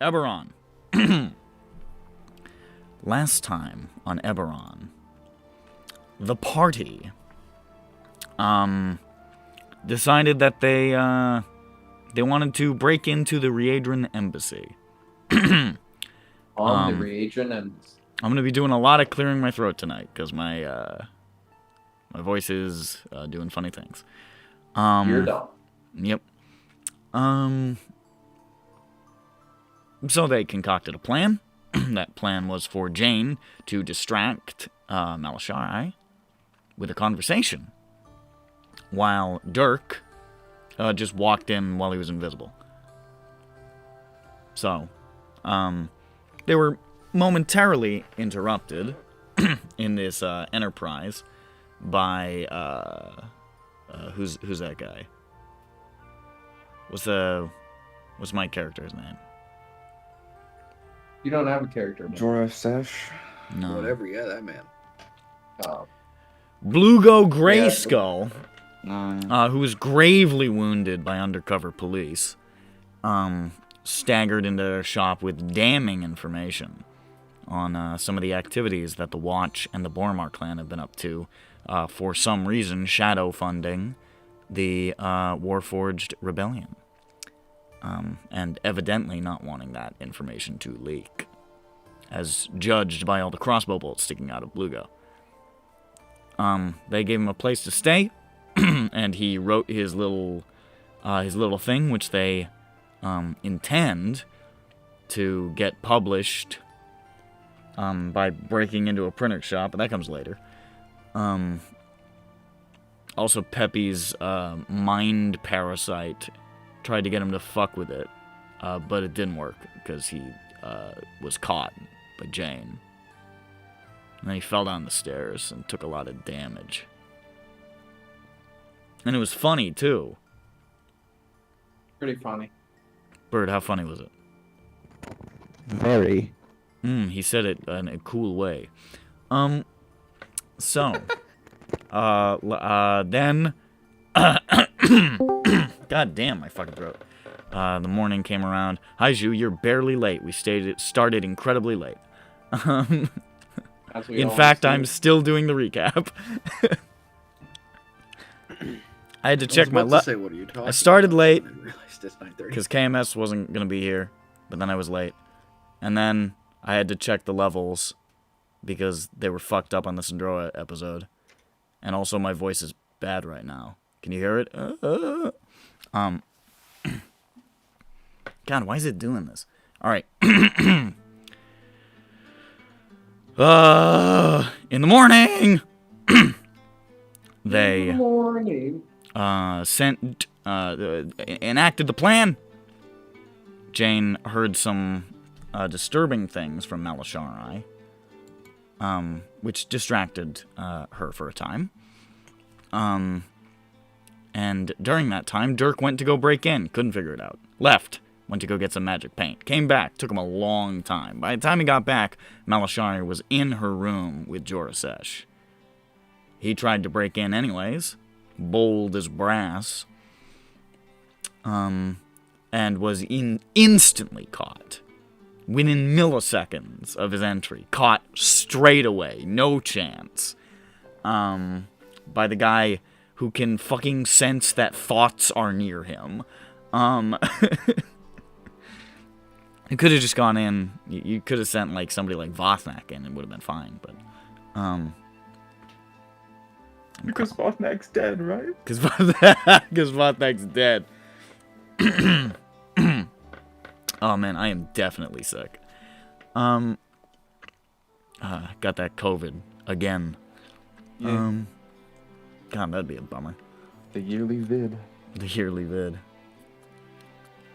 EBERRON. Last time on EBERRON, the party decided that they wanted to break into the Riedran embassy. On the Riedran embassy. I'm gonna be doing a lot of clearing my throat tonight because my voice is doing funny things. You're dumb. Yep. So they concocted a plan. That plan was for Jain to distract Maleshari with a conversation, while Dirk just walked in while he was invisible. So, they were momentarily interrupted in this enterprise by who's that guy? What's my character's name? You don't have a character, man. Jorasesh. No. Whatever, yeah, that man. Blugo Grayskull, Yeah. who was gravely wounded by undercover police, staggered into their shop with damning information on some of the activities that the Watch and the Boromar clan have been up to, for some reason shadow funding the Warforged rebellion. And evidently not wanting that information to leak, as judged by all the crossbow bolts sticking out of Blugo. They gave him a place to stay, and he wrote his little thing, which they intend to get published by breaking into a printer shop, but that comes later. Also, Peppy's mind parasite tried to get him to fuck with it, but it didn't work because he was caught by Jain. And then he fell down the stairs and took a lot of damage. And it was funny, too. Pretty funny. Bird, how funny was it? Very. He said it in a cool way. So, then... God damn my fucking throat. The morning came around. Hi, Zhu, you're barely late. We started incredibly late. In fact, I'm still doing the recap. I had to check my I started late because KMS wasn't going to be here, but then I was late. And then I had to check the levels because they were fucked up on the Syndroa episode. And also my voice is bad right now. Can you hear it? God, why is it doing this? Alright. In the morning, they enacted the plan. Jain heard some disturbing things from Maleshari, which distracted her for a time. And during that time, Dirk went to go break in. Couldn't figure it out. Left. Went to go get some magic paint. Came back. Took him a long time. By the time he got back, Maleshari was in her room with Jorasesh. He tried to break in anyways. Bold as brass. And was instantly caught. Within milliseconds of his entry. Caught straight away. No chance. By the guy who can fucking sense that thoughts are near him. You could have just gone in. You could have sent like somebody like Vothnak in. It would have been fine, but Because Vothnak's dead, right? Because Vothnak's dead. Oh man, I am definitely sick. Got that COVID again. Yeah. God, that'd be a bummer. The yearly vid. The yearly vid.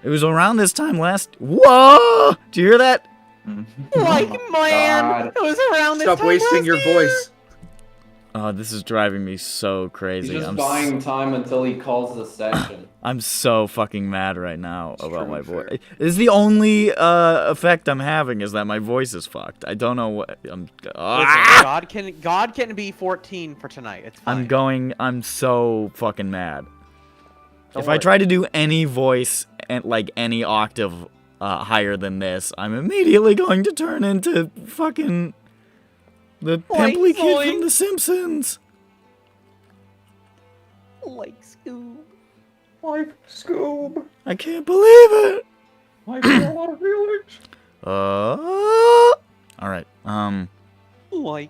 It was around this time last. Whoa! Do you hear that? Like, man, God. it was around this Stop time wasting last your year. voice. Oh, this is driving me so He's crazy. just I'm buying time until he calls the session. I'm so fucking mad right now about true, my fair. voice. This is the only effect I'm having is that my voice is fucked. I don't know what I'm. Listen, God can be 14 for tonight. It's fine. I'm so fucking mad. Don't If worry. I try to do any voice and like any octave higher than this, I'm immediately going to turn into fucking the pimply kid from The Simpsons. Like Scoob. Like Scoob. I can't believe it. Like a lot of feelings. All right. Like.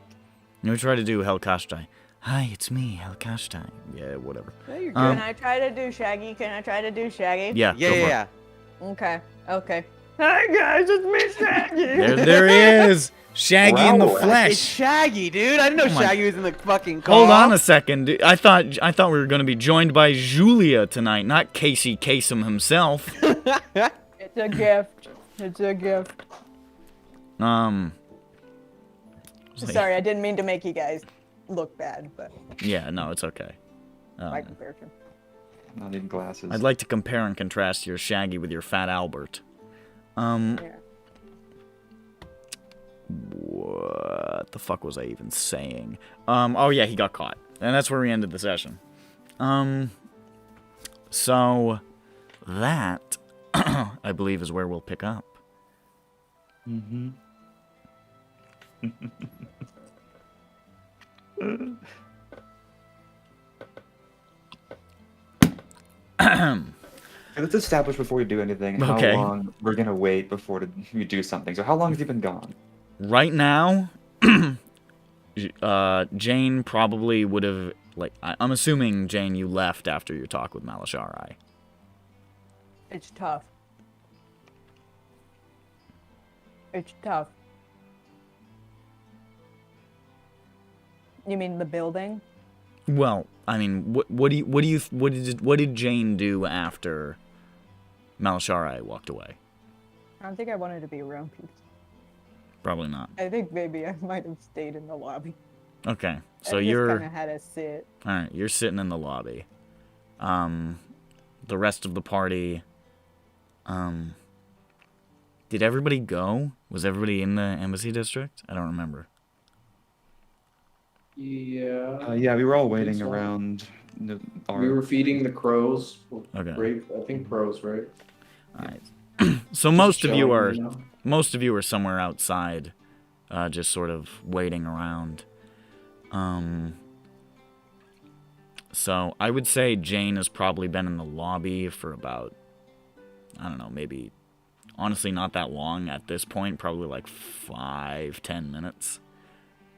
Let me try to do Helkashtai. Hi, it's me, Helkashtai. Yeah, whatever. Yeah, you're good. Can I try to do Shaggy? Can I try to do Shaggy? Yeah. Yeah, go for it. yeah. Okay. Okay. Hi guys, it's me, Shaggy. There he is. Shaggy in the Wow. It's flesh. Shaggy, dude. I didn't know Oh my- Shaggy was in the fucking car. Hold on a second. Dude. I thought we were going to be joined by Julia tonight, not Casey Kasem himself. It's a gift. It's a gift. Sorry, I didn't mean to make you guys look bad, but Yeah, no, it's okay. by comparison. Not in glasses. I'd like to compare and contrast your Shaggy with your Fat Albert. Yeah. What the fuck was I even saying? Oh yeah, he got caught. And that's where we ended the session. So that I believe is where we'll pick up. Mm-hmm. Let's establish before we do anything how Okay. long we're gonna wait before we do something. So how long has he been gone? Right now, Jain probably would have, like, I'm assuming, Jain, you left after your talk with Maleshari. It's tough. It's tough. You mean the building? Well, I mean, what did Jain do after Maleshari walked away? I don't think I wanted to be around people. Probably not. I think maybe I might have stayed in the lobby. Okay, so I you're just kind of had to sit. all right. You're sitting in the lobby. The rest of the party. Did everybody go? Was everybody in the embassy district? I don't remember. Yeah. Yeah, we were all waiting so. around. We were feeding the crows. Okay. I think crows, right? All right. So most of you Chilling, are you know? most of you are somewhere outside, just sort of waiting around. So I would say Jain has probably been in the lobby for about, I don't know, maybe, honestly not that long at this point, probably like 5-10 minutes.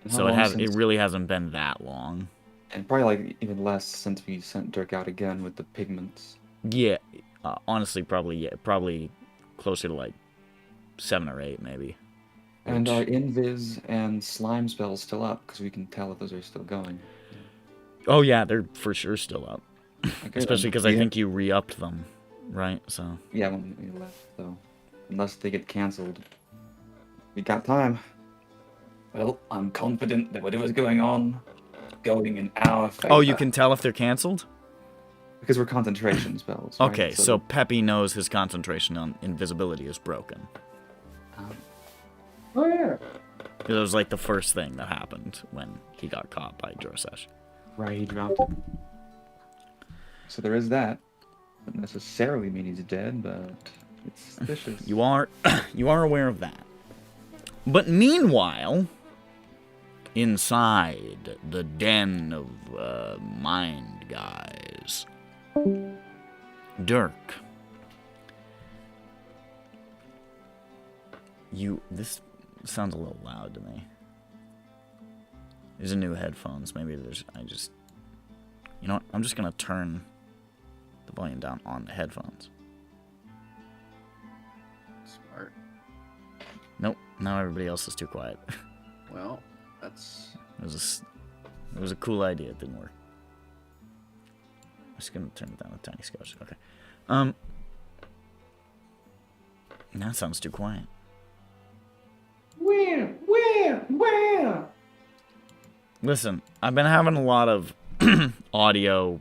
So it really hasn't been that long. And probably like even less since we sent Dirk out again with the pigments. Yeah, honestly, probably closer to like 7 or 8 maybe. And Which- our invis and slime spells still up because we can tell if those are still going. Oh yeah, they're for sure still up. Okay, Especially then. because I Yeah. think you re-upped them, right? So Yeah, when we left, so unless they get cancelled, we got time. Well, I'm confident that whatever's going on, going in our favor. oh, you can tell if they're canceled? because we're concentration spells. Right? Okay, so Peppy knows his concentration on invisibility is broken. Oh yeah. It was like the first thing that happened when he got caught by Jorasesh. right, he dropped it. So there is that. Doesn't necessarily mean he's dead, but it's suspicious. You are aware of that. But meanwhile, inside the den of mind guys, Dirk, this sounds a little loud to me. These are new headphones. Maybe you know what? I'm just gonna turn the volume down on the headphones. Smart. Nope, Now everybody else is too quiet. Well, that's... It was a cool idea. It didn't work. I'm just gonna turn it down a tiny scotch. Okay. That sounds too quiet. Where? Listen, I've been having a lot of audio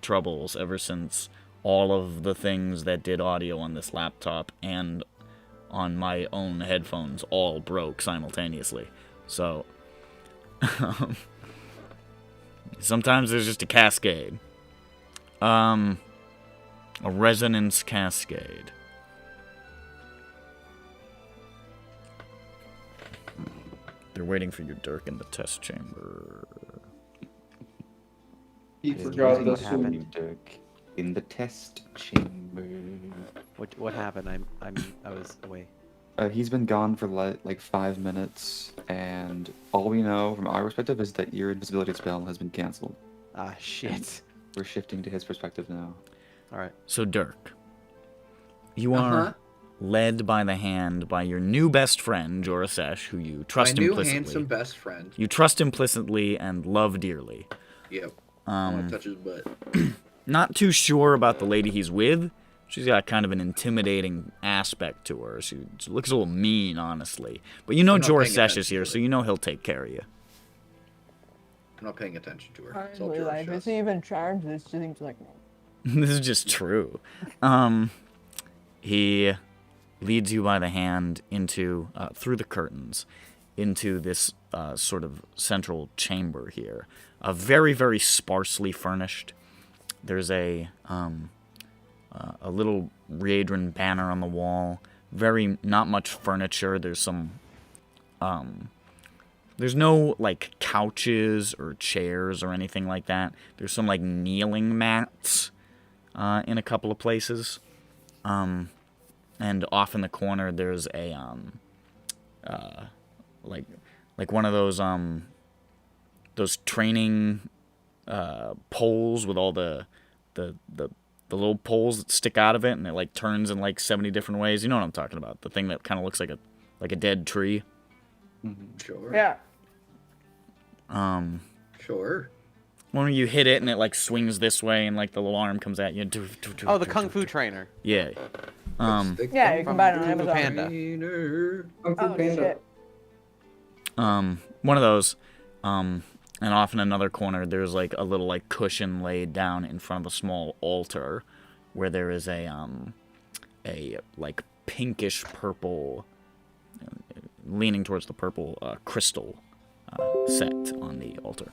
troubles ever since all of the things that did audio on this laptop and on my own headphones all broke simultaneously. So, sometimes there's just a cascade. A resonance cascade. They're waiting for you, Dirk, in the test chamber. He forgot What this happened, one. Dirk? In the test chamber. What happened? I was away. He's been gone for like 5 minutes, and all we know from our perspective is that your invisibility spell has been canceled. Ah, shit. We're shifting to his perspective now. All right. So, Dirk, you are led by the hand by your new best friend, Jorasesh, who you trust My new implicitly. handsome best friend. You trust implicitly and love dearly. Yep. I want to touch his butt. Not too sure about the lady he's with. She's got kind of an intimidating aspect to her. She looks a little mean, honestly. But you know I'm not paying Jorasesh is attention here, to so her. you know he'll take care of you. I'm not paying attention to her. It's all Honestly, like, Joraseshion. is he even charged? It seems like This is just true. He leads you by the hand into through the curtains into this sort of central chamber here. Very, very sparsely furnished. There's a little Riedran banner on the wall. Not much furniture. There's some there's no like couches or chairs or anything like that. There's some like kneeling mats in a couple of places. And off in the corner there's a like one of those training poles with all the little poles that stick out of it, and it like turns in like 70 different ways. You know what I'm talking about? The thing that kind of looks like a dead tree. Sure. yeah. Sure. When you hit it and it like swings this way and like the little arm comes at you. Oh, the Kung Fu trainer. Yeah. Yeah, you can buy it on Kung Fu Amazon. Panda. Oh, shit. One of those. And off in another corner, there's like a little like cushion laid down in front of a small altar, where there is a like pinkish purple, leaning towards the purple crystal set on the altar.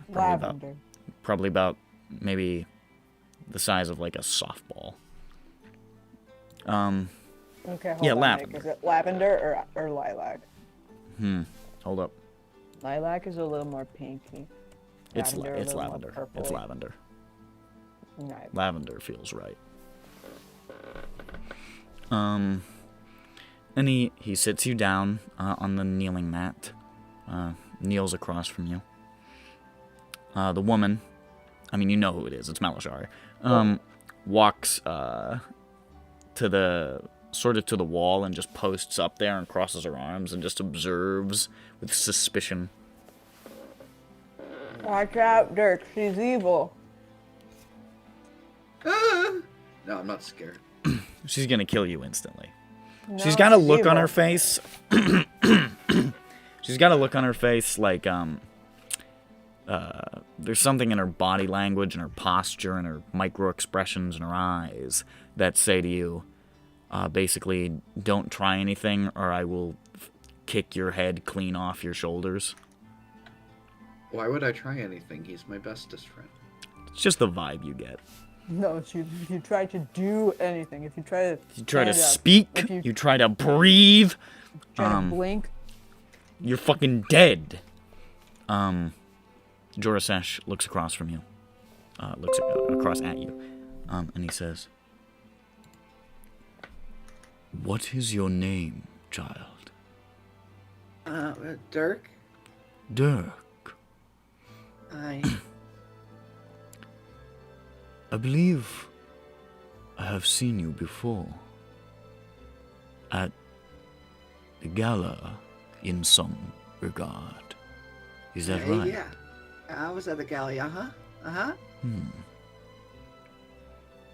Lavender. Probably about maybe the size of like a softball. Okay, hold Yeah, on, lavender. Nick. Is it lavender or lilac? Hold up. Lilac is a little more pinky. It's Lavender, a it's little more lavender. It's purpley. lavender. Nice. Lavender feels right. And he sits you down on the kneeling mat. Kneels across from you. The woman, I mean, you know who it is. It's Maleshari. Walks to the wall and just posts up there and crosses her arms and just observes with suspicion. Watch out, Dirk. She's evil. No, I'm not scared. She's gonna kill you instantly. No, She's got a she's look on evil. her face. She's got a look on her face like there's something in her body language and her posture and her micro expressions and her eyes that say to you, basically, don't try anything or I will kick your head clean off your shoulders. Why would I try anything? He's my bestest friend. It's just the vibe you get. No, if you try to do anything, if you try to You try to stand up, speak, if you you try to breathe, try to blink, you're fucking dead. Jorasesh looks across from you. Looks across at you. And he says, "What is your name, child?" Dirk? Dirk. I believe I have seen you before. At gala in some regard. Is that right? Yeah. I was at the galley, uh-huh. Uh-huh.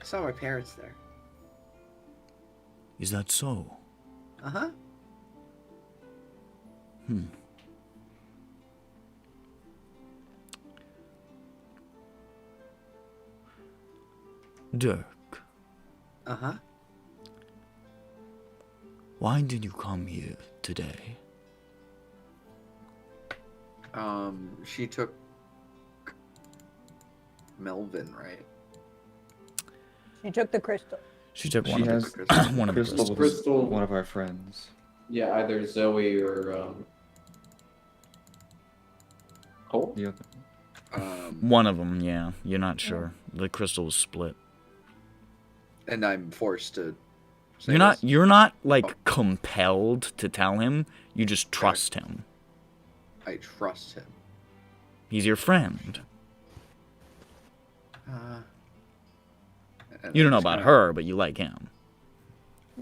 I saw my parents there. Is that so? Uh-huh. Dirk, Uh-huh. why did you come here today? She took Melvin, right? She took the crystal. She took She one of has the one of the Crystal crystals. was Crystal. one of our friends. Yeah, either Zoe or Cole. The other. One of them, yeah. You're not sure. The crystal was split. And I'm forced to say You're not. this? You're not like compelled to tell him. You just trust him. I trust him. He's your friend. And You don't I know just about kinda- her, but you like him.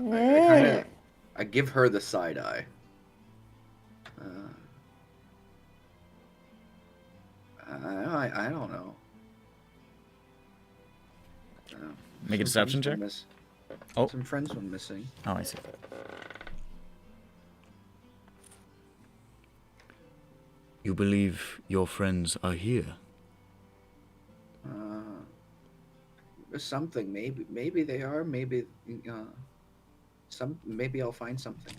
I give her the side eye. I don't know. Make a Some deception friends check. went Oh. Some friends went missing. Oh, I see. You believe your friends are here? Something, maybe they are, maybe maybe I'll find something.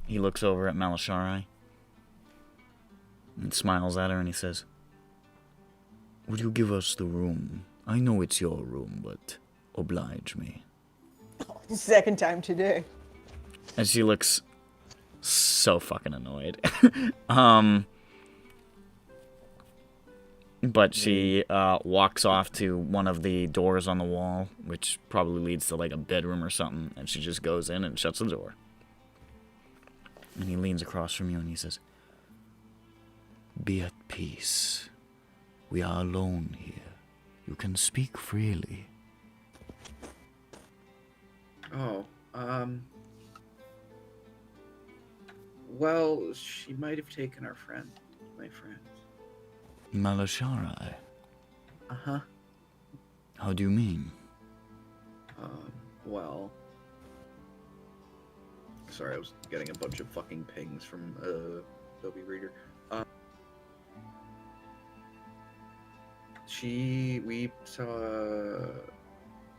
He looks over at Maleshari and smiles at her and he says, "Would you give us the room? I know it's your room, but oblige me." Second time today. And she looks so fucking annoyed. But she walks off to one of the doors on the wall, which probably leads to like a bedroom or something, and she just goes in and shuts the door. And he leans across from you and he says, "Be at peace. We are alone here. You can speak freely." Oh, well, she might have taken our friend, my friend. Maleshari, Uh-huh. how do you mean? Well, sorry, I was getting a bunch of fucking pings from Adobe Reader. We saw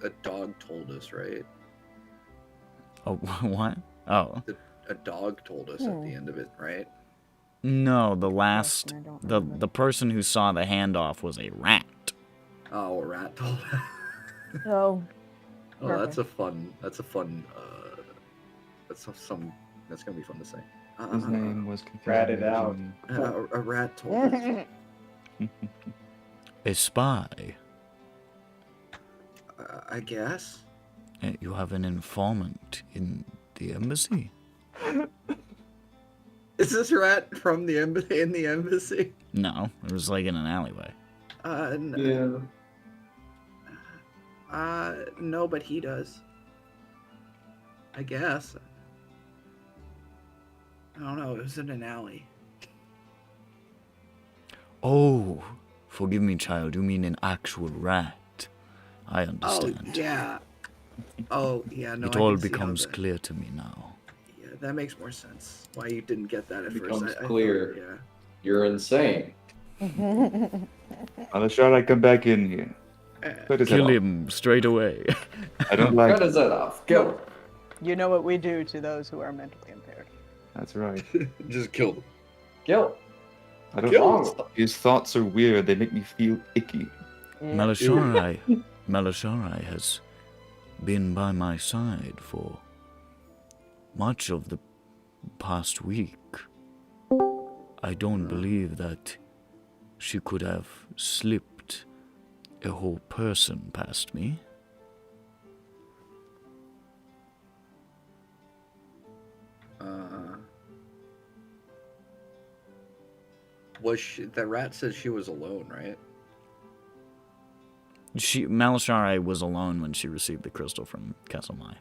a dog told us, right? Oh, what? Oh. A dog told us at the end of it, right? No, the last, I don't the remember. the person who saw the handoff was a rat. Oh, a rat told us. Oh, Oh, that's a fun. That's gonna be fun to say. His name was Rat it out. A rat told us. A spy. I guess. You have an informant in the embassy? Is this rat from the embassy? In the embassy? No, it was like in an alleyway. Yeah. No, but he does. I guess. I don't know. It was in an alley. Oh, forgive me, child. You mean an actual rat? I Oh understand. yeah. Oh yeah. No. It I all can see how becomes that- clear to me now. Yeah, that makes more sense. Why you didn't get that at Becomes first? I clear. thought, You're insane. Maleshari, come back in here. Cut his head Kill off. him straight away. I don't like. Cut his head off. Go. you know what we do to those who are mentally impaired. That's right. yeah. Just killed him. Kill. I don't. Kill. His thoughts are weird. They make me feel icky. Maleshari has been by my side for much of the past week. I don't believe that she could have slipped a whole person past me. Was she? The rat said she was alone, right? Maleshari was alone when she received the crystal from Castle Mai.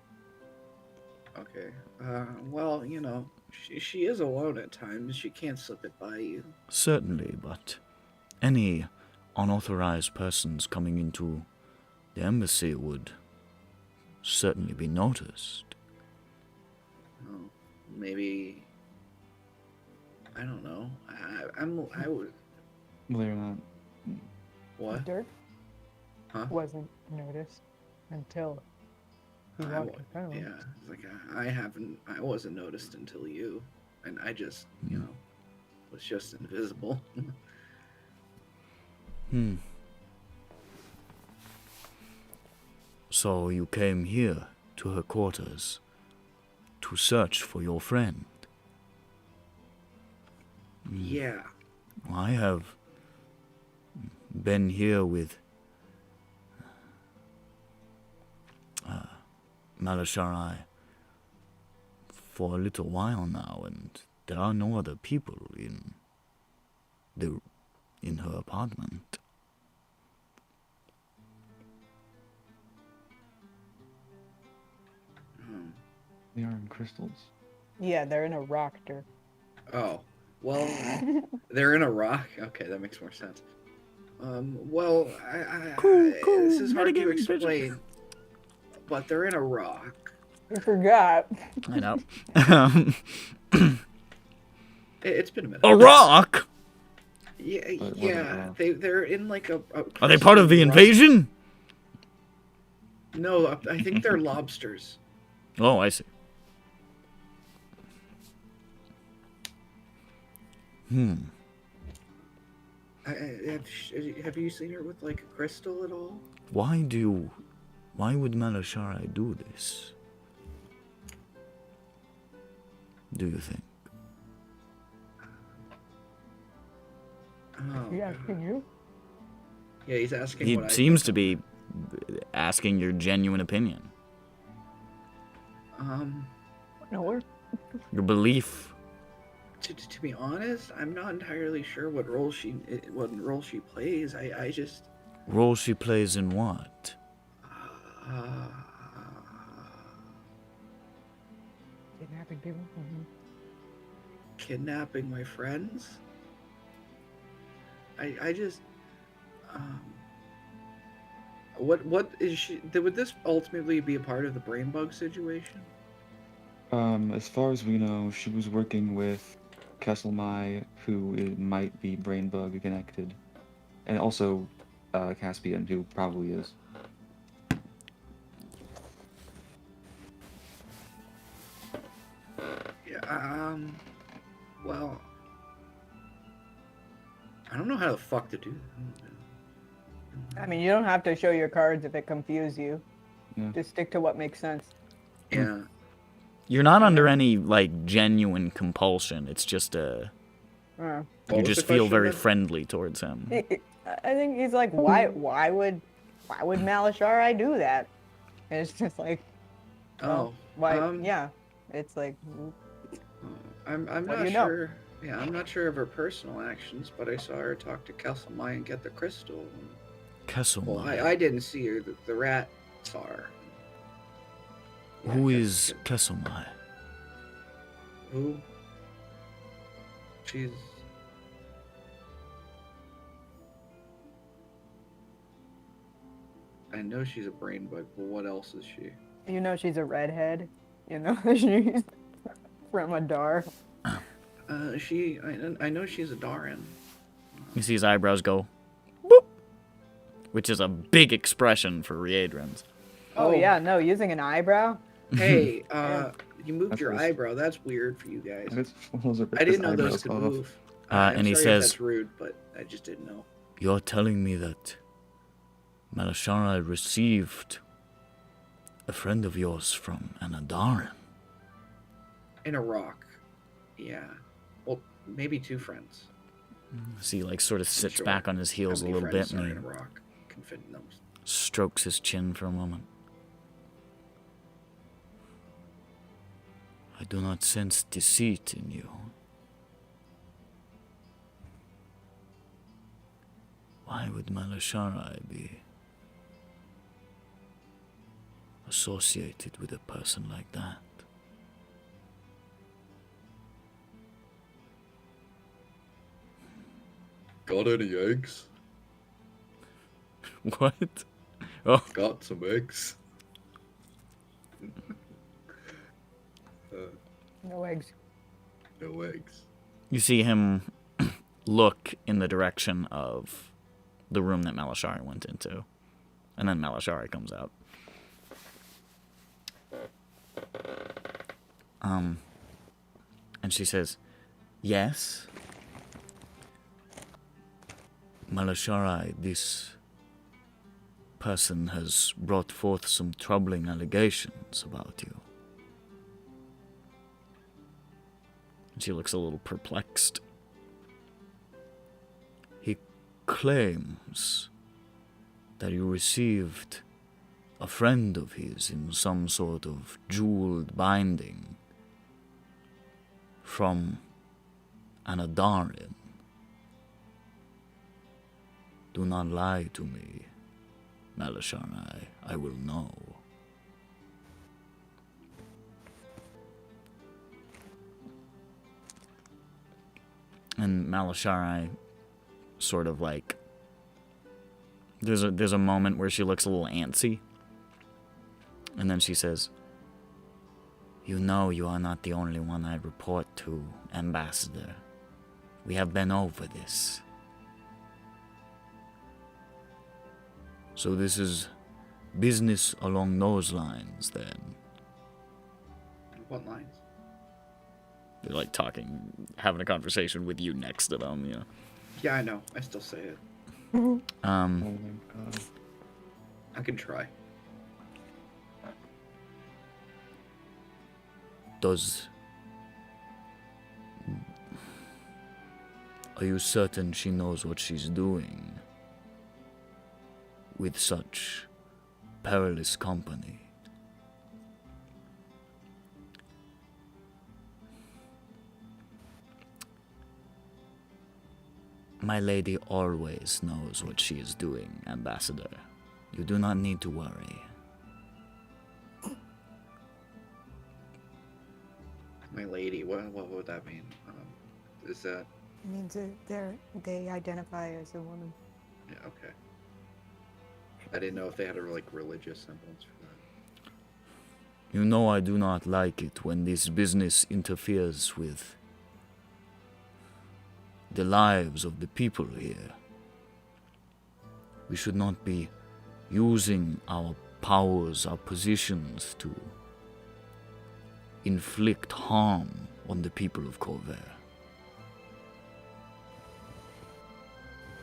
Okay. Well, you know, she is alone at times. She can't slip it by you. Certainly, but any unauthorized persons coming into the embassy would certainly be noticed. Oh, maybe. I don't know. I would. Believe it or not. What? Dirk Huh? wasn't noticed until he walked in front of him. Yeah, it's like I wasn't noticed until you, and I just, you know, was just invisible. So you came here to her quarters to search for your friend. Yeah. I have been here with Maleshari for a little while now, and there are no other people in her apartment. They are in crystals. Yeah, they're in a rock, Dirk. Oh, well, they're in a rock. Okay, that makes more sense. Well, Cool. this is hard to Metagaming bitch. explain, but they're in a rock. I forgot. I know. It's been a minute. A rock? Yeah, But what yeah. rock? They're in like a Are they part of the rock. invasion? No, I think they're lobsters. Oh, I see. Have you seen her with like a crystal at all? Why would Maleshari do this? Do you think? Oh, He asking you? yeah, he's asking. He what I seems think. to be asking your genuine opinion. No, we're Your belief. To be honest, I'm not entirely sure what role she plays. I just Role she plays in what? kidnapping people. Kidnapping my friends. I just what is she? Would this ultimately be a part of the brain bug situation? As far as we know, she was working with Kesselmai, who might be brain bug connected, and also Caspian, who probably is. Yeah. Well, I don't know how the fuck to do that. I mean, you don't have to show your cards if it confuses you. Yeah. Just stick to what makes sense. Yeah. You're not under any like genuine compulsion. It's just Uh, What you was just the feel question very then? friendly towards him. I think he's like, why would Maleshari do that? And it's just like, Oh. why? Yeah, it's like, I'm What not do you know? sure. Yeah, I'm not sure of her personal actions, but I saw her talk to Kesselmai and get the crystal. Kesselmai. Well, I didn't see her. The rat saw her. Who Yeah, is Kesselmai? Who? She's. I know she's a brain bug, but what else is she? you know, she's a redhead. You know, she's from Adar. I know she's a Darin. You see his eyebrows go, boop, which is a big expression for Riedrans. Oh yeah, no, using an eyebrow. Hey, you moved That's your nice. eyebrow. That's weird for you guys. Those are I didn't know eyebrows those could off. move. And he I'm sorry if says- that's rude, but I just didn't know. You're telling me that Maleshari received a friend of yours from an Adaran? In a rock. Yeah. Well, maybe two friends. So he like sort of sits Sure. back on his heels a How many little bit friends are in a and he rock? Can fit in those. strokes his chin for a moment. I do not sense deceit in you. Why would Maleshari be associated with a person like that. Got any eggs? What? Oh, Got some eggs. No eggs. No eggs. you see him look in the direction of the room that Maleshari went into. And then Maleshari comes out. And she says, yes? Maleshari, this person has brought forth some troubling allegations about you. And she looks a little perplexed. He claims that you received a friend of his in some sort of jeweled binding from an Adarin. Do not lie to me, Maleshari. I will know. And Maleshari sort of like... There's a moment where she looks a little antsy. And then she says, you know you are not the only one I report to, Ambassador. We have been over this. So this is business along those lines, then. What lines? They're like talking, having a conversation with you next to them, you know. Yeah, I know. I still say it. Oh my god. I can try. Are you certain she knows what she's doing with such perilous company? My lady always knows what she is doing, Ambassador. You do not need to worry. My lady, what would that mean? Is that... It means that they identify as a woman. Yeah, okay. I didn't know if they had a like religious semblance for that. You know I do not like it when this business interferes with the lives of the people here. We should not be using our powers, our positions to inflict harm on the people of Corvair.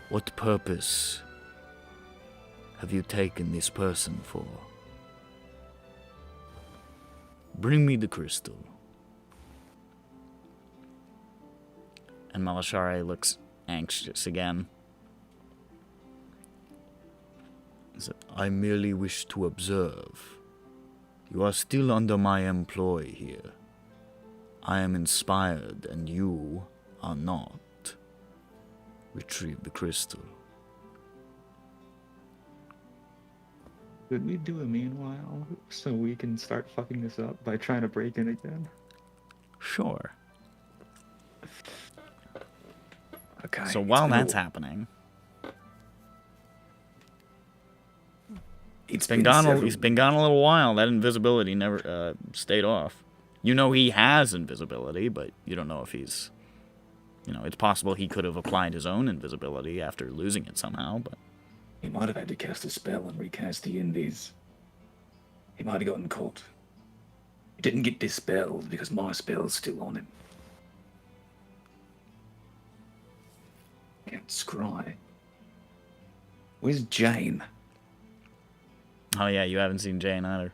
What purpose have you taken this person for? Bring me the crystal. And Maleshari looks anxious again. He said, I merely wish to observe. You are still under my employ here. I am inspired and you are not. Retrieve the crystal. Could we do a meanwhile so we can start fucking this up by trying to break in again? Sure. Okay. So while that's happening, he's been gone a little while. That invisibility never stayed off. You know he has invisibility, but you don't know if he's... You know, it's possible he could have applied his own invisibility after losing it somehow, but... He might have had to cast a spell and recast the invis. He might have gotten caught. He didn't get dispelled because my spell's still on him. Can't scry. Where's Jain? Oh yeah, you haven't seen Jain either.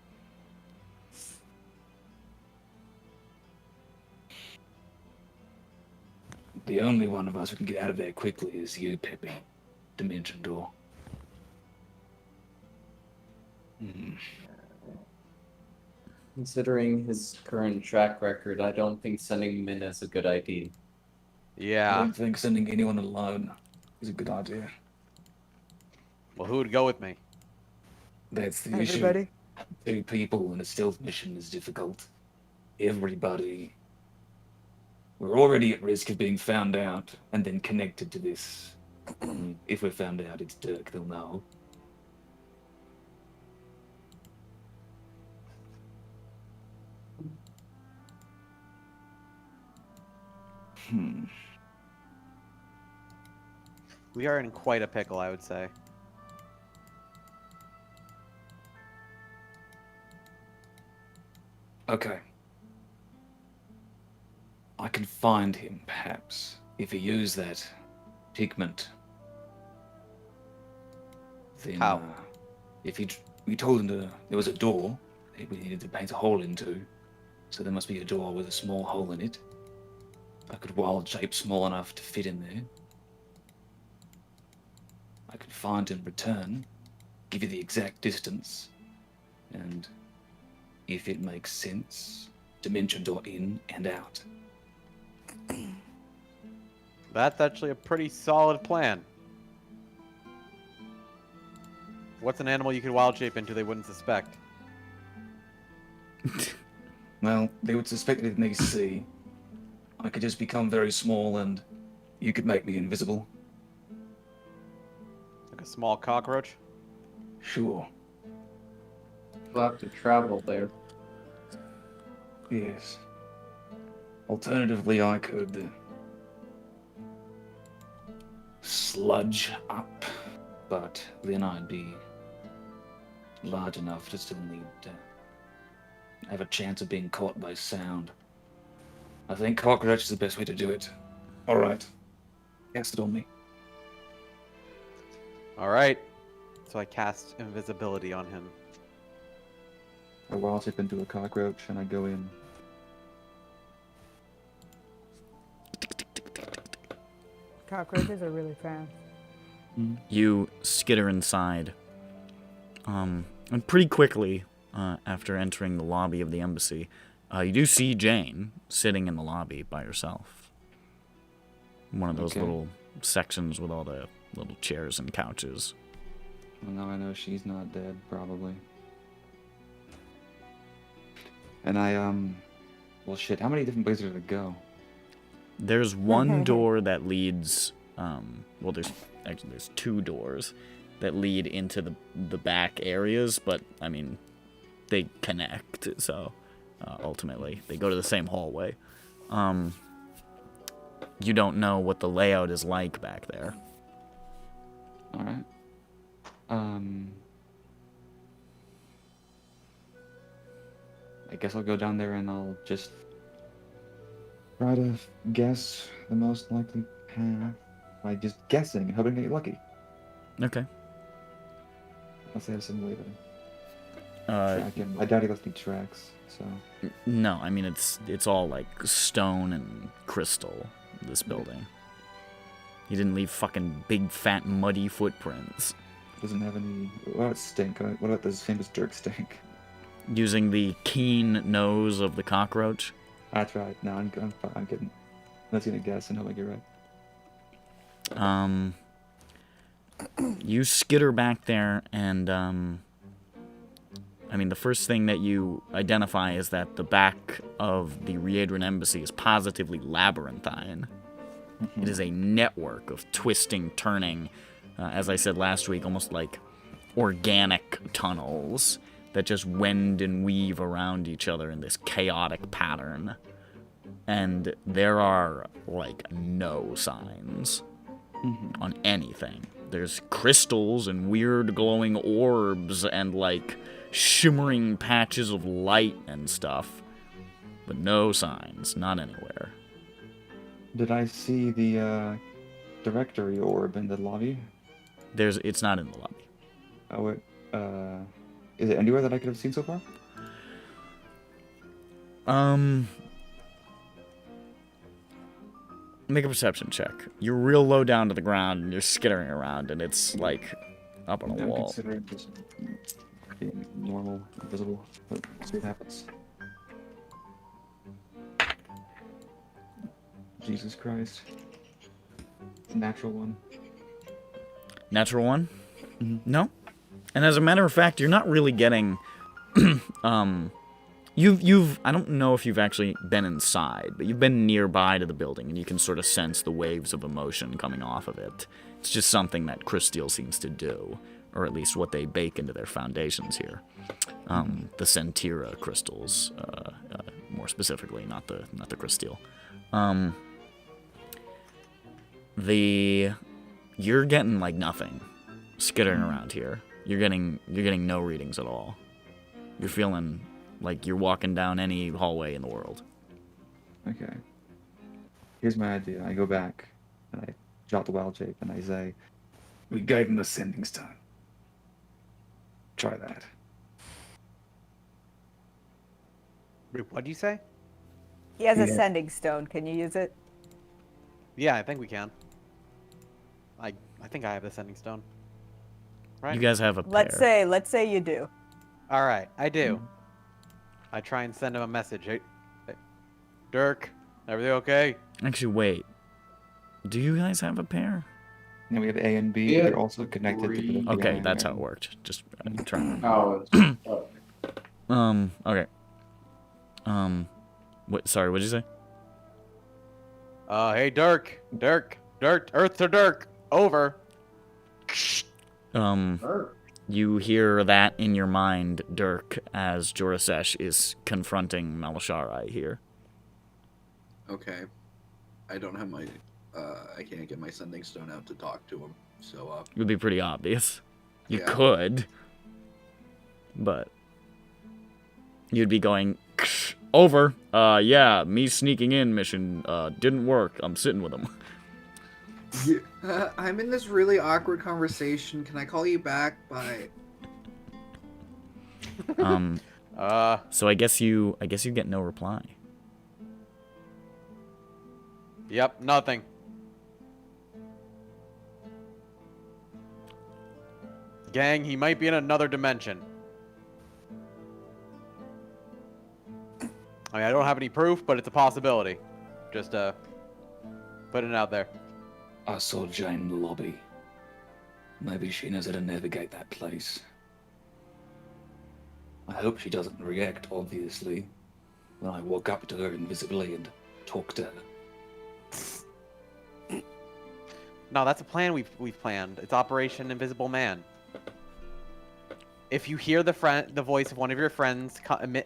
The only one of us who can get out of there quickly is you, Peppy. Dimension door. Considering his current track record, I don't think sending him in is a good idea. I Yeah. don't think sending anyone alone is a good idea. Well, who would go with me? That's the issue. Everybody. 2 people in a stealth mission is difficult. Everybody. We're already at risk of being found out and then connected to this. If we're found out it's Dirk, they'll know. We are in quite a pickle, I would say. Okay. I can find him, perhaps, if he used that pigment. Then, How? If we told him there was a door that we needed to paint a hole into, so there must be a door with a small hole in it. I could wild shape small enough to fit in there. I could find and return, give you the exact distance, and if it makes sense, dimension door in and out. That's actually a pretty solid plan. What's an animal you could wild shape into they wouldn't suspect? Well, they would suspect it in they see. I could just become very small and you could make me invisible. Like a small cockroach? Sure. We'll have to travel there. Yes. Alternatively, I could sludge up, but then I'd be large enough to still need to have a chance of being caught by sound. I think cockroach is the best way to do it. Alright. Cast it on me. Alright. So I cast invisibility on him. I wild shape into a cockroach and I go in. Cockroaches are really fast. You skitter inside. And pretty quickly, after entering the lobby of the embassy, you do see Jain sitting in the lobby by herself. One of those little sections with all the little chairs and couches. Well, now I know she's not dead, probably. And well, shit, how many different places did it go? There's one door that leads, well, there's 2 doors that lead into the back areas, but, I mean, they connect, so, ultimately, they go to the same hallway. You don't know what the layout is like back there. Alright. I guess I'll go down there and I'll just try to guess the most likely path by just guessing and hoping to get lucky. Okay. Unless they have some way to track him. I doubt he left any tracks, so... No, I mean, it's all, like, stone and crystal, this building. He didn't leave fucking big, fat, muddy footprints. Doesn't have any... What about stink? What about this famous Dirk stink? Using the keen nose of the cockroach. That's right. No, I'm kidding. I'm just gonna guess and hope I get right. You skitter back there, and, I mean, the first thing that you identify is that the back of the Riedran embassy is positively labyrinthine. It is a network of twisting, turning, as I said last week, almost like organic tunnels that just wend and weave around each other in this chaotic pattern. And there are, like, no signs on anything. There's crystals and weird glowing orbs and, like, shimmering patches of light and stuff. But no signs, not anywhere. Did I see the directory orb in the lobby? It's not in the lobby. Oh, wait. Is it anywhere that I could have seen so far? Make a perception check. You're real low down to the ground and you're skittering around and it's like up on a wall. Considering just being normal, invisible, but see what happens. Jesus Christ. Natural one. Natural one? No. And as a matter of fact, you're not really getting you've I don't know if you've actually been inside, but you've been nearby to the building, and you can sort of sense the waves of emotion coming off of it. It's just something that Crysteel seems to do, or at least what they bake into their foundations here. The Sentira crystals, more specifically, not the Crysteel. You're getting like nothing skittering around here. You're getting no readings at all. You're feeling like you're walking down any hallway in the world. Okay. Here's my idea. I go back and I jot the wild shape and I say, we gave him the sending stone. Try that. What'd you say? He has a Yeah. sending stone. Can you use it? Yeah, I think we can. I think I have the sending stone. Right. You guys have a pair. Let's say you do. All right, I do. I try and send him a message. Hey, Dirk, everything okay? Actually, wait. Do you guys have a pair? And we have A and B. Yeah. They're also connected to the Okay, iron that's how ring. it worked. Just trying to... Oh, Okay. Sorry, what'd you say? Hey, Dirk, Earth to Dirk, over. You hear that in your mind, Dirk, as Jorasesh is confronting Maleshari here. Okay. I don't have my. I can't get my sending stone out to talk to him. So. It would be pretty obvious. You Yeah. could, but you'd be going, over. Yeah, me sneaking in mission didn't work. I'm sitting with him. I'm in this really awkward conversation. Can I call you back by? So I guess you get no reply. Yep, nothing. Gang, he might be in another dimension. I mean, I don't have any proof, but it's a possibility. Just putting it out there. I saw Jain in the lobby. Maybe she knows how to navigate that place. I hope she doesn't react, obviously, when I walk up to her invisibly and talk to her. No, that's a plan we've planned. It's Operation Invisible Man. If you hear the voice of one of your friends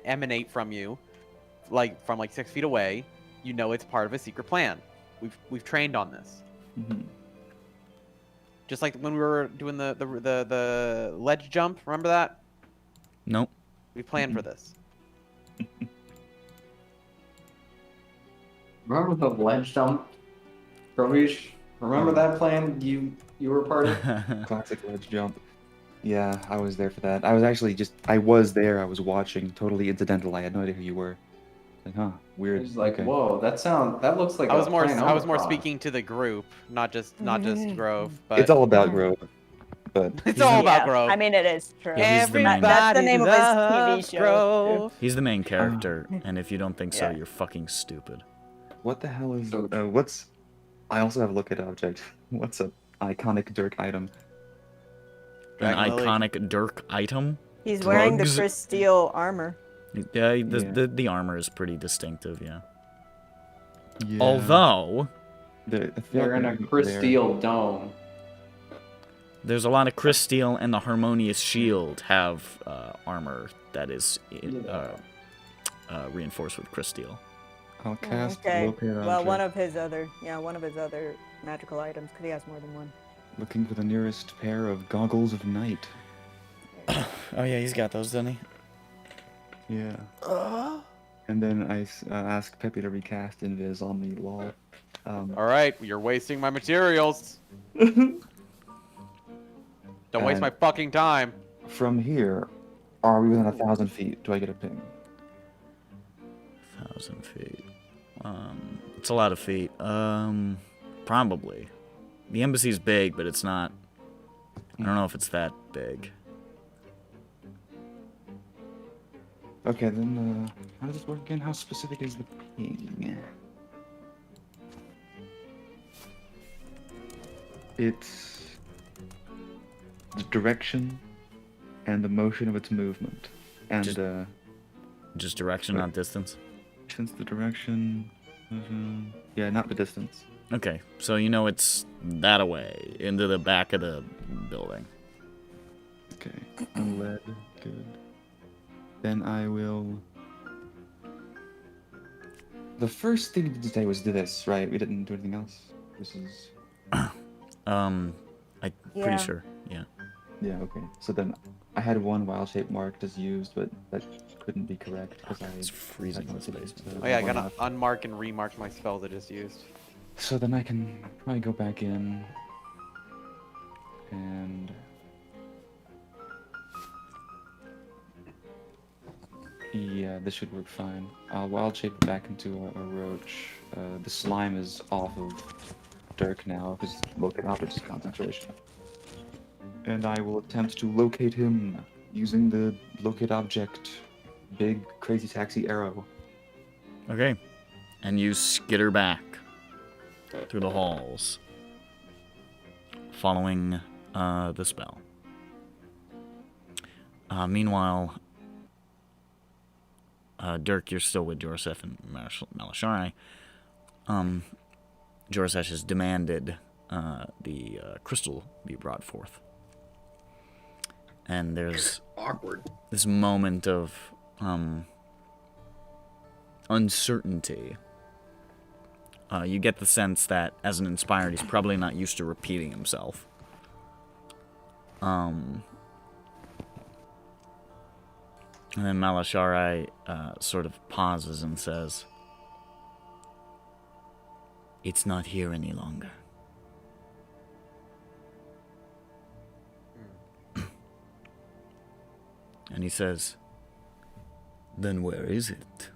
emanate from you, from 6 feet away, you know it's part of a secret plan. We've trained on this. Mm-hmm. Just like when we were doing the ledge jump, remember that? Nope. We planned for this. remember the ledge jump? Provish? Remember that plan you were part of? Classic ledge jump. Yeah, I was there for that. I was actually I was there. I was watching. Totally incidental. I had no idea who you were. Like, huh, weird. It's like, Okay. whoa, that looks like I was a more plan I was more Omicron. speaking to the group, not just Grove. But It's all about growth, but it's all about Yeah, Grove. I mean, it is true. Yeah, he's the main- That's the name of his loves TV show. Grove. He's the main character, and if you don't think so, Yeah. you're fucking stupid. what the hell is? So- What's? I also have a look at object. What's a iconic Dirk item? An Dragon Lily. iconic Dirk item. He's wearing the Drugs. Crysteel armor. Yeah, Yeah. the armor is pretty distinctive, yeah. Yeah. Although They're in a Crysteel dome. there's a lot of Crysteel, and the Harmonious Shield have armor that is reinforced with Crysteel. I'll cast Okay. locate object. Well, one of his other magical items, because he has more than one. Looking for the nearest pair of goggles of night. Oh yeah, he's got those, doesn't he? Yeah. And then I ask Pepe to recast Invis on the wall. All right, you're wasting my materials. Don't waste And- my fucking time. From here, are we within 1,000 feet? Do I get a ping? 1,000 feet. It's a lot of feet. Probably. The embassy's big, but it's not. I don't know if it's that big. Okay, then how does this work again? How specific is the ping? It's the direction and the motion of its movement. And Just- Just direction, not distance. since the direction, yeah, not the distance. Okay, so you know it's that away, into the back of the building. Okay, lead, good. Then I will. The first thing we did today was do this, right? We didn't do anything else. This is. I'm Yeah. pretty sure. Yeah. Yeah. Okay. So then, I had one wild shape marked as used, but that couldn't be correct because I. It's freezing in this basement. Oh yeah, I gotta unmark and remark my spells I just used. So then I can probably go back in and yeah, this should work fine. I'll wild shape it back into a roach. The slime is off of Dirk now because locate object is concentration. And I will attempt to locate him using the locate object big crazy taxi arrow. Okay. And you skitter back through the halls, following the spell. Meanwhile, Dirk, you're still with Jorasesh and Maleshari. Jorasesh has demanded the crystal be brought forth. And there's Awkward. this moment of uncertainty. You get the sense that, as an inspired, he's probably not used to repeating himself. And then Maleshari sort of pauses and says, "It's not here any longer." And he says, "Then where is it?"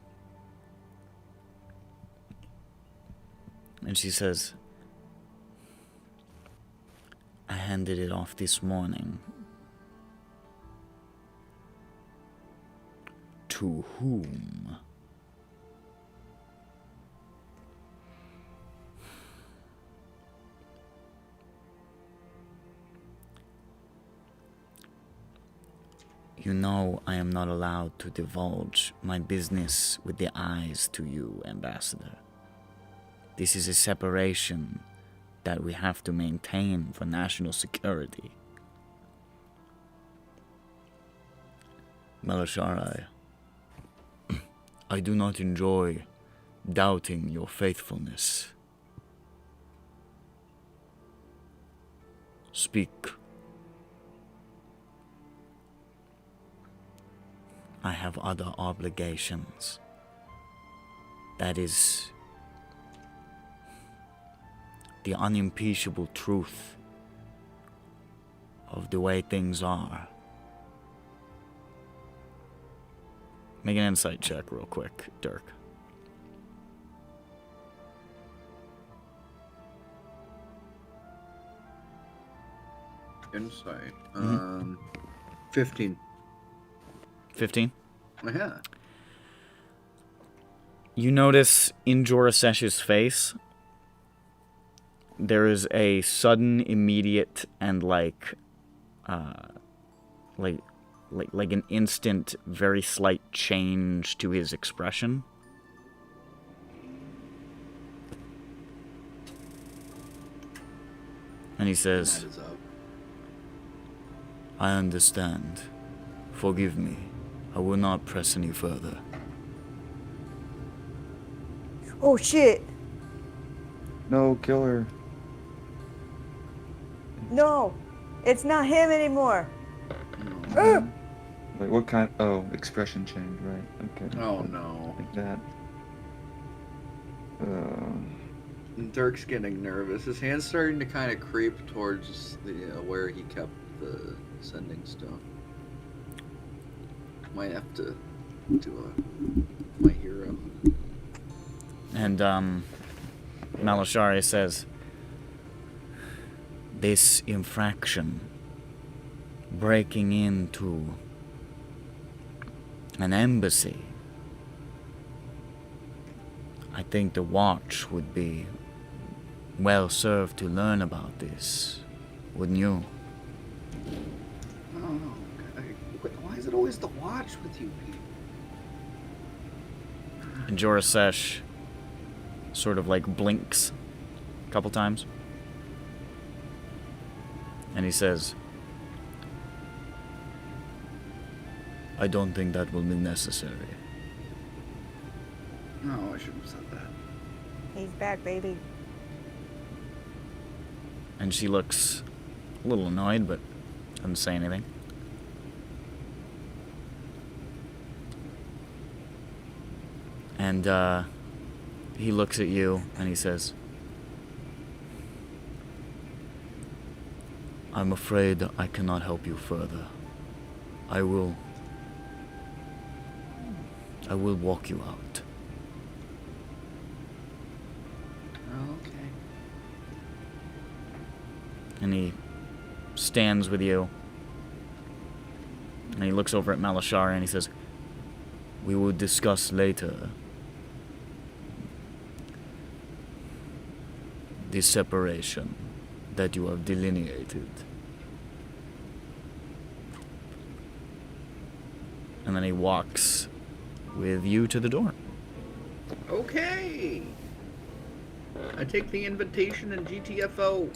And she says, "I handed it off this morning." "To whom?" "You know I am not allowed to divulge my business with the eyes to you, Ambassador. This is a separation that we have to maintain for national security." "Maleshari, I do not enjoy doubting your faithfulness. Speak." "I have other obligations. That is the unimpeachable truth of the way things are." Make an insight check real quick, Dirk. Insight. Mhm. 15. 15? Yeah. You notice in Jorasesh's face, there is a sudden, immediate, and like an instant, very slight change to his expression. And he says, That is up. "I understand. Forgive me. I will not press any further." Oh shit! No, kill her. No, it's not him anymore. No. Wait, what kind? Oh, expression change, right? Okay. Oh no. Like that. Dirk's getting nervous. His hand's starting to kind of creep towards the where he kept the sending stone. Might have to do my hero. And Maleshari says, "This infraction, breaking into an embassy, I think the Watch would be well served to learn about this, wouldn't you?" Oh, why is it always is the watch with you people? And Jorasesh sort of like blinks a couple times. And he says, I don't think that will be necessary. No, I shouldn't have said that. He's back, baby. And she looks a little annoyed, but doesn't say anything. And he looks at you and he says, I'm afraid I cannot help you further. I will walk you out. Okay. And he stands with you. And he looks over at Maleshari and he says, we will discuss later the separation that you have delineated. And then he walks with you to the door. Okay. I take the invitation and GTFO.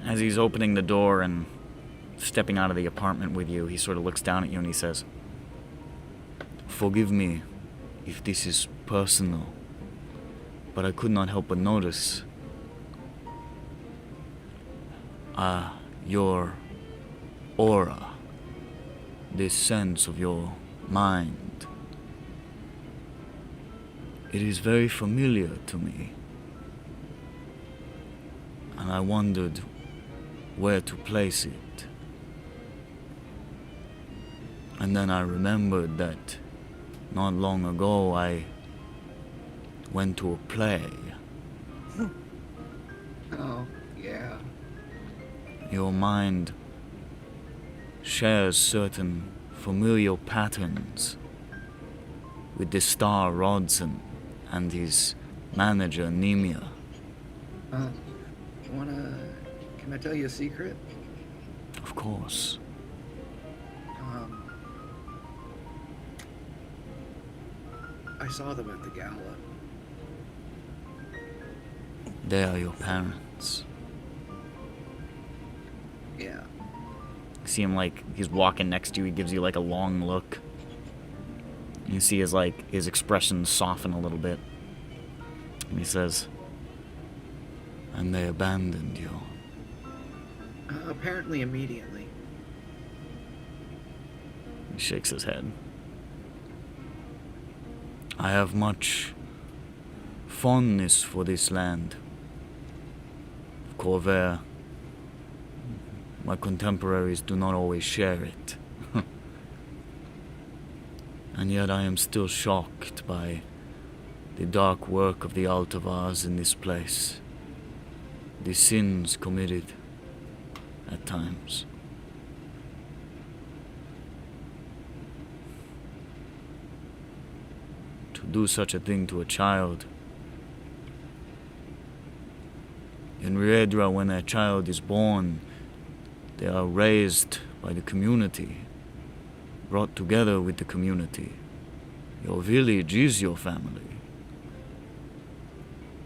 As he's opening the door and stepping out of the apartment with you, he sort of looks down at you and he says, forgive me if this is personal, but I could not help but notice your aura, this sense of your mind. It is very familiar to me, and I wondered where to place it. And then I remembered that not long ago I went to a play. Oh, yeah. Your mind shares certain familial patterns with the star Rodson and his manager Nemia. Can I tell you a secret? Of course. I saw them at the gala. They are your parents. Yeah. You see him like he's walking next to you, he gives you like a long look. You see his expression soften a little bit. And he says, and they abandoned you. Apparently immediately. He shakes his head. I have much fondness for this land. Corvair. My contemporaries do not always share it. And yet I am still shocked by the dark work of the Altavars in this place. The sins committed at times. To do such a thing to a child. In Riedran, when a child is born, they are raised by the community, brought together with the community. Your village is your family.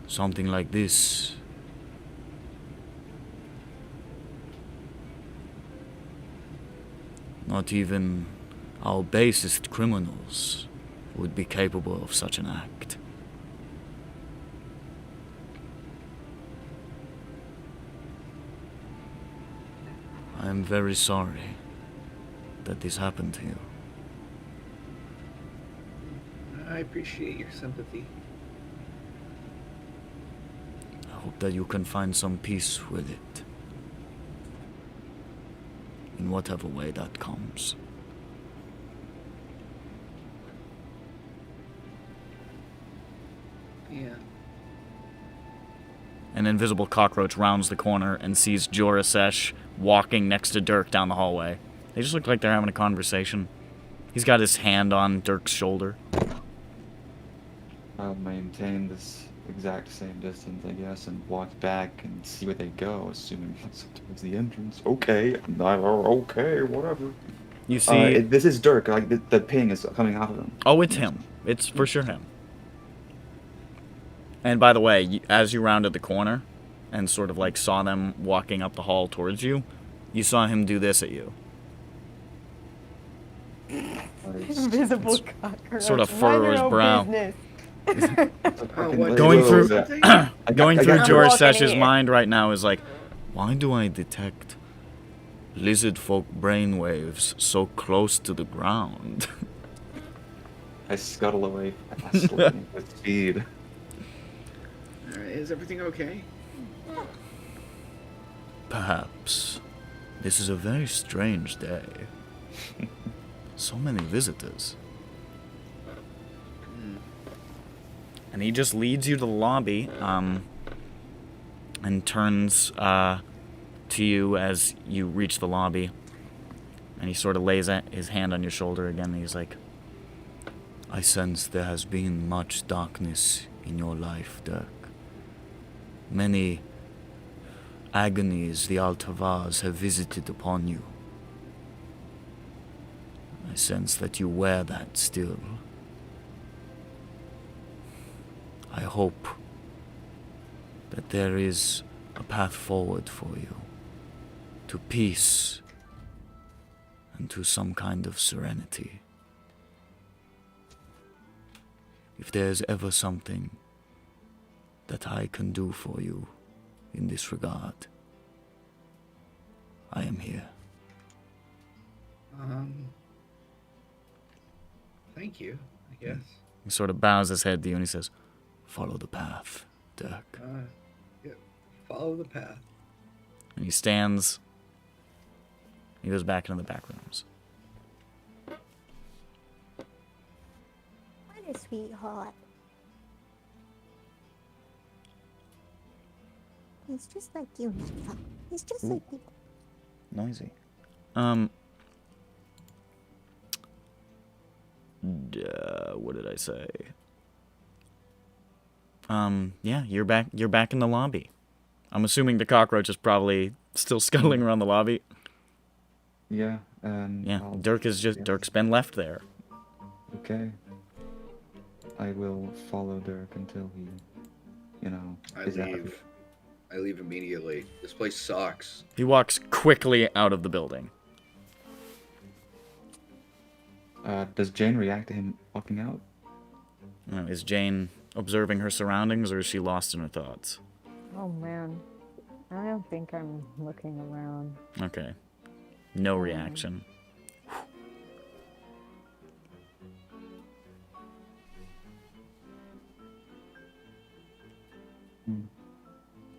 Something like this. Not even our basest criminals would be capable of such an act. I am very sorry that this happened to you. I appreciate your sympathy. I hope that you can find some peace with it. In whatever way that comes. Yeah. An invisible cockroach rounds the corner and sees Jorasesh walking next to Dirk down the hallway. They just look like they're having a conversation. He's got his hand on Dirk's shoulder. I'll maintain this exact same distance, I guess, and walk back and see where they go, assuming it's towards the entrance. Okay, okay, whatever. You see... This is Dirk. Like the ping is coming off of him. Oh, it's him. It's for sure him. And by the way, as you rounded the corner and sort of like saw them walking up the hall towards you, you saw him do this at you. Invisible cockroach. Sort of Mind furrow your his own brow. business. Going through going through got- Jorasesh's Walking mind right now is like, why do I detect lizard folk brainwaves so close to the ground? I scuttle away fastly with speed. Is everything okay? Perhaps. This is a very strange day. So many visitors. And he just leads you to the lobby, and turns to you as you reach the lobby. And he sort of lays his hand on your shoulder again, and he's like, I sense there has been much darkness in your life, Dirk. Many agonies the Altavars have visited upon you. I sense that you wear that still. I hope that there is a path forward for you, to peace and to some kind of serenity. If there's ever something that I can do for you in this regard, I am here. Thank you, I guess. He sort of bows his head to you and he says, follow the path, Dirk. Yeah, follow the path. And he stands. He goes back into the back rooms. What a sweetheart. He's just like you, Nightfall. He's just like you. Noisy. What did I say? Yeah, you're back in the lobby. I'm assuming the cockroach is probably still scuttling around the lobby. Yeah, and Yeah, Dirk's been left there. Okay. I will follow Dirk until he, is out of it. I leave immediately. This place sucks. He walks quickly out of the building. Does Jain react to him walking out? Is Jain observing her surroundings, or is she lost in her thoughts? Oh man, I don't think I'm looking around. Okay. No reaction.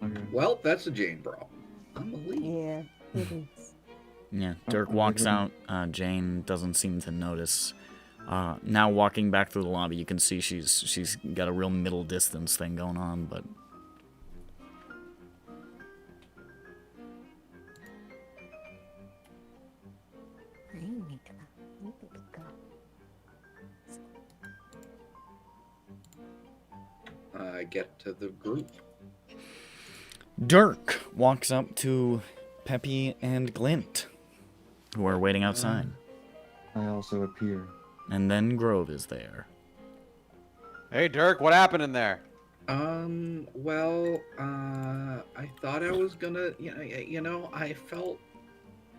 Okay. Well, that's a Jane problem. I'm a lead. Yeah, it is. Yeah, Dirk walks out. Jain doesn't seem to notice. Now walking back through the lobby, you can see she's got a real middle distance thing going on, but... I get to the group. Dirk walks up to Peppy and Glint, who are waiting outside. I also appear. And then Grove is there. Hey, Dirk, what happened in there? Well, I thought I was gonna, I felt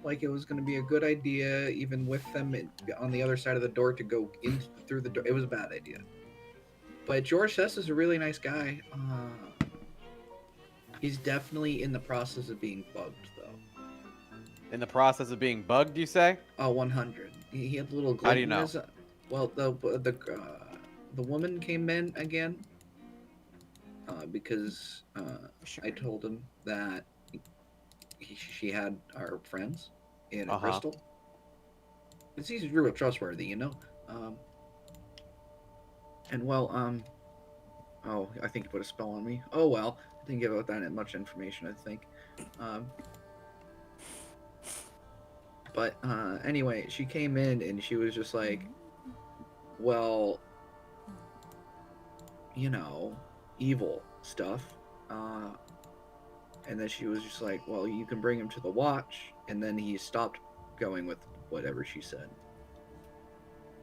like it was gonna be a good idea, even with them on the other side of the door, to go in through the door. It was a bad idea. But Jorasesh is a really nice guy. He's definitely in the process of being bugged, though. In the process of being bugged, you say? Oh, 100. He had a little glint. How do you know? Well, the woman came in again because I told him that she had our friends in a crystal. He's real trustworthy, you know. And well, oh, I think he put a spell on me. Oh well, I didn't give out that much information, I think. But anyway, she came in and she was just like, well, evil stuff. And then she was just like, well, you can bring him to the Watch. And then he stopped going with whatever she said.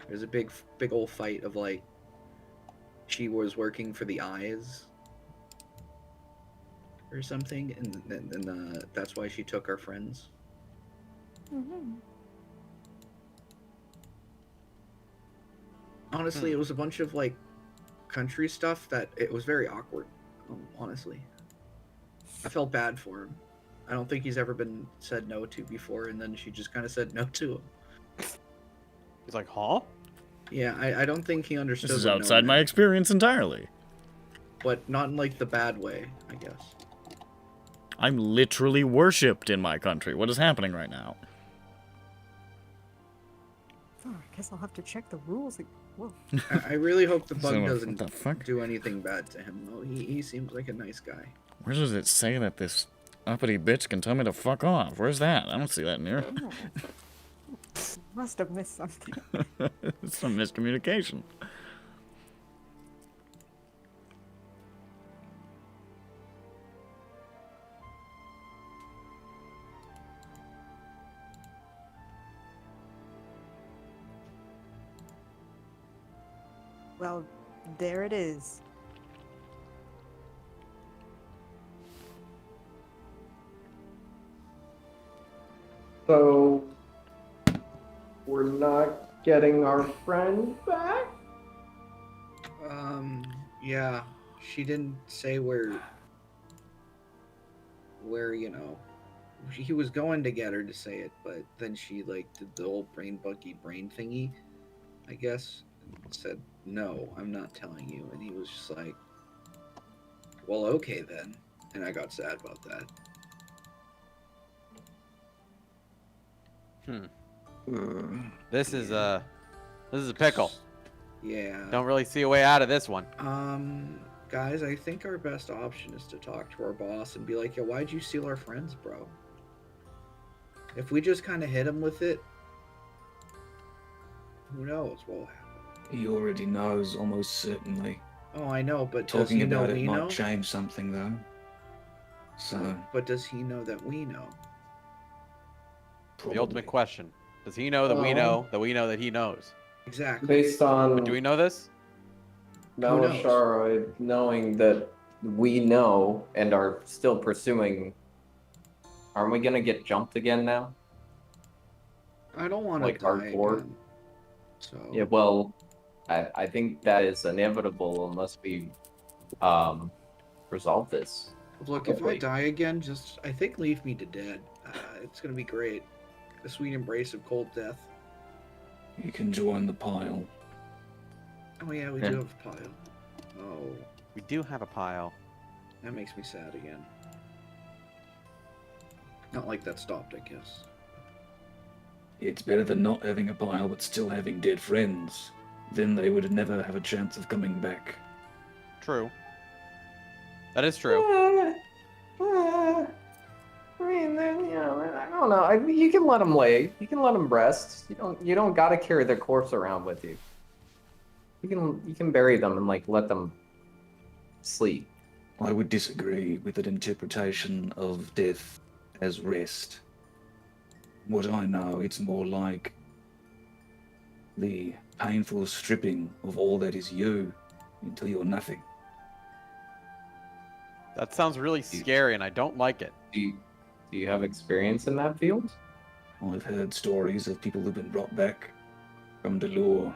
There's a big old fight of like, she was working for the Eyes or something, and that's why she took our friends. Mm-hmm. Honestly, it was a bunch of like country stuff that it was very awkward. Honestly, I felt bad for him. I don't think he's ever been said no to before, and then she just kind of said no to him. He's like, huh? Yeah, I don't think he understood. This is what no outside my meant, experience entirely. but not in like the bad way, I guess. I'm literally worshipped in my country. What is happening right now? Oh, I guess I'll have to check the rules. Whoa. I really hope the bug So, what doesn't the fuck? do anything bad to him, though. He seems like a nice guy. Where does it say that this uppity bitch can tell me to fuck off? Where's that? I don't see that in here. Oh. Must have missed something. It's some miscommunication. Well, there it is. So we're not getting our friend back? Yeah, she didn't say where, you know, he was going to get her to say it, but then she, like, did the old brain thingy, I guess, and said, no, I'm not telling you, and he was just like, well, okay then, and I got sad about that. This is a pickle. Yeah. Don't really see a way out of this one. Guys, I think our best option is to talk to our boss and be like, yo, why'd you steal our friends, bro? If we just kind of hit him with it, who knows what will happen? He already knows, almost certainly. Oh, I know, but does Talking he know about it we might know? change something, though. So, But does he know that we know? probably. The ultimate question: does he know that we know that we know that he knows? Exactly. Based on But do we know this? Maleshari knowing that we know and are still pursuing, aren't we gonna get jumped again now? I don't want to Like die hardcore? again. So Yeah, well, I think that is inevitable unless we resolve this. look, if I Hopefully. die again, just I think leave me to dead. It's gonna be great. The sweet embrace of cold death. You can join the pile. Oh yeah, we Yeah. do have a pile. Oh, We do have a pile. that makes me sad again. Not like that stopped, I guess. It's better than not having a pile but still having dead friends. Then they would never have a chance of coming back. True. That is true. I mean, then, you know, I don't know. You can let them lay. You can let them rest. You don't gotta carry their corpse around with you. You can bury them and like let them sleep. I would disagree with that interpretation of death as rest. What I know, it's more like the painful stripping of all that is you until you're nothing. That sounds really scary, and I don't like it. Do you have experience in that field? I've heard stories of people who've been brought back from Delure.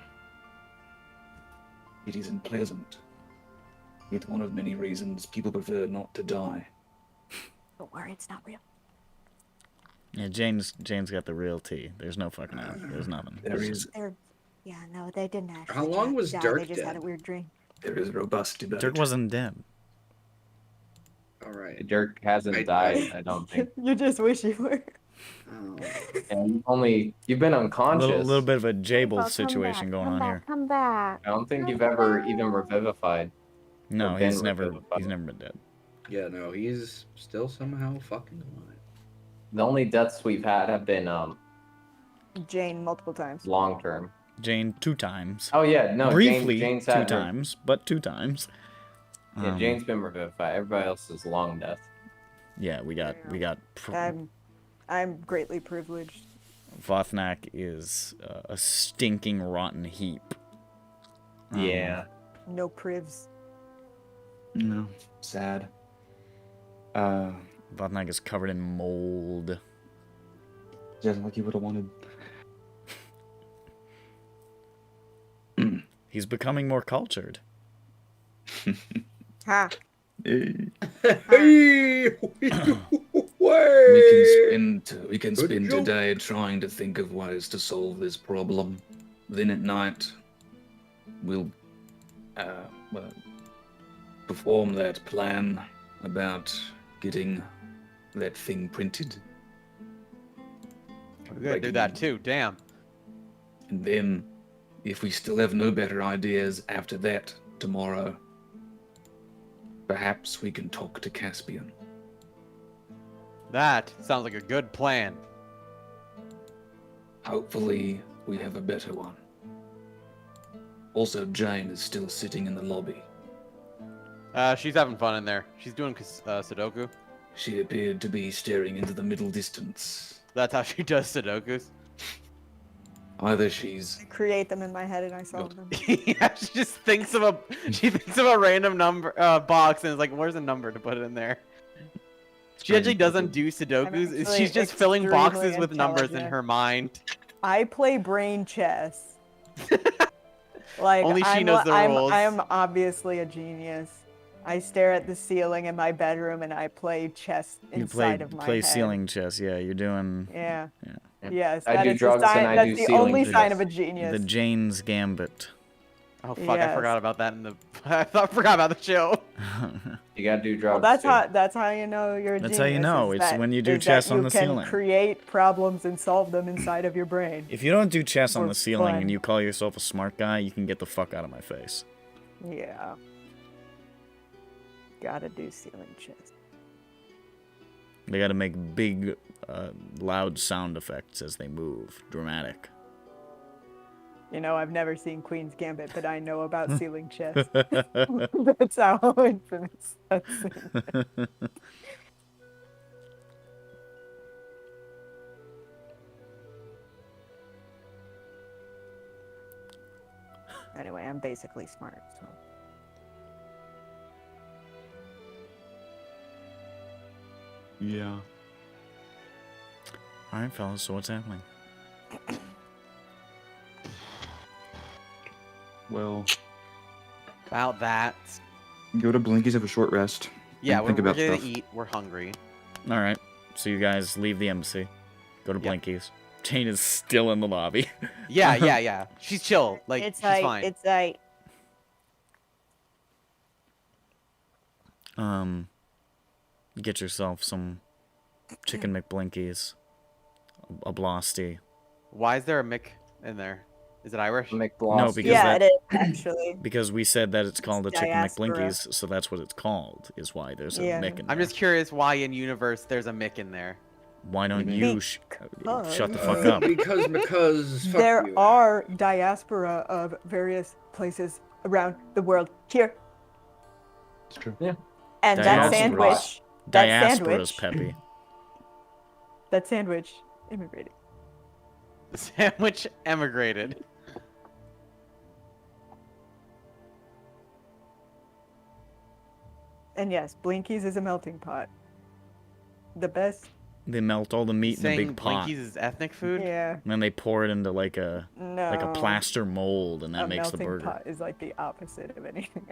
It isn't pleasant. It's one of many reasons people prefer not to die. Don't worry, it's not real. Yeah, Jane's got the real tea. There's no fucking out. There's nothing. There is Yeah, no, they didn't actually. How long was die. Dirk They just had a dead? weird dream. robust debate. Dirk wasn't dead. All right. Dirk hasn't I- died, I don't think. You just wish you were. Oh. And you've been A unconscious. little bit of a Jable Come situation back, going come on back, here. Come back. I don't think you've ever even revivified. No, Or been he's never revivified. been dead. Yeah, no, he's still somehow fucking alive. The only deaths we've had have been Jain multiple times. long term. Jane 2 times. Oh yeah, no, Briefly Jane's 2 had her- times, but 2 times. Yeah, Jane's been revivified. Everybody else is long death. Yeah, we got I'm greatly privileged. Vothnak is a stinking rotten heap. Yeah. No privs. No, sad. Vothnak is covered in mold. Just like you would have wanted. He's becoming more cultured. Ha! Hey! We can spend today trying to think of ways to solve this problem. Then at night, we'll perform that plan about getting that thing printed. We're gonna do that too. Damn. And then, if we still have no better ideas after that tomorrow, perhaps we can talk to Caspian. That sounds like a good plan. Hopefully, we have a better one. Also, Jain is still sitting in the lobby. She's having fun in there. She's doing Sudoku. She appeared to be staring into the middle distance. That's how she does Sudokus. Either she's... I create them in my head and I solve them. Yeah, she just thinks of a random number box and is like, "Where's a number to put it in there?" She actually doesn't do Sudokus. She's just filling boxes with numbers in her mind. I play brain chess. Like Only she knows the rules. I am obviously a genius. I stare at the ceiling in my bedroom and I play chess inside of my play head. ceiling chess. Yeah, you're doing Yeah. Yeah. Yes, I that do is drugs the sign, and I that's do the ceiling only chess. sign of a genius. the Jane's Gambit. Oh fuck! I Yes. forgot about that in the. I forgot about the show. You gotta do drugs. Well, too. that's how you know you're a That's genius. how you know. is It's that- when you do is chess that on the you can ceiling. create problems and solve them inside of your brain. If you don't do chess on For the ceiling fun. and you call yourself a smart guy, you can get the fuck out of my face. Yeah. Gotta do ceiling chess. They gotta make big, loud sound effects as they move. Dramatic. You know, I've never seen Queen's Gambit, but I know about ceiling chess. That's how infamous that scene. Anyway, I'm basically smart, so. Yeah. Alright, fellas, so what's happening? Well, About that. go to Blinky's, have a short rest. Yeah, and we're think about gonna stuff. eat. We're hungry. Alright, so you guys leave the embassy. Go to Yep. Blinky's. Jane is still in the lobby. Yeah. She's chill. Like It's she's like, fine. it's like, Get yourself some chicken McBlinkies. A Blosty. Why is there a Mick in there? Is it Irish? McBloss. No, because yeah, that- it is actually. Because we said that it's called a chicken diaspora. McBlinkies, so that's what it's called, is why there's a Yeah. Mick in there. I'm just curious why in universe there's a Mick in there. Why don't Because- you shut the fuck up? Because fuck There you. are diaspora of various places around the world here. It's true. And that Diaspora. sandwich, Diaspora's peppy. that sandwich immigrated. The sandwich emigrated. And yes, Blinky's is a melting pot. The best. They melt all the meat in a Saying big pot, Blinky's is ethnic food? Yeah. and then they pour it into like a No. plaster mold, and that a makes the melting burger. pot is like the opposite of anything.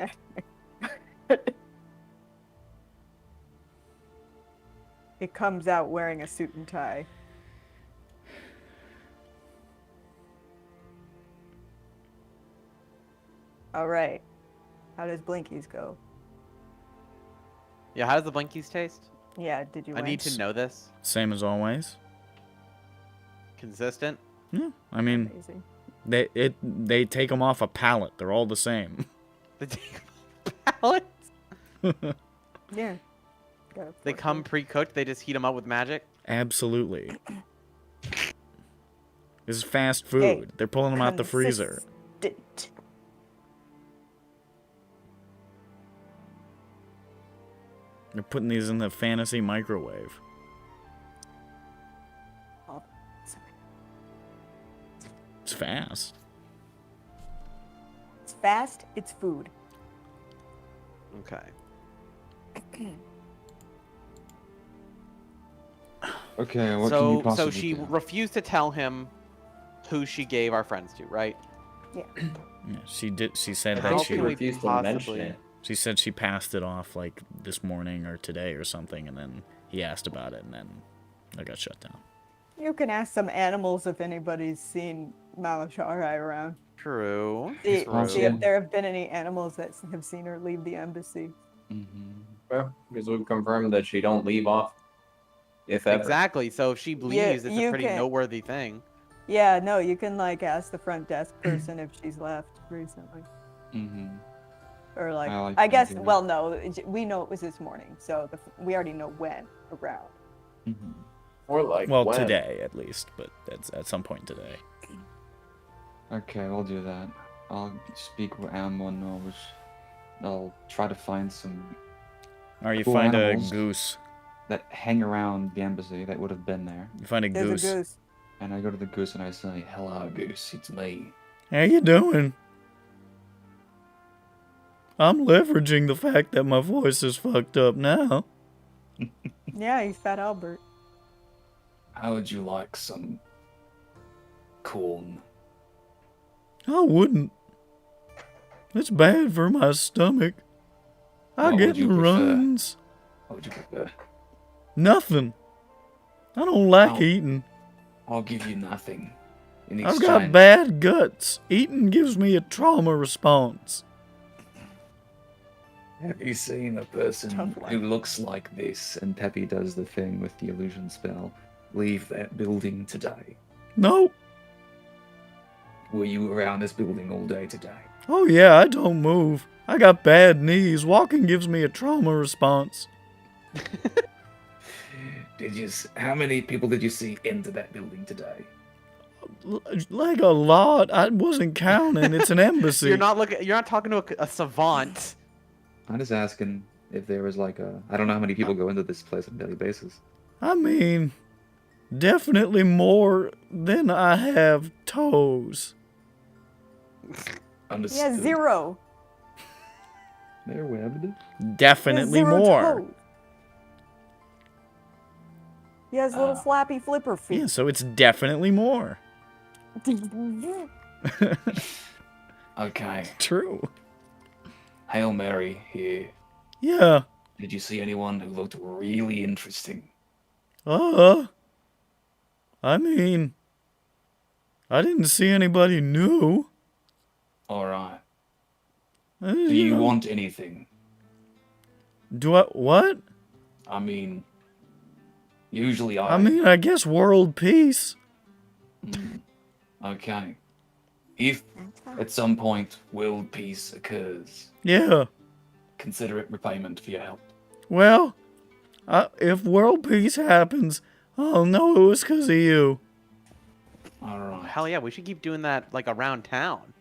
It comes out wearing a suit and tie. All right. How does Blinky's go? Yeah, how does the Blinky's taste? Yeah, did you I need to know this. Same as always. Consistent? Yeah, I mean, Amazing. they take them off a pallet. They're all the same. The pallet? Yeah. Got a They fork come here. pre-cooked, they just heat them up with magic? Absolutely. This is fast food. Hey, They're pulling them out the freezer. Consistent. They're putting these in the fantasy microwave. Oh, sorry. It's fast. It's fast. It's food. Okay. Okay, what can you So possibly she do? refused to tell him who she gave our friends to, right? Yeah, she did. She said I that think How she can we refused to mention possibly- it. She said she passed it off like this morning or today or something, and then he asked about it, and then I got shut down. You can ask some animals if anybody's seen Maleshari around. True. See, True. see if there have been any animals that have seen her leave the embassy. Mm-hmm. Well, because we've confirmed that she don't leave off. If ever. Exactly. So if she leaves, it's a you pretty can- noteworthy thing. Yeah, no, you can like ask the front desk person if she's left recently. Mm-hmm. Or like, I like I that guess, idea. well, no, we know it was this morning, so we already know when around. Mm-hmm. Or like Well, when. today at least, but that's at some point today. Okay, we'll do that. I'll speak with Ammo and I'll try to find some Or you Cool find animals. a goose. that hang around the embassy that would have been there. You find a There's goose. a goose. And I go to the goose and I say, "Hello, goose. It's me." How you doing? I'm leveraging the fact that my voice is fucked up now. Yeah, he's Fat Albert. How would you like some corn? I wouldn't. It's bad for my stomach. I What get would you the prefer? runs. What would you prefer? Nothing. I don't like Oh. eating. I'll give you nothing. In I've got exchange- bad guts. Eating gives me a trauma response. Have you seen a person Tough one. who looks like this? And Peppy does the thing with the illusion spell. Leave that building today. Nope. Were you around this building all day today? Oh yeah, I don't move. I got bad knees. Walking gives me a trauma response. How many people did you see enter that building today? Like a lot. I wasn't counting. It's an embassy. You're not talking to a savant. I'm just asking if there was like a... I don't know how many people go into this place on a daily basis. I mean, definitely more than I have toes. Understood. Yeah, 0. They're webbed. He has Definitely 0 more. toes. He has little flappy flipper Yeah, feet. so it's definitely more. Okay. True. Hail Mary here. Yeah. Did you see anyone who looked really interesting? I mean, I didn't see anybody new. Alright. Do Do you want anything? Do I what? I mean, usually I mean, I guess world peace. Okay. If That's fine. at some point world peace occurs, Yeah. consider it repayment for your help. Well, if world peace happens, I'll know it was 'cause of you. Alright. Hell yeah, we should keep doing that like around town.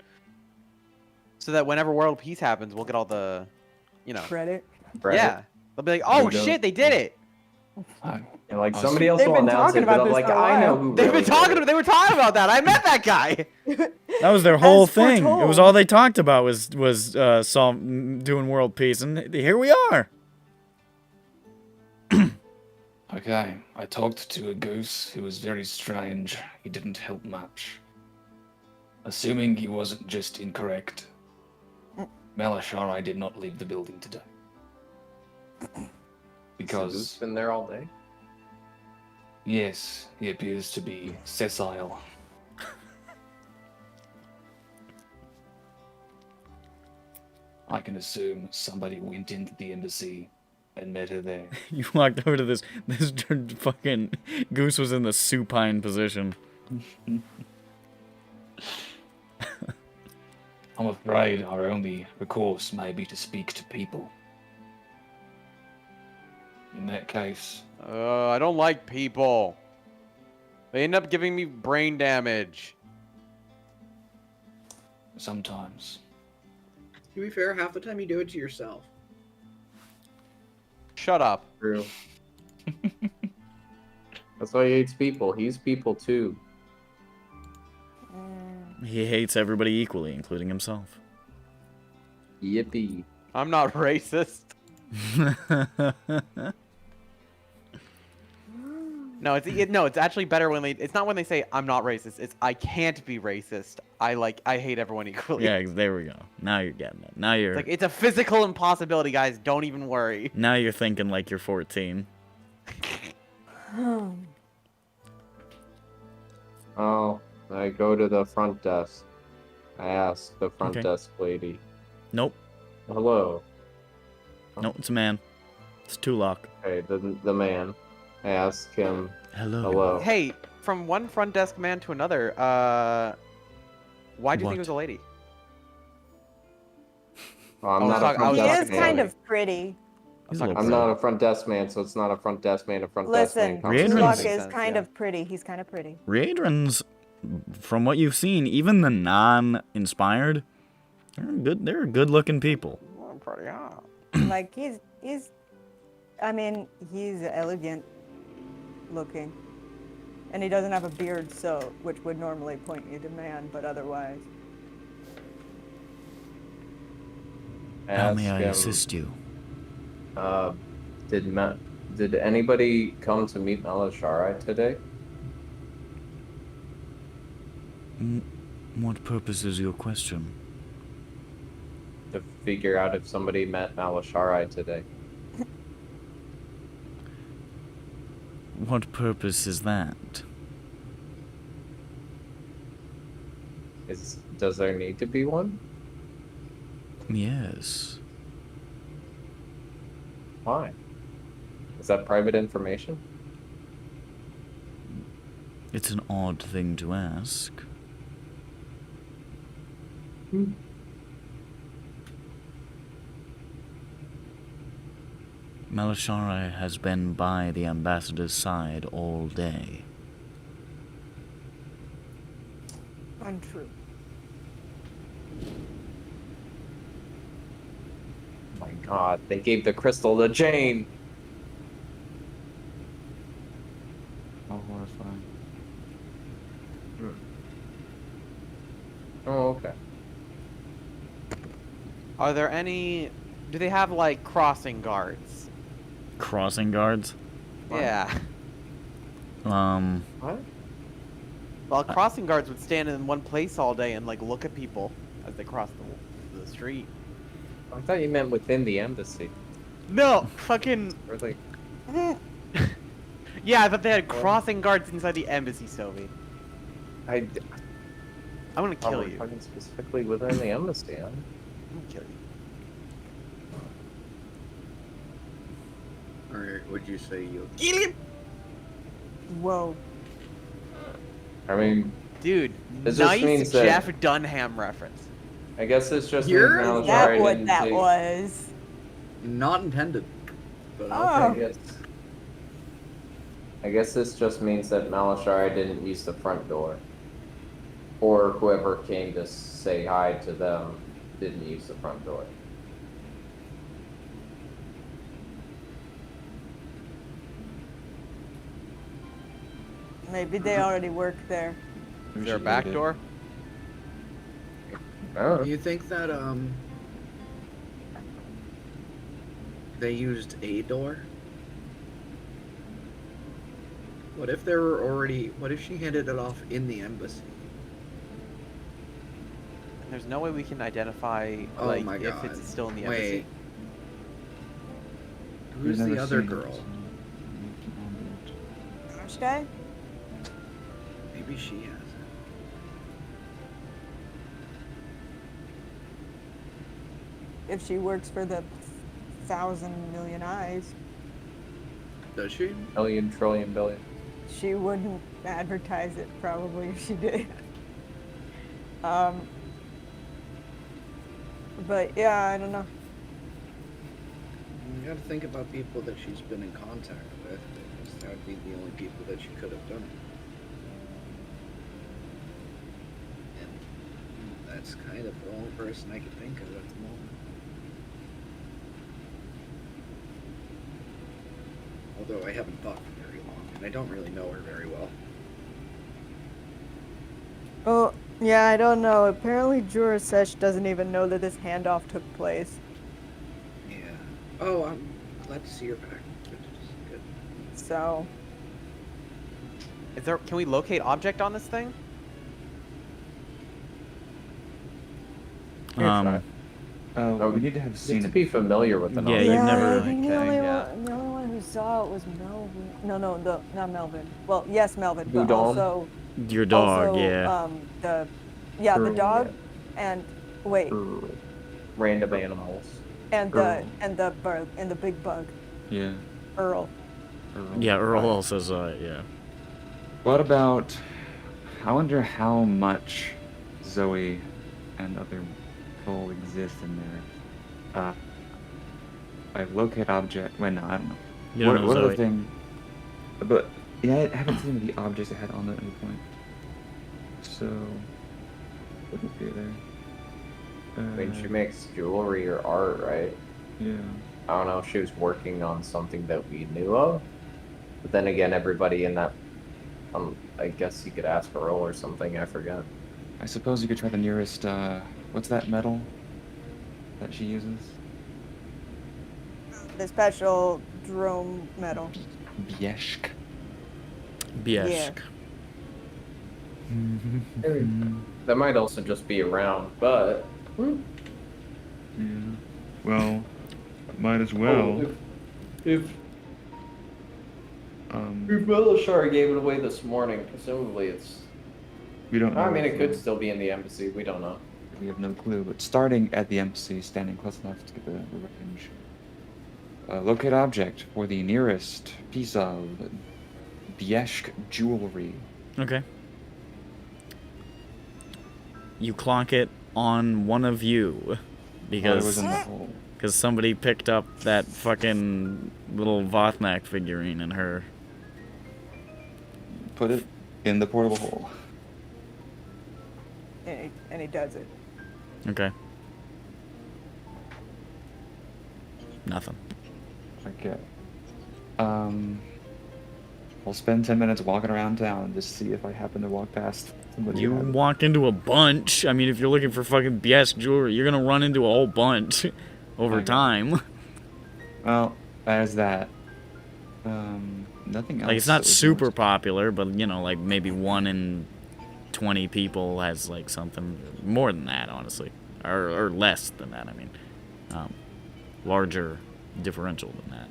So that whenever world peace happens, we'll get all the, Credit. yeah. They'll be like, oh We don't- shit, they did it. And like Oh, somebody so- else They've will been announce talking it, but about I'm this like, for a I know while. who They've really been talking. did it. They were talking about that. I met that guy. That was their whole As thing. It was foretold. all they talked about was doing world peace, and here we are. Okay, I talked to a goose who was very strange. He didn't help much. Assuming he wasn't just incorrect, Maleshari did not leave the building today. So who's Because, been there all day? yes, he appears to be sessile. I can assume somebody went into the embassy and met her there. You walked over to this fucking goose was in the supine position. I'm afraid our only recourse may be to speak to people. In that case, I don't like people. They end up giving me brain damage. sometimes. To be fair, half the time you do it to yourself. shut up. True. That's why he hates people. He's people too. He hates everybody equally, including himself. Yippee. I'm not racist. No, it's actually better when it's not when they say I'm not racist. It's I can't be racist. I hate everyone equally. Yeah, there we go. Now you're getting it. Now you're It's a physical impossibility, guys. Don't even worry. now you're thinking like you're 14. Oh, I go to the front desk. I ask the front desk lady. Nope. Hello. Nope, it's a man. It's Tulok. Okay, the man. I ask him. Hello. Hey, from one front desk man to another, why do you think it was a lady? Oh, I'm not a front He desk is man. kind of pretty. I'm not a front desk man, so it's not a front desk man. A front desk Listen, man. Riedrans- Tulok is kind of pretty. He's kind of pretty. Riedrans, from what you've seen, even the non-inspired, they're good-looking people. Like he's I mean, he's elegant looking. And he doesn't have a beard, so which would normally point you to man, but otherwise. How may I Ask him, assist you? Did anybody come to meet Maleshari today? What purpose is your question? To figure out if somebody met Maleshari today. What purpose is that? Does there need to be one? Yes. Why? Is that private information? It's an odd thing to ask. Maleshari has been by the ambassador's side all day. Untrue. Oh my god, they gave the crystal to Jain! How horrifying. Oh, okay. Are there any? Do they have like crossing guards? Crossing guards? Yeah. What? Well, crossing guards would stand in one place all day and like look at people as they cross the street. I thought you meant within the embassy. No, fucking. Or like, Yeah, I thought they had crossing guards inside the embassy, Sophie. I'm I'm gonna kill you. talking specifically within the embassy, huh? I'm gonna kill you. Or would you say you? Whoa. I mean, Dude, This just means nice that- Jeff Dunham reference. I guess it's just You're- Maleshari Is that what didn't that take- was? Not intended. But Oh. okay. I guess this just means that Maleshari didn't use the front door. Or whoever came to say hi to them didn't use the front door. Maybe they already work there. Is there a back door? Oh. Do you think that they used a door? What if there were already? What if she handed it off in the embassy? And there's no way we can identify Oh like my if God. it's still in the Wait. embassy. Who's the other girl? Which guy? Maybe she has it. If she works for the 1,000,000,000 eyes, Does she? Million, trillion, billion. she wouldn't advertise it probably if she did. But yeah, I don't know. You gotta think about people that she's been in contact with, because that would be the only people that she could have done it. And that's kind of the only person I could think of at the moment. although I haven't talked to her very long, and I don't really know her very well. Oh, yeah, I don't know. Apparently Jorasesh doesn't even know that this handoff took place. Yeah. Oh, I'm glad to see you're back. Good. So, Is there? Can we locate object on this thing? Um, Oh, we need to have You seen need to it. be familiar with the Yeah, novel. you've never- I think the Okay, only, yeah. one, the only one who saw it was Melvin. No, not Melvin. Well, yes, Melvin, but Udon? also your dog, also, yeah. the True, dog, yeah. and wait, For random animals. and Earl. the bug and the big bug, Yeah. Earl. Yeah, Earl also saw it, yeah. What about? I wonder how much Zoe and other people exist in there. I locate object. Wait, no, I don't know. You don't know what other Zoe. thing? But yeah, I haven't seen the objects it had on it at any point. So wouldn't be there. I mean, she makes jewelry or art, right? Yeah. I don't know if she was working on something that we knew of. But then again, everybody in that, I guess you could ask Earl or something, I forget. I suppose you could try the nearest. What's that metal that she uses? The special drone medal. Bieshk. Biesk. That might also just be around, but... Yeah. Well, might as Oh, if Maleshari gave it away this morning, presumably it's... we don't know. I mean, it if, could still be in the embassy, we don't know. We have no clue, but starting at the embassy, standing close enough to get the range. Locate object for the nearest piece of Bieshk jewelry. Okay. You clock it on one of you While it was because in the hole. somebody picked up that fucking little Vothnak figurine in her. Put it in the portable hole. And he does it. Okay. Nothing. Okay. I'll spend 10 minutes walking around town and just see if I happen to walk past somebody. You who had it. walk into a bunch. I mean, if you're looking for fucking BS jewelry, you're gonna run into a whole bunch over Okay. time. Well, there's that. Nothing else. Like, it's that not was super most- popular, but, you know, like, maybe 1 in 20 people has, like, something more than that, honestly. Or less than that, I mean. Larger differential than that.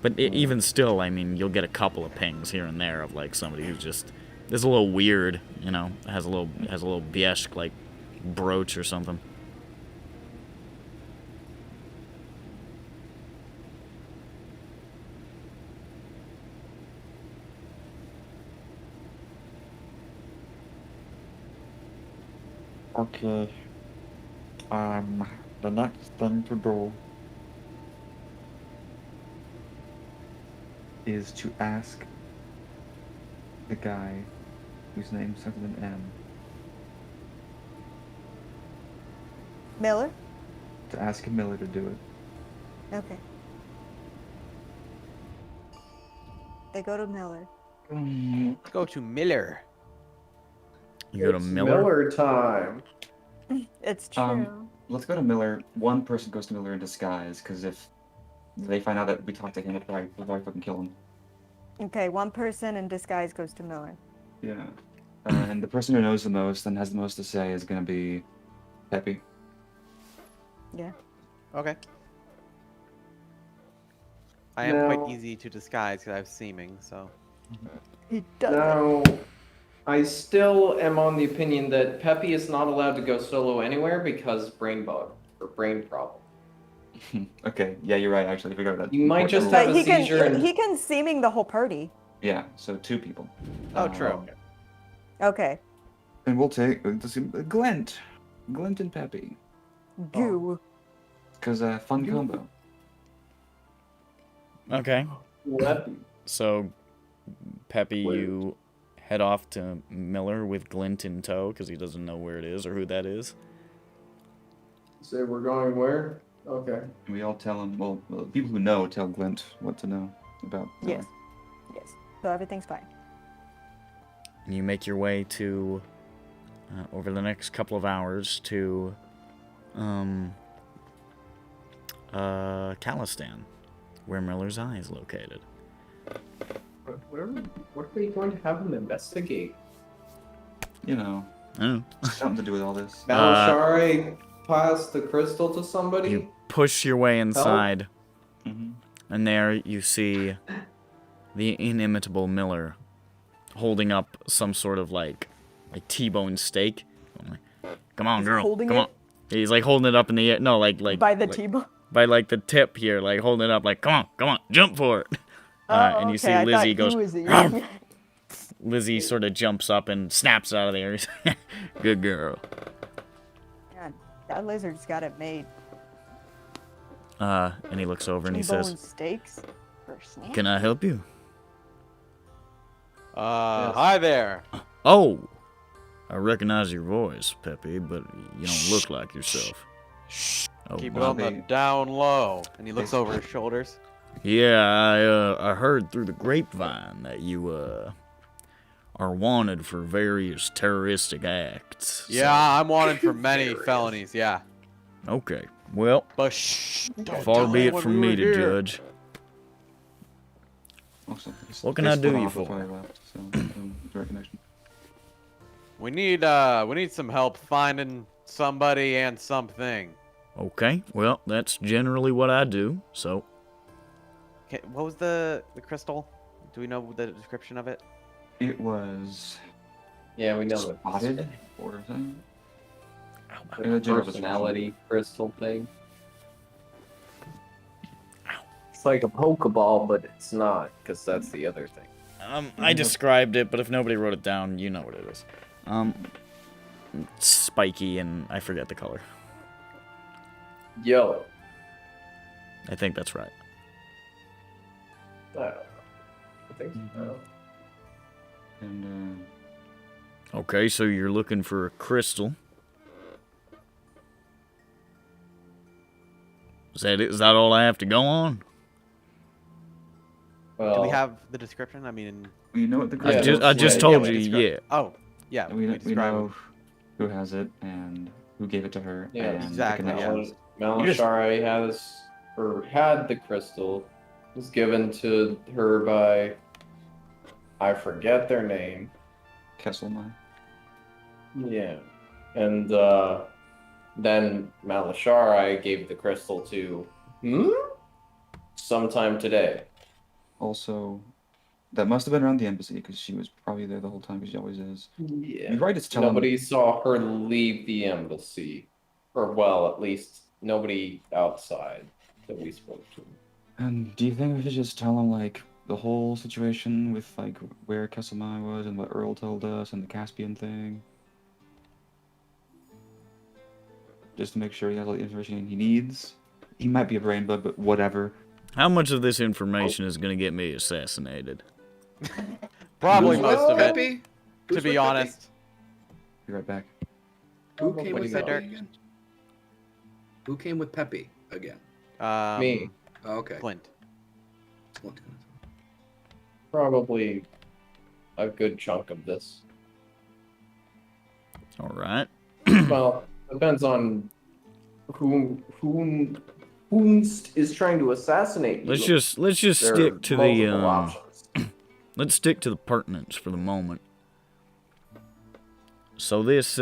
But even still, I mean, you'll get a couple of pings here and there of, like, somebody who's just... is a little weird, you know, has a little Biesk, like, brooch or something. Okay. The next thing to do is to ask the guy whose name starts with an M. Miller? To ask Miller to do it. Okay. They go to Miller. Go to Miller. You go to It's Miller? time. It's true. Let's go to Miller. One person goes to Miller in disguise, because if they find out that we talked to him, we'll probably fucking kill him. Okay, one person in disguise goes to Miller. Yeah. And the person who knows the most and has the most to say is going to be Peppy. Yeah. Okay. I am Now- quite easy to disguise because I have seeming, so. He does. Now, I still am on the opinion that Peppy is not allowed to go solo anywhere because brain bug or brain problem. Okay, yeah, you're right, actually. I forgot that. You might just important have But a he seizure can and- he can seeming the whole party. Yeah, so 2 people. Oh, true. Okay. And we'll take Glint. Glint and Peppy. Goo. Because fun combo. Okay. What? So, Peppy, Wait. you head off to Miller with Glint in tow because he doesn't know where it is or who that is. Say we're going where? Okay. And we all tell him, well, people who know tell Glint what to know. about. Yes. Yes. So everything's fine. And you make your way to, over the next couple of hours, to Khalistan, where Miller's Eye is located. What are we going to have him investigate? You know, Oh. something to do with all this. Maleshari passed the crystal to somebody? You push your way inside, Mm-hmm. and there you see the inimitable Miller holding up some sort of like T-bone steak. Come on, He's girl. holding Come it? on. He's like holding it up in the air. No, like By the like, T-bone. by like the tip here, like holding it up, like come on, jump for it. And you see I Lizzie thought goes. he was "Rawr." Lizzie sort of jumps up and snaps out of the air. Good girl. God, that lizard's got it made. And he looks over and he T-bone says, steaks for snack. "Can I help you?" Hi there. Oh, I recognize your voice, Peppy, but you don't look like yourself. Oh, Keep it my on the down low. And he looks over his shoulders. Yeah, I heard through the grapevine that you are wanted for various terroristic acts. Yeah, I'm wanted for many felonies. Yeah. So, okay. Well, But shh. Don't far tell be it anyone from we me were to here. judge. Also, What can I do you for? Before I left, so direct connection. We need some help finding somebody and something. Okay. Well, that's generally what I do. So, Okay, what was the crystal? Do we know the description of it? It was Yeah, we know spotted or something. the personality crystal thing. It's like a Pokeball, but it's not, because that's the other thing. I described it, but if nobody wrote it down, you know what it is. It's spiky, and I forget the color. Yellow. I think that's right. I think so. And Okay, so you're looking for a crystal. Is that it? Is that all I have to go on? Well, Do we have the description? I mean, we know what the Yeah, crystal I is. just yeah, told we you, describe- yeah. Oh, yeah. And we describe know it. who has it and who gave it to her. Yeah, and the exactly, yeah. connections. Maleshari had the crystal. It was given to her by, I forget their name. Kesselman. Yeah. And then Maleshari gave the crystal to sometime today. Also, that must have been around the embassy because she was probably there the whole time because she always is. Yeah. You're right, it's telling. Nobody saw her leave the embassy. Or, well, at least nobody outside that we spoke to. And do you think we should just tell him like the whole situation with like where Kesselman was and what Earl told us and the Caspian thing? Just to make sure he has all the information he needs. He might be a brain bug, but whatever. How much of this information is going to get me assassinated? Probably Who's most of it, Peppy? to Who's be with honest. Be right back. Who What came do with you say, Peppy Dirk? again? Who came with Peppy again? Me. Oh, okay. Clint. Probably a good chunk of this. All right. Well, depends on whom is trying to assassinate you. Let's just There are stick to the multiple options. let's stick to the pertinence for the moment. So this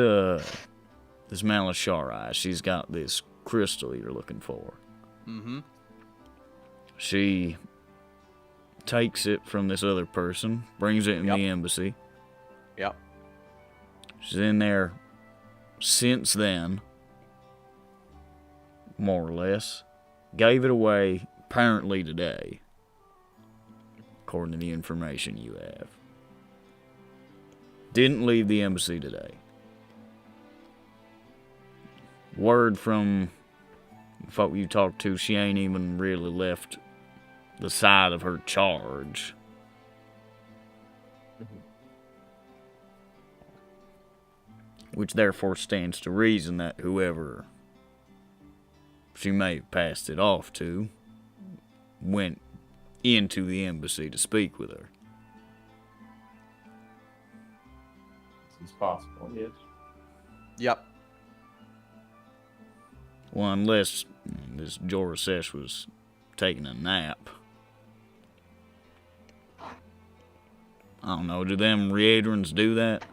Maleshari, she's got this crystal you're looking for. Mm-hmm. She takes it from this other person, brings it in Yep. the embassy. Yep. She's in there since then, more or less. Gave it away apparently today, according to the information you have. Didn't leave the embassy today. Word from folk you talked to, she ain't even really left the side of her charge. Which therefore stands to reason that whoever she may have passed it off to went into the embassy to speak with her. It's possible. Yes. Yep. Well, unless this Jorasesh was taking a nap. I don't know, do them Riedrans do that?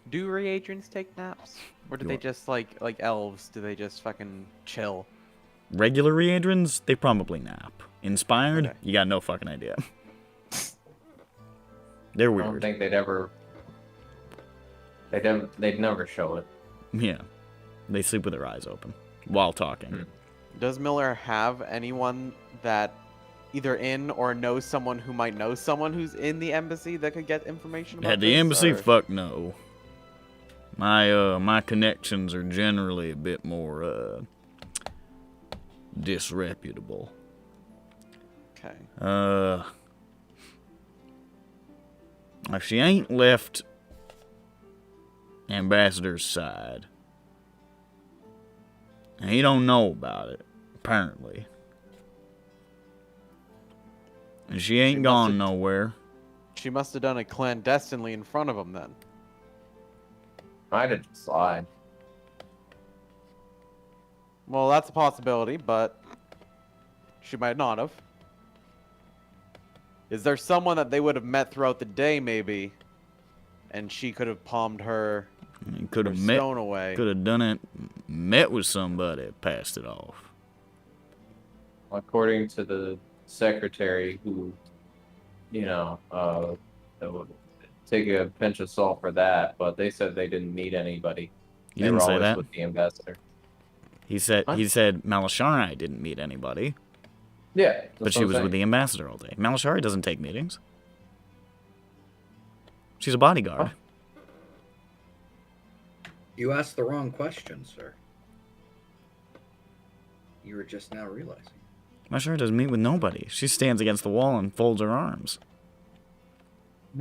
Do Riedrans take naps? Or do Do they what? just, like elves, do they just fucking chill? Regular Riedrans, they probably nap. Inspired, Okay. you got no fucking idea. They're I don't weird. think they'd ever. They'd never show it. Yeah. They sleep with their eyes open while talking. Does Miller have anyone that either in or knows someone who might know someone who's in the embassy that could get information about At the this, embassy, or- fuck no. My connections are generally a bit more disreputable. Okay. If she ain't left Ambassador's side, and he don't know about it, apparently, and she ain't She gone must've- nowhere. She must have done it clandestinely in front of him then. Might have just lied. Well, that's a possibility, but she might not have. Is there someone that they would have met throughout the day, maybe, and she could have palmed her, He could her have met, stone away? could have done it, met with somebody, passed it off. According to the secretary, who, that would take a pinch of salt for that, but they said they didn't meet anybody. He They didn't were say always that. with the ambassador. He said What? Maleshari didn't meet anybody, Yeah, but she was with the ambassador all day. Maleshari doesn't take meetings. She's a bodyguard. Huh? You asked the wrong question, sir. You were just now realizing. Maleshari doesn't meet with nobody. She stands against the wall and folds her arms.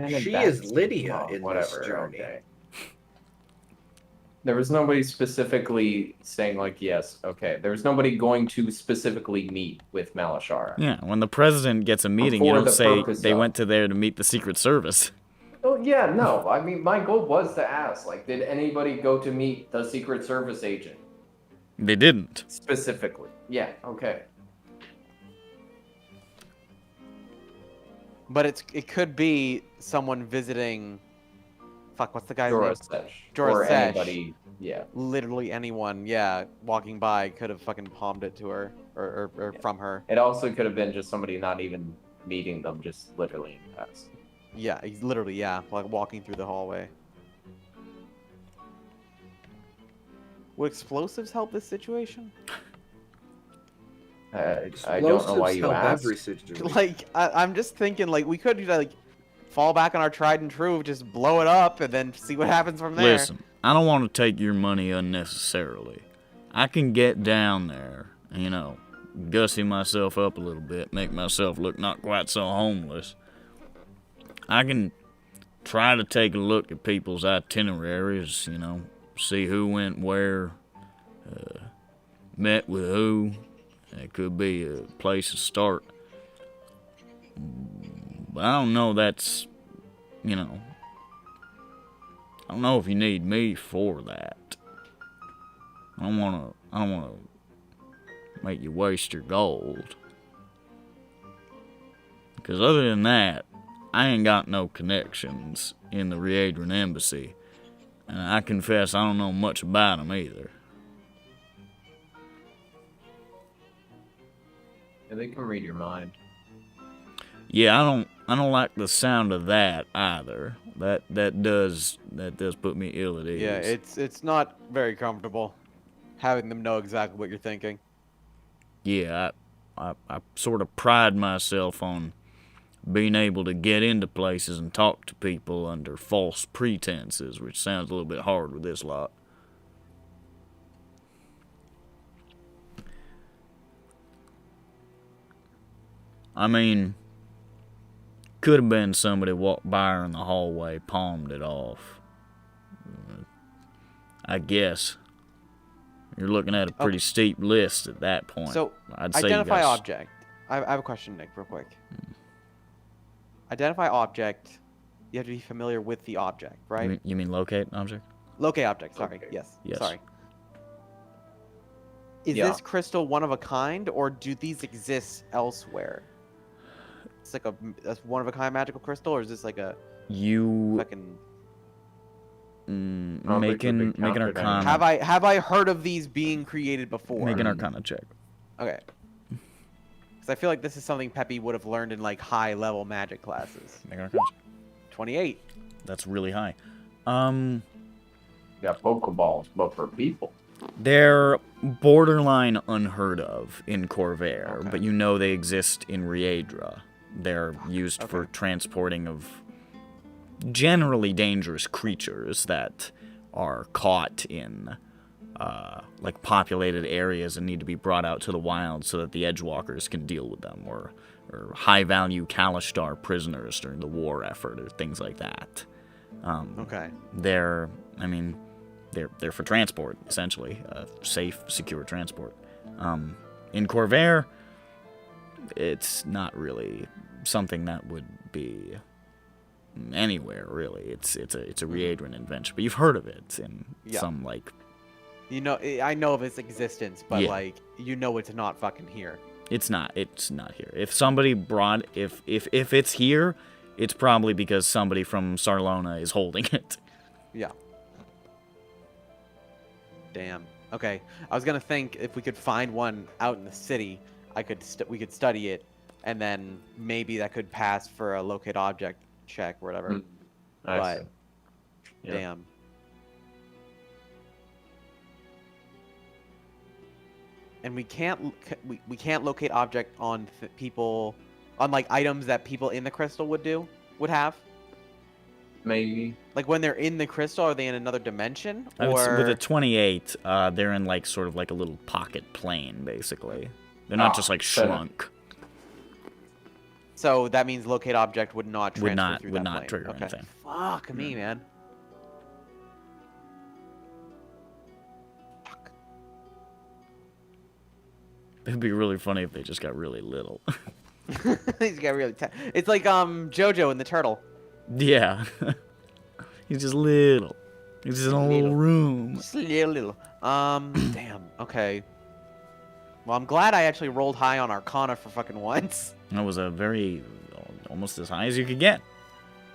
She is Lydia in this journey. Okay. There was nobody specifically saying like yes. Okay, there was nobody going to specifically meet with Maleshari. Yeah, when the president gets a meeting, you For don't the say purpose they of- went to there to meet the Secret Service. Oh yeah, no. I mean, my goal was to ask, like, did anybody go to meet the Secret Service agent They didn't. specifically? Yeah. Okay. But it could be someone visiting. Fuck, what's the guy's name? Jorasesh. Or Jorasesh. anybody. Yeah. Literally anyone, yeah, walking by could have fucking palmed it to her or Yeah. from her. It also could have been just somebody not even meeting them, just literally in passing. Yeah, he's literally, yeah, like walking through the hallway. Would explosives help this situation? I don't know why Explosives you help asked. every situation. Like, I'm just thinking, like, we could like fall back on our tried and true, just blow it up, and then see what happens from there. Listen, I don't want to take your money unnecessarily. I can get down there, gussy myself up a little bit, make myself look not quite so homeless. I can try to take a look at people's itineraries, see who went where, met with who. It could be a place to start. But I don't know that's, I don't know if you need me for that. I don't want to make you waste your gold. Because other than that, I ain't got no connections in the Riedran embassy. And I confess I don't know much about them either. Yeah, they can read your mind. Yeah, I don't like the sound of that either. That does put me ill at ease. Yeah, it's not very comfortable having them know exactly what you're thinking. Yeah, I sort of pride myself on being able to get into places and talk to people under false pretenses, which sounds a little bit hard with this lot. I mean, could have been somebody walked by her in the hallway, palmed it off. I guess you're looking at a pretty steep list at that point. So, I'd say identify you guys, object. I have a question, Nick, real quick. Identify object. You have to be familiar with the object, right? You mean locate object? Locate object. Sorry. Okay. Yes. Yes. Sorry. Is Yeah. this crystal one of a kind, or do these exist elsewhere? It's like a one of a kind magical crystal, or is this like a You fucking? don't think make we've an encountered any. arcana. Have I heard of these being created before? Make an arcana check. Okay. Because I feel like this is something Peppy would have learned in like high level magic classes. Make an arcana check. 28. That's really high. You got Pokeballs, but for people. They're borderline unheard of in Corvair, Okay. but you know they exist in Riedran. They're used for Okay. transporting of generally dangerous creatures that are caught in like populated areas and need to be brought out to the wild so that the Edgewalkers can deal with them, or high-value Kalishtar prisoners during the war effort, or things like that. Okay. They're for transport, essentially, safe, secure transport. In Corvair, it's not really something that would be anywhere, really. It's a Riedran invention, but you've heard of it in Yeah. some like. You know, I know of its existence, but Yeah. like, you know, it's not fucking here. It's not here. If somebody brought, if it's here, it's probably because somebody from Sarlona is holding it. Yeah. Damn. Okay. I was gonna think if we could find one out in the city, we could study it, and then maybe that could pass for a locate object check or whatever. I But see. Yeah. damn. And we can't locate object on people, on like items that people in the crystal would have. Maybe. Like when they're in the crystal, are they in another dimension? With a 28, they're in like sort of like a little pocket plane, basically. They're not just like fair. shrunk. So that means locate object would not transfer through would that not plane. trigger Okay. anything. Fuck me, man. Fuck. It'd be really funny if they just got really little. He's got really. It's like JoJo and the turtle. Yeah. He's just little. He's just in a little room. Just a little. Damn. Okay. Well, I'm glad I actually rolled high on Arcana for fucking once. That was a very, almost as high as you could get.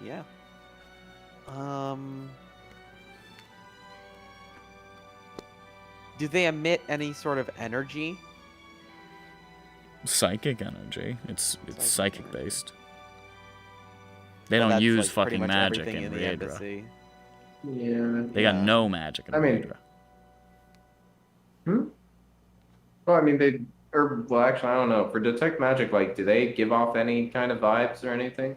Yeah. Do they emit any sort of energy? Psychic energy. It's Psychic psychic energy. based. They Well, don't that's, use like, pretty fucking much magic everything in the Riedran. embassy. Yeah. They got Yeah. no magic in I mean- Riedran. Well, I mean, well, actually, I don't know. For detect magic, like, do they give off any kind of vibes or anything?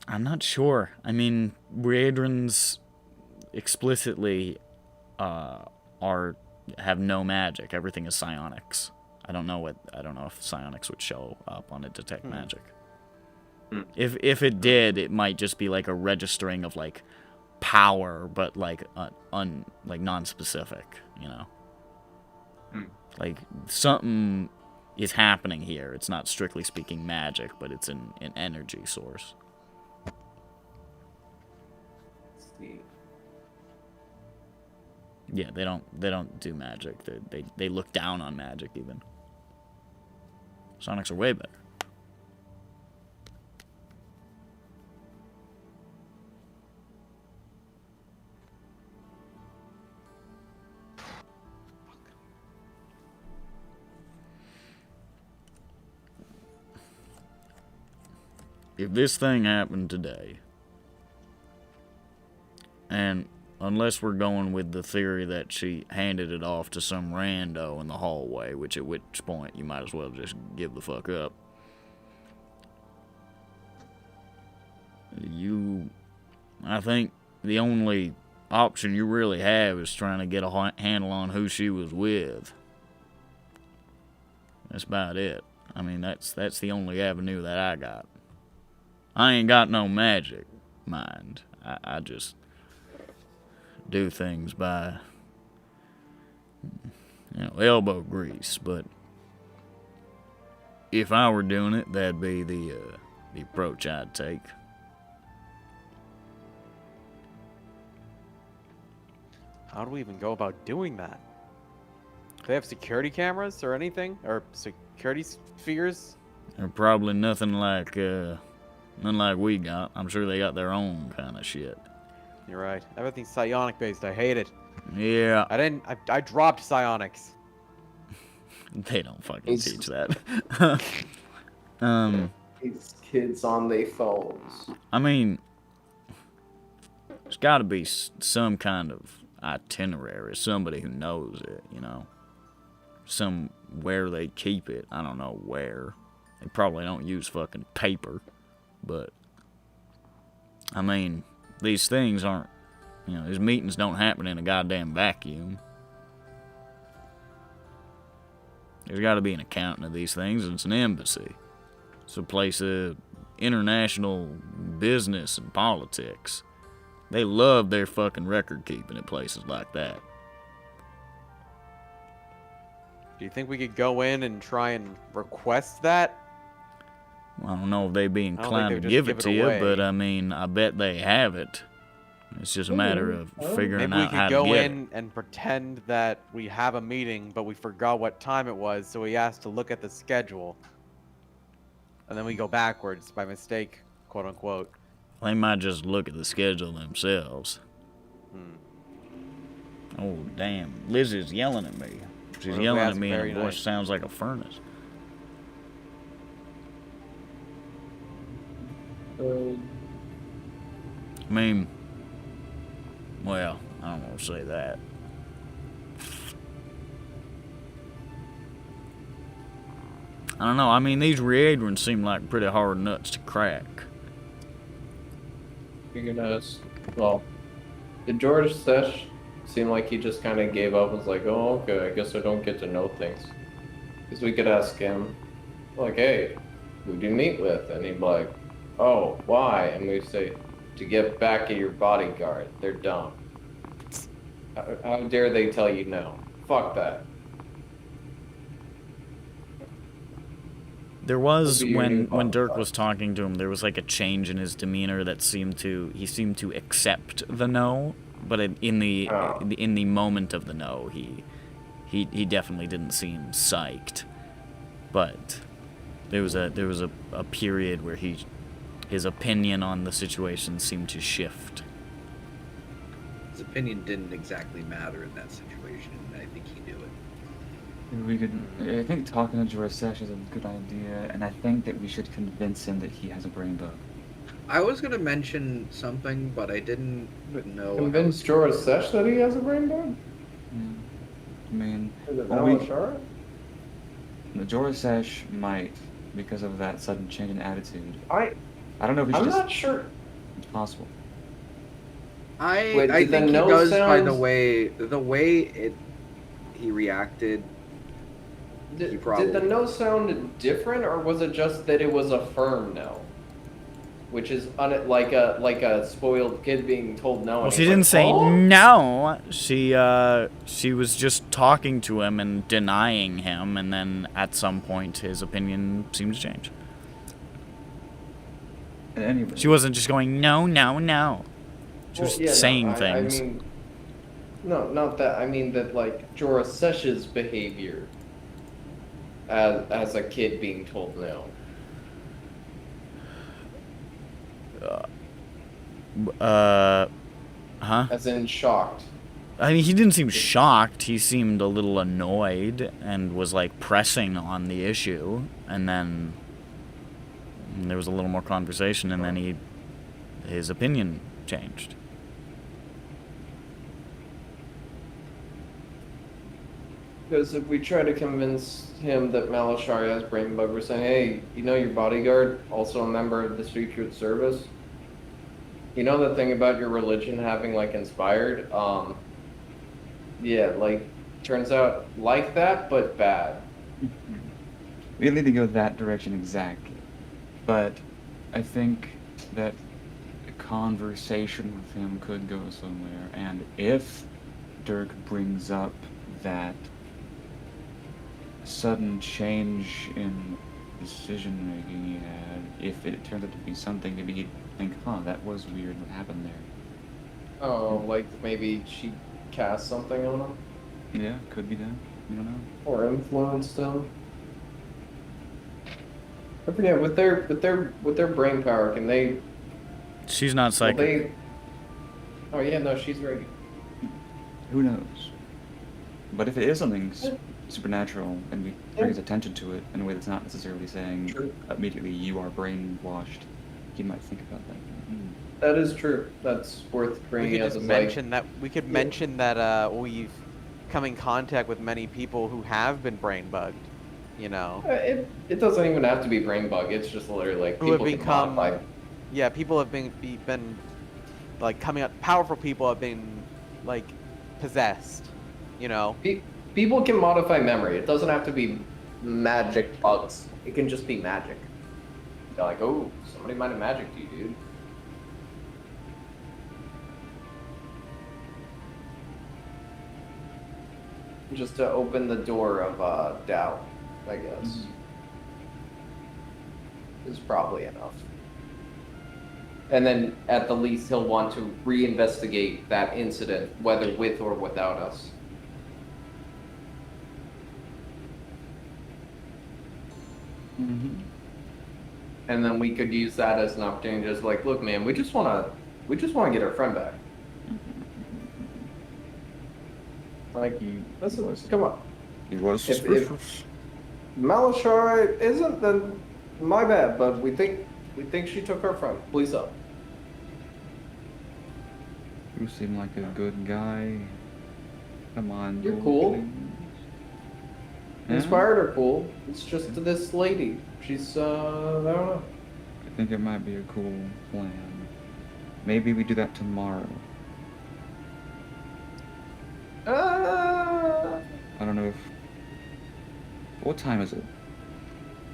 I'm not sure. I mean, Riedrans explicitly have no magic. Everything is psionics. I don't know if psionics would show up on a detect magic. If it did, it might just be like a registering of like power, but like like non-specific, you know. Like something is happening here. It's not strictly speaking magic, but it's an energy source. Let's see. Yeah, they don't do magic. They look down on magic even. Sonics are way better. If this thing happened today, and unless we're going with the theory that she handed it off to some rando in the hallway, which at which point you might as well just give the fuck up. I think the only option you really have is trying to get a handle on who she was with. That's about it. I mean, that's the only avenue that I got. I ain't got no magic, mind. I just do things by, elbow grease, but if I were doing it, that'd be the approach I'd take. How do we even go about doing that? Do they have security cameras or anything? Or security spheres? They're probably nothing like we got. I'm sure they got their own kind of shit. You're right. Everything's psionic based. I hate it. Yeah. I dropped psionics. They don't fucking teach that. These kids on their phones. I mean, there's got to be some kind of itinerary, somebody who knows it, you know. Where they keep it. I don't know where. They probably don't use fucking paper, but I mean, these things aren't, you know, these meetings don't happen in a goddamn vacuum. There's got to be an accountant of these things, and it's an embassy. It's a place of international business and politics. They love their fucking record keeping at places like that. Do you think we could go in and try and request that? I don't know if they'd be I don't think inclined they to would give just it to give it you, away. but I mean, I bet they have it. It's just a matter of figuring Maybe we out how could to go get in and pretend that we have a meeting, but we forgot what time it was, so we asked to look at the schedule. And then we go backwards by mistake, quote unquote. it. They might just look at the schedule themselves. Oh, damn. Liz is yelling at me. She's What if we yelling ask at me and very her voice nice? sounds like a furnace. I mean, well, I don't want to say that. I don't know. I mean, these Riedrans seem like pretty hard nuts to crack. You're gonna, well, did Jorasesh seem like he just kind of gave up and was like, oh, okay, I guess I don't get to know things? Because we could ask him, like, hey, who do you meet with? And he'd be like, oh, why? And we say, to get back at your bodyguard. They're dumb. How dare they tell you no? Fuck that. There was, That'd be your new when Dirk bodyguard. was talking to him, there was like a change in his demeanor that seemed to accept the no, but in the moment of the no, he definitely didn't seem psyched. But there was a period where his opinion on the situation seemed to shift. His opinion didn't exactly matter in that situation, and I think he knew it. We could. I think talking to Jorasesh is a good idea, and I think that we should convince him that he has a brain bug. I was gonna mention something, but I didn't know. Convince Jorasesh that he has a brain bug? Yeah. I mean, Is it well, Maleshari? the Jorasesh might, because of that sudden change in attitude. I don't know if we should I'm just. not sure. It's possible. I Wait, did the think he no does by the sounds- way he reacted. Did the probably- no sound different, or was it just that it was a firm no? Which is like a spoiled kid being told no. Well, and she he's didn't like, say "Oh?" no. She was just talking to him and denying him, and then at some point his opinion seemed to change. Anyway, She wasn't just going no, no, no. She was Well, yeah, no, saying things. I mean, no, not that. I mean that like Jorasesh's behavior as a kid being told no. Huh? As in shocked. I mean, he didn't seem shocked. He seemed a little annoyed and was like pressing on the issue. And then there was a little more conversation, and then his opinion changed. Because if we try to convince him that Maleshari has brain bug, we're saying, hey, you know your bodyguard, also a member of the Secret Service? You know the thing about your religion having, like, inspired? Yeah, like, turns out like that, but bad. we don't need to go that direction exactly, but I think that a conversation with him could go somewhere, and if Dirk brings up that sudden change in decision making he had. If it turned out to be something, maybe he'd think, huh, that was weird, what happened there? Oh, like maybe she cast something on him Yeah, could be that. You don't know. or influenced him. I forget with their brain power. Can they? She's not Will psychic. they? Oh yeah, no, she's right. Who knows? But if it is something supernatural and we bring his attention to it in a way that's not necessarily saying True. immediately you are brainwashed, he might think about that. That is true. That's worth We bringing could up. just As mention that mention that we've come in contact with many people who have been brain bugged. You know, it doesn't even have to be brain bug. It's just literally like who have people can become modify. yeah, people have been like coming up. Powerful people have been like possessed. You know, People can modify memory. It doesn't have to be magic bugs. It can just be magic. They're like, oh, somebody might have magicked you, dude. Just to open the door of doubt, I guess, is probably enough. And then, at the least, he'll want to reinvestigate that incident, whether with or without us. And then we could use that as an opportunity, just like, look, man, we just wanna get our friend back. Like, listen, come on. He was If Maleshari isn't, then my bad. But we think she took our friend. Please up. You seem like a good guy. Come on, You're Joel, cool. please. Inspired or cool? It's just this lady. She's I don't know. I think it might be a cool plan. Maybe we do that tomorrow. I don't know if... What time is it?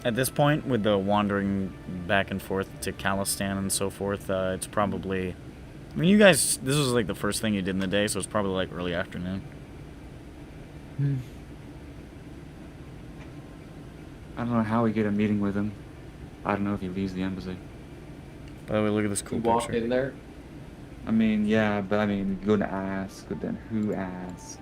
At this point, with the wandering back and forth to Khalistan and so forth, it's probably... I mean, you guys, this was like the first thing you did in the day, so it's probably like early afternoon. I don't know how we get a meeting with him. I don't know if he leaves the embassy. By the way, look at this cool You walk picture. in there. I mean, yeah, but I mean, good ask, but then who asked?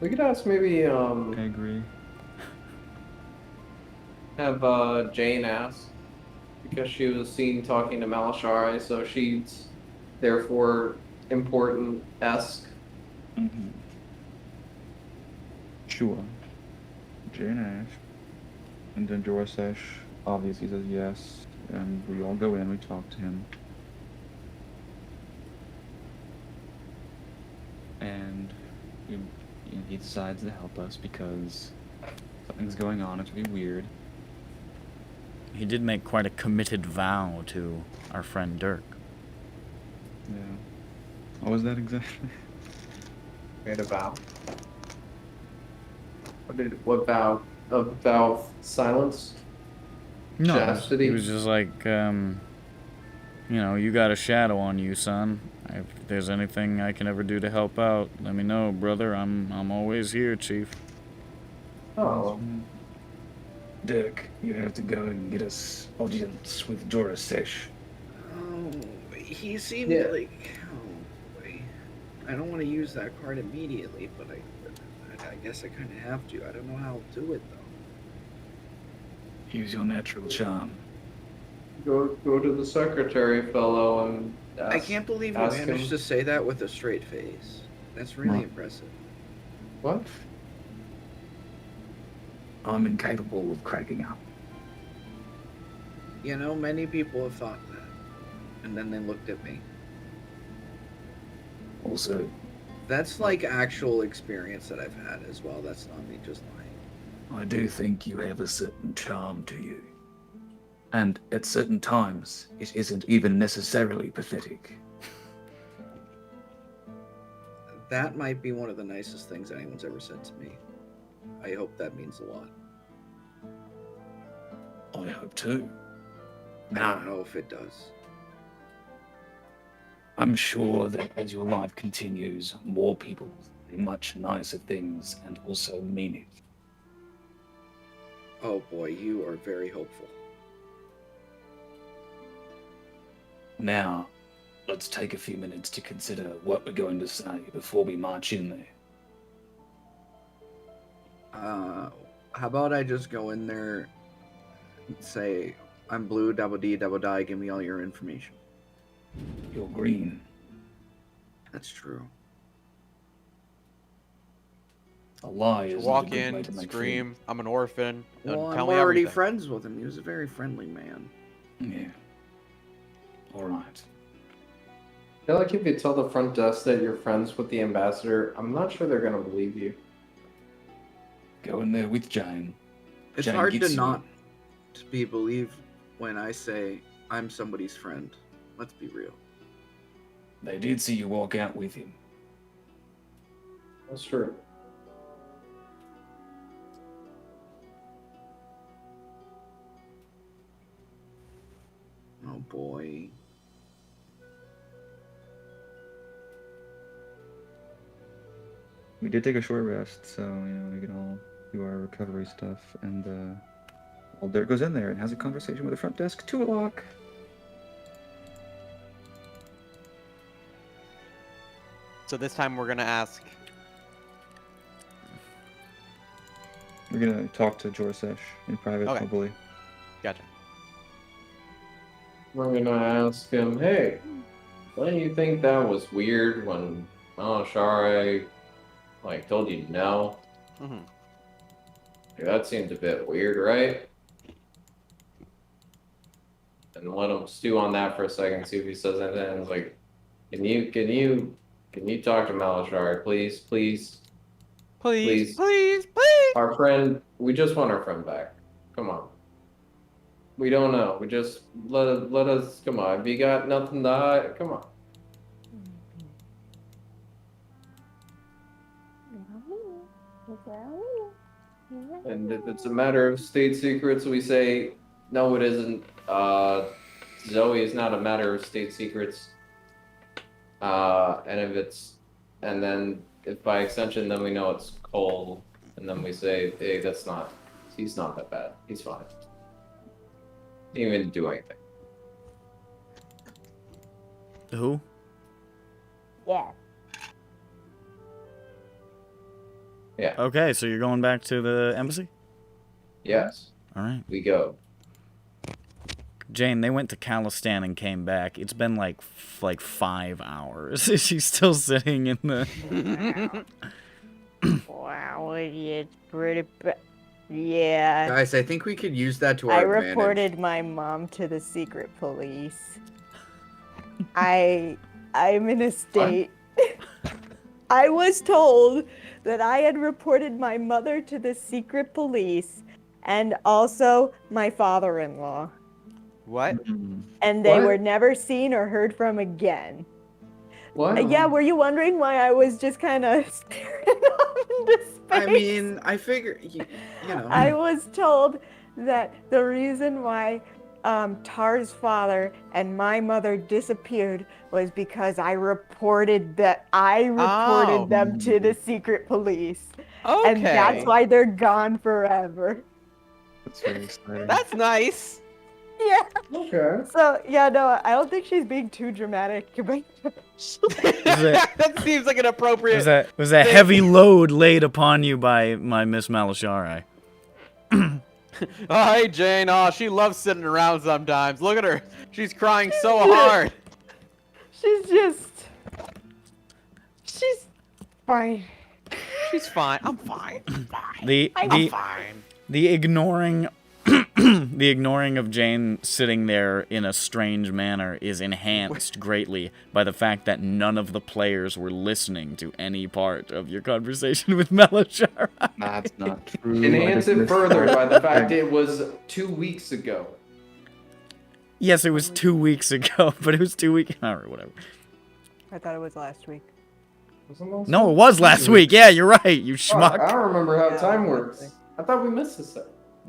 We could ask maybe I agree. have Jain ask, because she was seen talking to Maleshari, so she's therefore important-esque. Sure. Jain asked. And then Jorasesh obviously says yes. And we all go in, we talk to him. And he decides to help us because something's going on, it's really weird. He did make quite a committed vow to our friend Dirk. Yeah. What was that exactly? Made a vow. What vow? A vow of silence? No, Chastity? he was just like, you know, you got a shadow on you, son. If there's anything I can ever do to help out, let me know, brother. I'm always here, Chief. Oh. Dirk, you have to go and get us audience with Jorasesh. Oh, he seemed Yeah. like. Oh boy, I don't want to use that card immediately, but I guess I kind of have to. I don't know how I'll do it though. Use your natural charm. Go to the secretary fellow and ask, I can't believe you ask managed him. to say that with a straight face. That's really What? impressive. What? I'm incapable of cracking up. You know, many people have thought that, and then they looked at me. Also, That's like actual experience that I've had as well. That's not me just lying. I do think you have a certain charm to you. And at certain times, it isn't even necessarily pathetic. That might be one of the nicest things anyone's ever said to me. I hope that means a lot. I hope too. I don't know if it does. I'm sure that as your life continues, more people will say much nicer things and also mean it. Oh boy, you are very hopeful. Now, let's take a few minutes to consider what we're going to say before we march in there. How about I just go in there and say, I'm blue, double D, double die, give me all your information. You're green. That's true. A lie is Walk not a good way in, to make scream, I'm an orphan, and Well, tell I'm me already everything. friends with him. He was a very friendly man. food. Yeah. All right. I feel like if you tell the front desk that you're friends with the ambassador, I'm not sure they're gonna believe you. Go in there with Jain. It's Jain hard gets to you. not to be believed when I say I'm somebody's friend. Let's be real. They did see you walk out with him. That's true. Oh boy. We did take a short rest, so we can all do our recovery stuff, and well, Dirk goes in there and has a conversation with the front desk. 2 o'clock. So this time we're gonna ask. We're gonna talk to Jorasesh in private, Okay. probably. Gotcha. We're gonna ask him, hey, don't you think that was weird when Maleshari told you no? Mm-hmm. Like, that seemed a bit weird, right? And let him stew on that for a second, see if he says anything. It's like, can you talk to Maleshari, please? Please, Please. please, please. Our friend, we just want our friend back. Come on. We don't know. We just let us. Come on. If you got nothing to hide, come on. And if it's a matter of state secrets, we say no. It isn't. Zoe is not a matter of state secrets. And then if by extension, then we know it's Cole, and then we say, hey, he's not that bad. He's fine. He didn't even do anything. Who? Yeah. Yeah. Okay, so you're going back to the embassy? Yes. All right. We go. Jane, they went to Khalistan and came back. It's been like 5 hours. She's still sitting in the... Wow, it's pretty bad. Yeah. Guys, I think we could use that to I our advantage. reported my mom to the secret police. I'm in a state. I was told that I had reported my mother to the secret police and also my father-in-law. What? And they What? were never seen or heard from again. What? Yeah, were you wondering why I was just kind of staring off into space? I mean, I figure, you know. I was told that the reason why Tar's father and my mother disappeared was because I reported them to the secret police. Okay. And that's why they're gone forever. That's very exciting. That's nice. Yeah. Okay. So, yeah, no, I don't think she's being too dramatic about it. That seems like an appropriate. was a heavy load laid upon you by my Miss Maleshari. Oh, hey, Jane. Oh, she loves sitting around sometimes. Look at her. She's crying so hard. She's fine. She's fine. I'm fine. I'm fine. The I'm fine. the ignoring the ignoring of Jane sitting there in a strange manner is enhanced greatly by the fact that none of the players were listening to any part of your conversation with Maleshari. That's not true. Enhance it further by the fact it was 2 weeks ago. Yes, it was 2 weeks ago, but it was 2 weeks. Alright, whatever. I thought it was last week. No, it was last week. Yeah, you're right. You Fuck, schmuck. I don't remember how Yeah, time I works. think- I thought we missed this.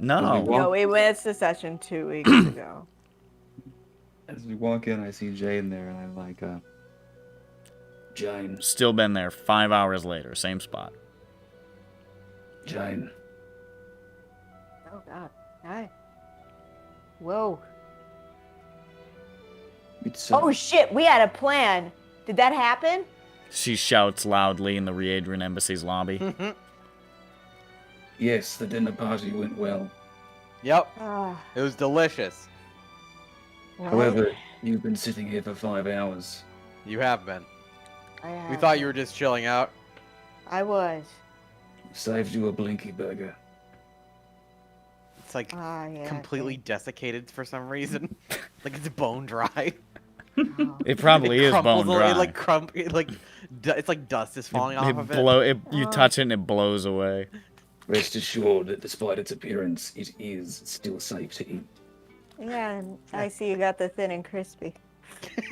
No. No, we missed the session 2 weeks ago. As we walk in, I see Jain there, and I'm like, Jain. Still been there 5 hours later, same spot. Jain. Oh God. Hi. Whoa. It's Oh shit, we had a plan. Did that happen? She shouts loudly in the Riedran embassy's lobby. yes, the dinner party went well. Yep, Ah. it was delicious. What? However, you've been sitting here for 5 hours. You have been. I We thought you were just chilling out. I was. Saved you a blinky burger. It's like Ah, yeah. completely desiccated for some reason. Like it's bone dry. Oh. It probably It is crumples bone a- dry. It like it's like dust is falling off of it. You touch it and it blows away. Rest assured that despite its appearance, it is still safe to eat. Yeah, and I see you got the thin and crispy.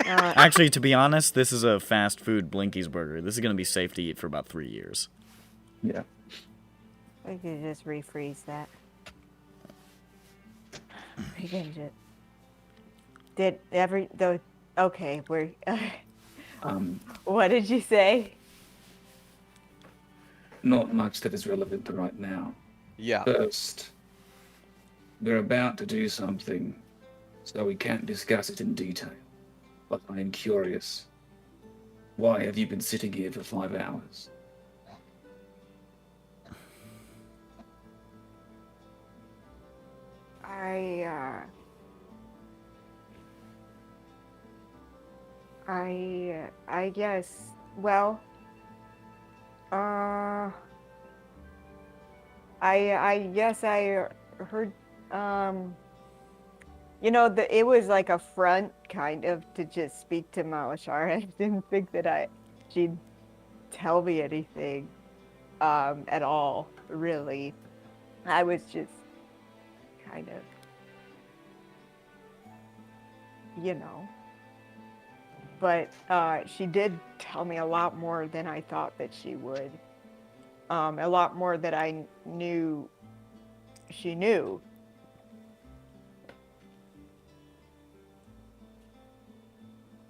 Actually, to be honest, this is a fast food Blinky's burger. This is going to be safe to eat for about 3 years. Yeah. We could just refreeze that. Refreeze it. Did every though? Okay, we're. What did you say? Not much that is relevant right now. Yeah. First, we're about to do something, so we can't discuss it in detail. But I am curious. Why have you been sitting here for 5 hours? I guess. Well. I guess I heard. You know, it was like a front, kind of, to just speak to Maleshari. I didn't think that she'd tell me anything, at all, really. I was just kind of, you know. But she did tell me a lot more than I thought that she would. A lot more that I knew she knew.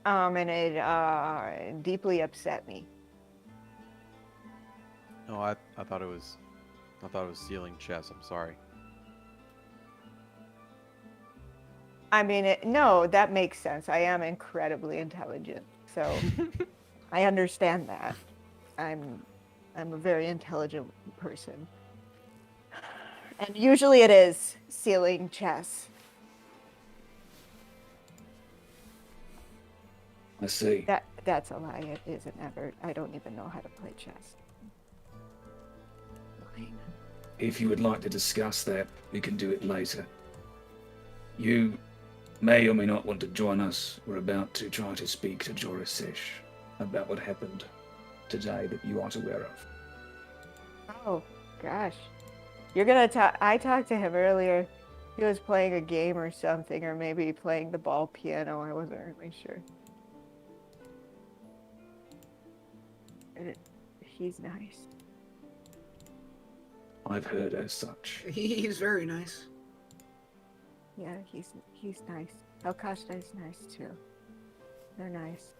And it deeply upset me. No, I thought it was stealing chess. I'm sorry. I mean, no, that makes sense. I am incredibly intelligent, so I understand that. I'm a very intelligent person, and usually it is stealing chess. I see. That's a lie. It isn't ever. I don't even know how to play chess. Lying. If you would like to discuss that, we can do it later. You may or may not want to join us. We're about to try to speak to Jorasesh about what happened today that you aren't aware of. Oh, gosh. You're gonna talk. I talked to him earlier. He was playing a game or something, or maybe playing the ball piano. I wasn't really sure. He's nice. I've heard as such. He's very nice. Yeah, he's nice. Alkashta is nice too. They're nice.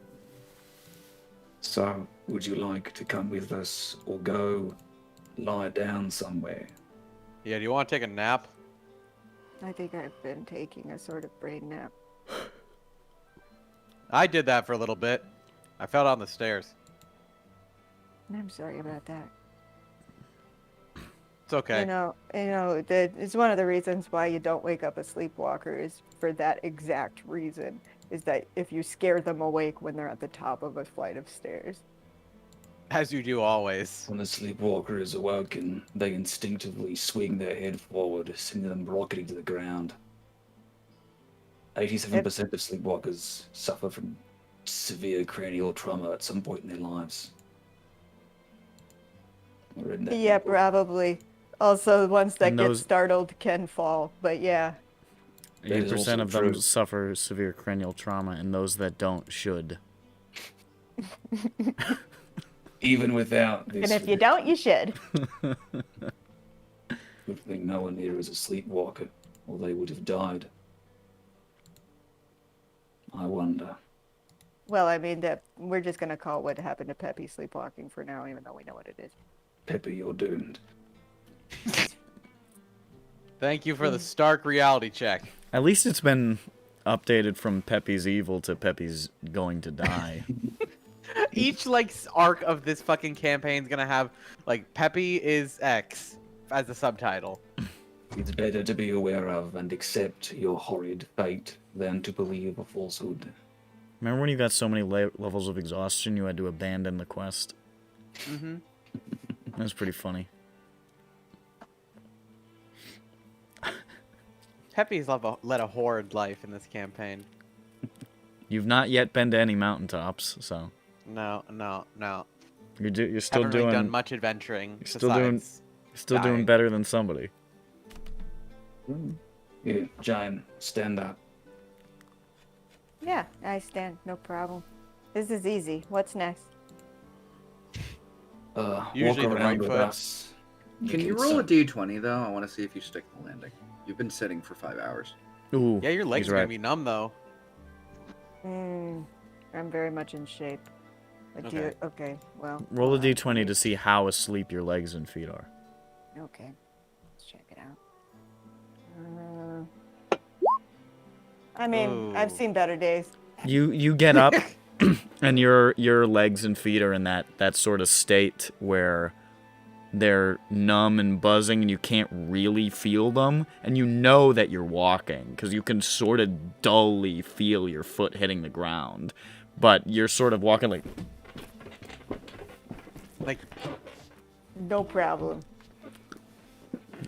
So, would you like to come with us or go lie down somewhere? Yeah. Do you want to take a nap? I think I've been taking a sort of brain nap. I did that for a little bit. I fell down the stairs. I'm sorry about that. It's okay. You know, it's one of the reasons why you don't wake up a sleepwalker is for that exact reason. Is that if you scare them awake when they're at the top of a flight of stairs. As you do always. When a sleepwalker is awoken, they instinctively swing their head forward, sending them rocketing to the ground. 87% of sleepwalkers suffer from severe cranial trauma at some point in their lives. Yeah, probably. Also, the ones that And get those- startled can fall, but yeah. That is 80% of also them true. suffer severe cranial trauma, and those that don't should. Even without this, And if you don't, you should. good thing no one here is a sleepwalker, or they would have died. I wonder. Well, I mean, we're just gonna call what happened to Peppy sleepwalking for now, even though we know what it is. Peppy, you're doomed. Thank you for the stark reality check. At least it's been updated from Peppy's evil to Peppy's going to die. Each like arc of this fucking campaign is gonna have like Peppy is X as the subtitle. It's better to be aware of and accept your horrid fate than to believe a falsehood. Remember when you got so many levels of exhaustion you had to abandon the quest? Mm-hmm. That was pretty funny. Peppy's led a horrid life in this campaign. You've not yet been to any mountaintops, so No. you're still Haven't doing really done much adventuring. still doing- besides dying. better than somebody. Yeah, Jain, stand up. Yeah, I stand. No problem. This is easy. What's next? Usually Walk the around right with foot. us. Can you roll a d20 though? I want to see if you stick the landing. You've been sitting for 5 hours. Ooh, Yeah, your legs he's are right. gonna be numb though. I'm very much in shape. Okay. Okay, well. Roll a d20 to see how asleep your legs and feet are. Okay. Let's check it out. I mean, I've Ooh. seen better days. You get up, and your legs and feet are in that sort of state where they're numb and buzzing, and you can't really feel them, and you know that you're walking because you can sort of dully feel your foot hitting the ground, but you're sort of walking like. Like No problem.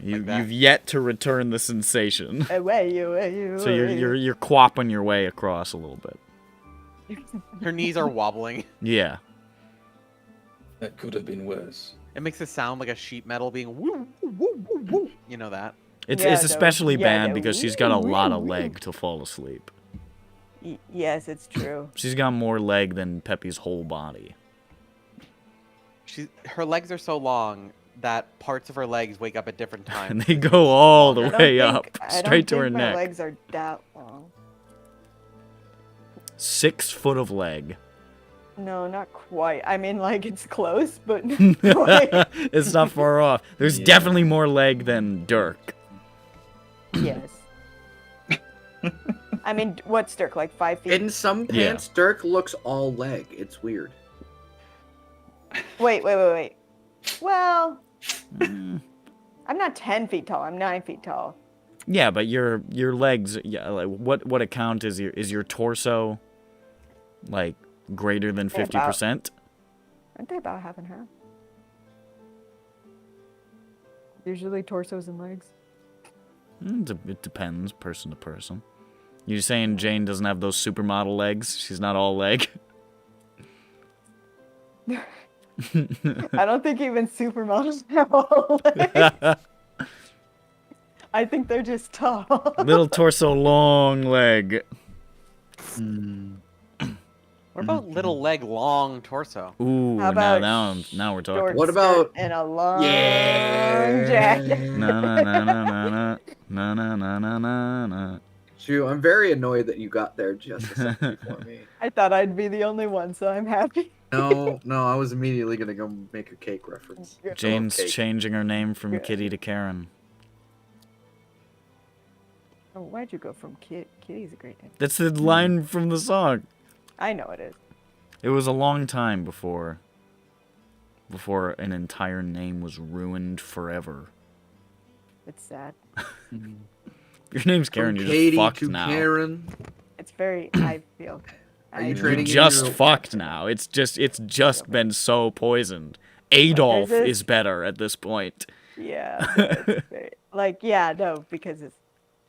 Like that. You've yet to return the sensation, Away you. so you're quapping your way across a little bit. her knees are wobbling. Yeah. That could have been worse. It makes it sound like a sheet metal being woo woo woo woo woo. You know that. It's Yeah, especially yeah, bad no. because she's got a lot of Woo, woo. leg to fall asleep. Yes, it's true. She's got more leg than Peppy's whole body. Her legs are so long that parts of her legs wake up at different times. And they go all the I don't way think- up, I don't straight to think her my neck. legs are that long. 6 foot of leg. No, not quite. I mean, like, it's close, but not quite. It's not far off. There's definitely more leg than Dirk. Yes. I mean, what's Dirk, like 5 feet? In some Yeah. pants, Dirk looks all leg. It's weird. Wait. Well, I'm not 10 feet tall. I'm 9 feet tall. Yeah, but your legs. Yeah, like what account is your torso? Like greater than Yeah, about- 50%? Aren't they about half and half? Usually torsos and legs. It depends, person to person. You saying Jane doesn't have those supermodel legs? She's not all leg. I don't think even supermodels have all legs. I think they're just tall. Little torso, long leg. What about little leg, long torso? Ooh, How about now we're talking. Short What skirt about- and a long Yeah. jacket? Na na na na na na na na na na na. Shoo, I'm very annoyed that you got there just a second before me. I thought I'd be the only one, so I'm happy. No, I was immediately gonna go make a cake reference. Jane's Okay. changing her name from Yeah. Kitty to Karen. Oh, why'd you go from Kitty's a great name. That's the line from the song. I know it is. It was a long time before an entire name was ruined forever. It's sad. Your name's Karen, From you're Katie just fucked to now. Karen. It's very. I feel. Are you You're trading in just your- fucked now. It's just been so poisoned. Adolf There's this- is better at this point. Yeah. It's very, like yeah, no, because it's.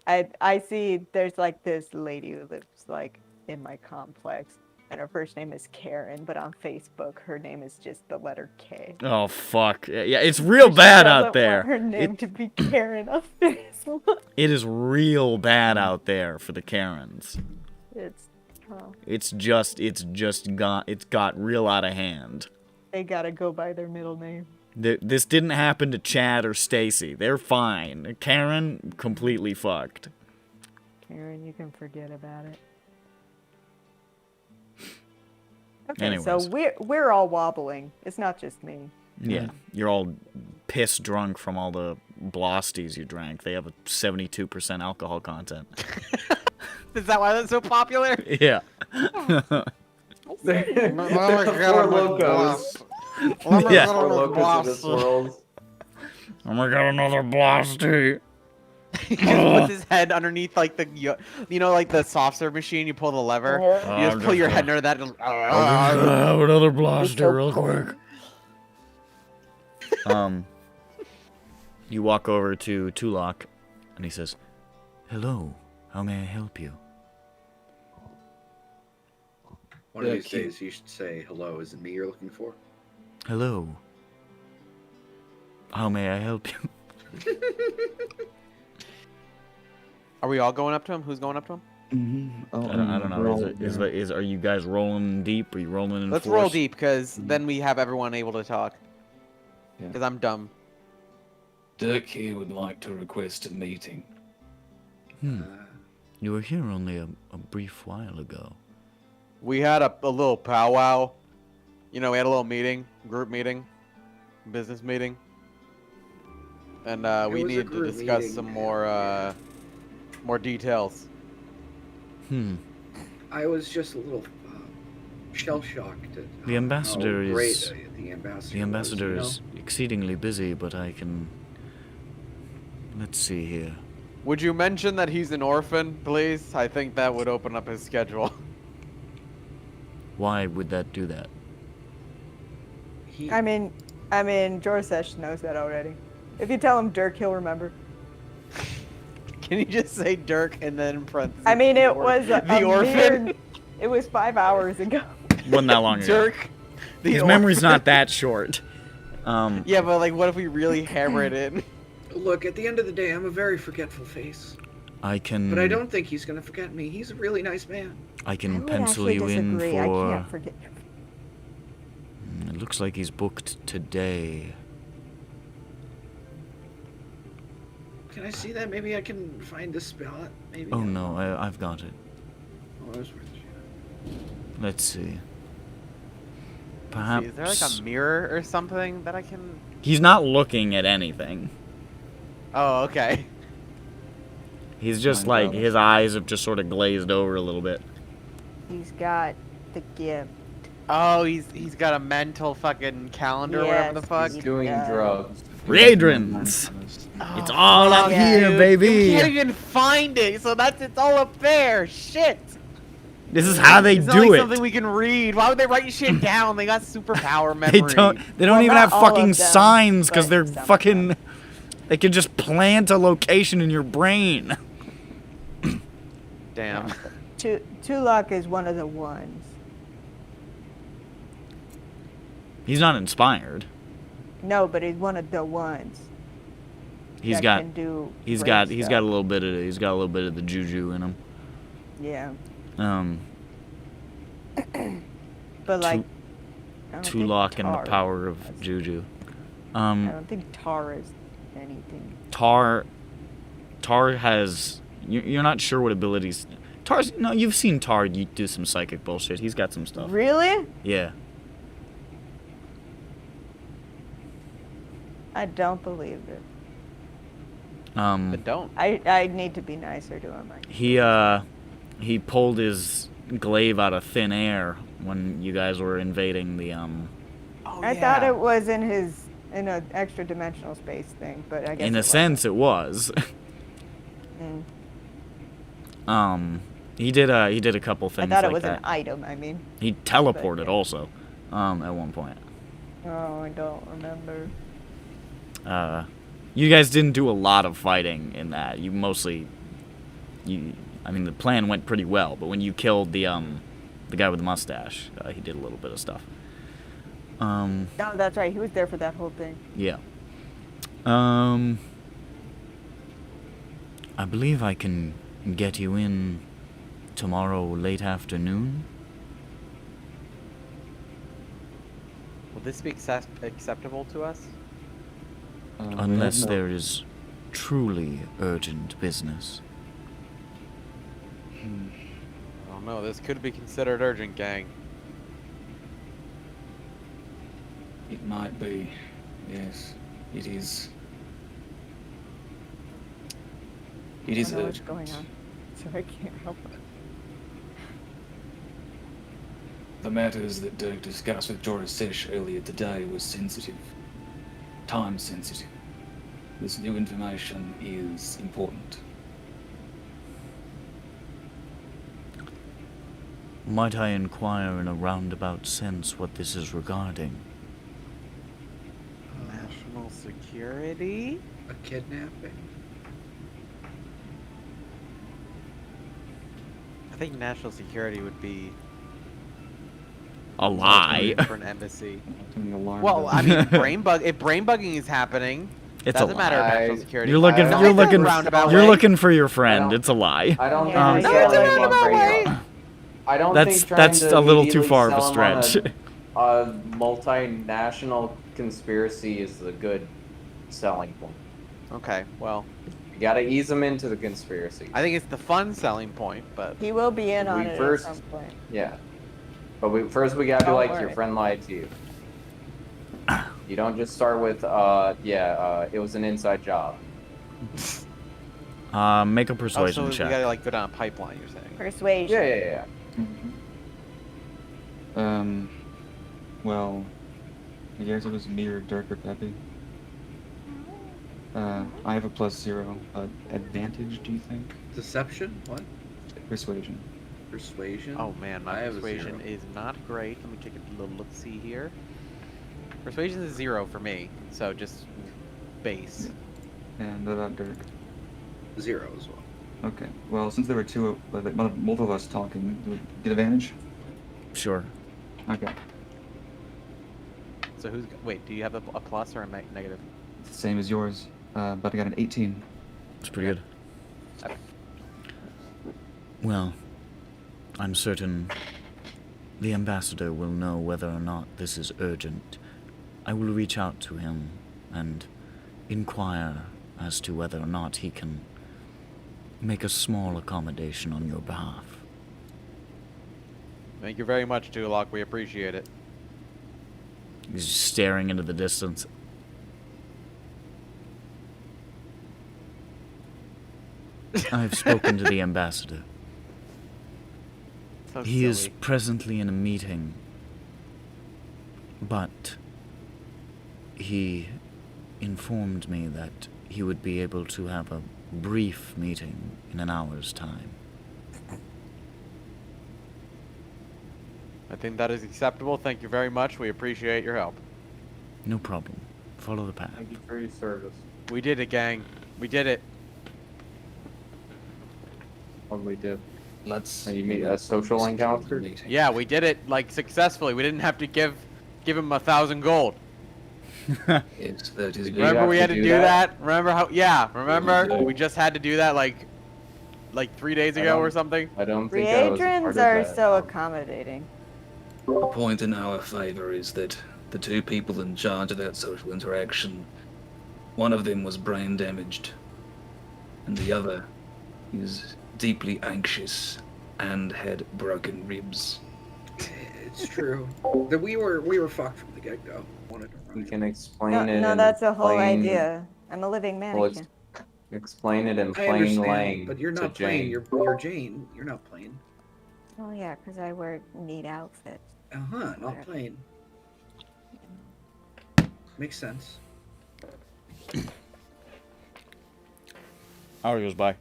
I see. There's like this lady who lives like in my complex, and her first name is Karen, but on Facebook her name is just the letter K. Oh fuck. Yeah, it's real bad Doesn't out there. Want her name to be Karen on Facebook. It is real bad out there for the Karens. It's. Oh, It's got real out of hand. they gotta go by their middle name. This didn't happen to Chad or Stacy. They're fine. Karen, completely fucked. Karen, you can forget about it. Okay, so Anyways. we're all wobbling. It's not just me. Yeah, you're all piss drunk from all the blosties you drank. They have a 72% alcohol content. Is that why that's so popular? Yeah. The four locos. Yeah. Four locos of this world. Oh my god, another blasty. He just puts his head underneath like the, you know, like the soft serve machine. You pull the lever. You just pull your head under that. And, Have another blaster real quick. You walk over to Tulok, and he says, "Hello, how may I help you?" One of these days, you should say hello. Is it me you're looking for? Hello. How may I help you? Are we all going up to him? Who's going up to him? Mm-hmm. I don't know. Are you guys rolling deep? Are you rolling in Let's force? roll deep, because then we have everyone able to talk. Yeah. Because I'm dumb. Dirk here would like to request a meeting. You were here only a brief while ago. We had a little powwow. You know, we had a little meeting, group meeting, business meeting. And we was a need to group discuss meeting, some more details. I was just a little shell-shocked. The ambassador how great is... the ambassador. The ambassador was, is exceedingly busy, but I can... Let's see here. Would you mention that he's an orphan, please? I think that would open up his schedule. Why would that do that? He, I mean, Jorasesh knows that already. If you tell him Dirk, he'll remember. Can you just say Dirk and then in parentheses? I mean, it was the orphan. It was 5 hours ago. Wasn't that long ago. Dirk. The His orphan. memory's not that short. Yeah, but like, what if we really hammer it in? Look, at the end of the day, I'm a very forgetful face. I can... But I don't think he's gonna forget me. He's a really nice man. I I can would pencil actually you in disagree. I for... can't forget. It looks like he's booked today. Can I see that? Maybe I can find the spot. Maybe. Oh no, I've got it. Oh, that's worth a shot. Let's see. Is Perhaps... there like a mirror or something that I can... He's not looking at anything. Oh, okay. He's just My like, God. his eyes have just sort of glazed over a little bit. He's got the gift. Oh, he's got a mental fucking calendar or whatever the Yes, fuck. He's doing drugs. Riedrans! It's all up yeah, here, Dude, baby! You can't even find it, so it's all up there. Shit. This is how they It's not do like it. something we can read. Why would they write shit down? They got superpower memory. They don't Well, even not have all of fucking them, signs because but they're some of fucking... them. They can just plant a location in your brain. Damn. Tulok is one of the ones. He's not inspired. No, but he's one of the ones. He's that got can do he's great got a stuff. little bit of the juju in him. Yeah, but like I don't think Tulok and the Tar- power of that's- juju. I don't think Tar is anything. Tar has you're not sure what abilities. Tar's no, you've seen Tar do some psychic bullshit. He's got some stuff. Really? Yeah. I don't believe it. Then don't. I need to be nicer to him. He pulled his glaive out of thin air when you guys were invading the Oh, I thought it was in an extra dimensional space thing, but I guess in it a sense it was. wasn't. He did a couple I things thought it like was that. an item. I mean, He teleported yeah. also, at one point. oh, I don't remember. You guys didn't do a lot of fighting in that. You mostly, I mean, the plan went pretty well, but when you killed the guy with the mustache, he did a little bit of stuff. No, that's right. He was there for that whole thing. Yeah. I believe I can get you in tomorrow late afternoon. Will this be acceptable to us? Unless there is truly urgent business. I don't know. This could be considered urgent, gang. It might be. Yes, it is. It I is don't know what's urgent. going on, so I can't help it. The matters that Dirk discussed with Jorasesh earlier today was sensitive. Time sensitive. This new information is important. Might I inquire in a roundabout sense what this is regarding? National security? A kidnapping? I think national security would be A lie. for an embassy. Too many alarm Well, bells. I mean, if brain bugging is happening, It's doesn't a matter lie. if national I- security. You're looking. I You're don't looking. think roundabout You're way. looking for your friend. don't- It's a lie. I don't Yeah, think no, selling it's a him roundabout on way. radio- I don't That's think trying to a little too immediately far of a sell him on stretch. A multinational conspiracy is a good selling point. Okay, well, You gotta ease them into the conspiracy. I think it's the fun selling point, but He will be in on We it first- at some point. Yeah. But first we gotta be Don't like, your worry. friend lied to you. You don't just start with, it was an inside job. Make a oh, persuasion so we check. gotta like go down a pipeline. You're saying? Persuasion. Yeah. Well, I guess it was me or Dirk or Peppy. I have a +0. Advantage, do you think? Deception? What? Persuasion. Persuasion? Oh man, I my have a persuasion 0. is not great. Let me take a little look-see here. Persuasion is 0 for me, so just base. And what about Dirk? 0 as well. Okay. Well, since there were multiple of us talking, do we get advantage? Sure. Okay. So wait, do you have a plus or a negative? It's the same as yours, but I got an 18. It's pretty good. Okay. Well, I'm certain the ambassador will know whether or not this is urgent. I will reach out to him and inquire as to whether or not he can make a small accommodation on your behalf. Thank you very much, Tulok. We appreciate it. He's just staring into the distance. I've spoken to the ambassador. So He is silly. presently in a meeting, but he informed me that he would be able to have a brief meeting in an hour's time. I think that is acceptable. Thank you very much. We appreciate your help. No problem. Follow the path. Thank you for your service. We did it, gang. We did it. What we did. Let's. You mean a social encounter? Yeah, we did it like successfully. We didn't have to give him 1,000 gold. Yes, that is. Did you Remember have we to had to do do that? that? Remember how? Yeah, remember Yeah. we just had to do that like 3 days ago or something. I don't think I was a part Riedrans of are that. so accommodating. The point in our favor is that the two people in charge of that social interaction, one of them was brain damaged, and the other is deeply anxious and had broken ribs. It's true. That we were fucked from the get-go. Wanted to run We it. can explain No, it no, in that's the whole plain, idea. I'm a living Well, mannequin. explain it in I plain understand, lang but you're to not plain. Jane. You're Jane. You're not plain. Oh yeah, because I wear neat outfits. Not plain. Makes sense. Hour goes by.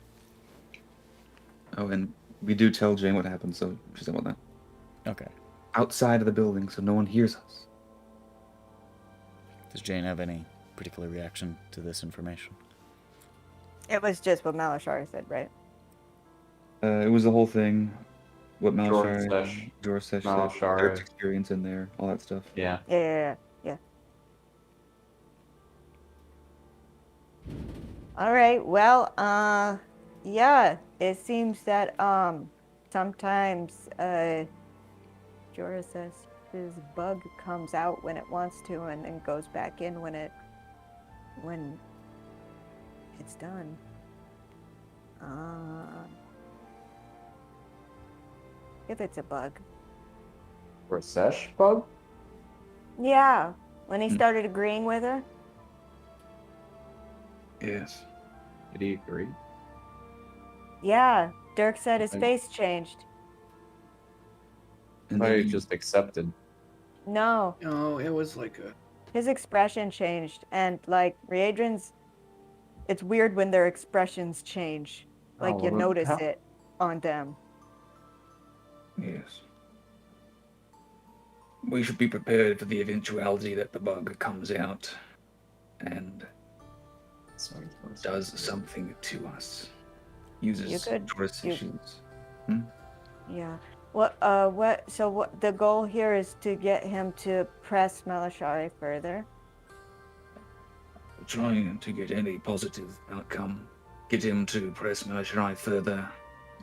Oh, and we do tell Jane what happened, so she's about that. Okay. Outside of the building, so no one hears us. Does Jane have any particular reaction to this information? It was just what Maleshari said, right? It was the whole thing. What Maleshari, Jorasesh. Jorasesh said, Maleshari. Dirk's experience in there, all that stuff. Yeah. Yeah. All right. Well, yeah. It seems that sometimes Jorasesh's bug comes out when it wants to, and then goes back in when it's done. If it's a bug. Jorasesh bug? Yeah. when he started agreeing with her? Yes. Did he agree? Yeah, Dirk said his Okay. face changed. And I then just accepted. No, No, it was like a. his expression changed, and like Riedrans, it's weird when their expressions change. Like Oh, you well, notice how- it on them. Yes. We should be prepared for the eventuality that the bug comes out and does something to us. Uses could- Joraseshions. Yeah. So the goal here is to get him to press Maleshari further. Trying to get any positive outcome. Get him to press Maleshari further.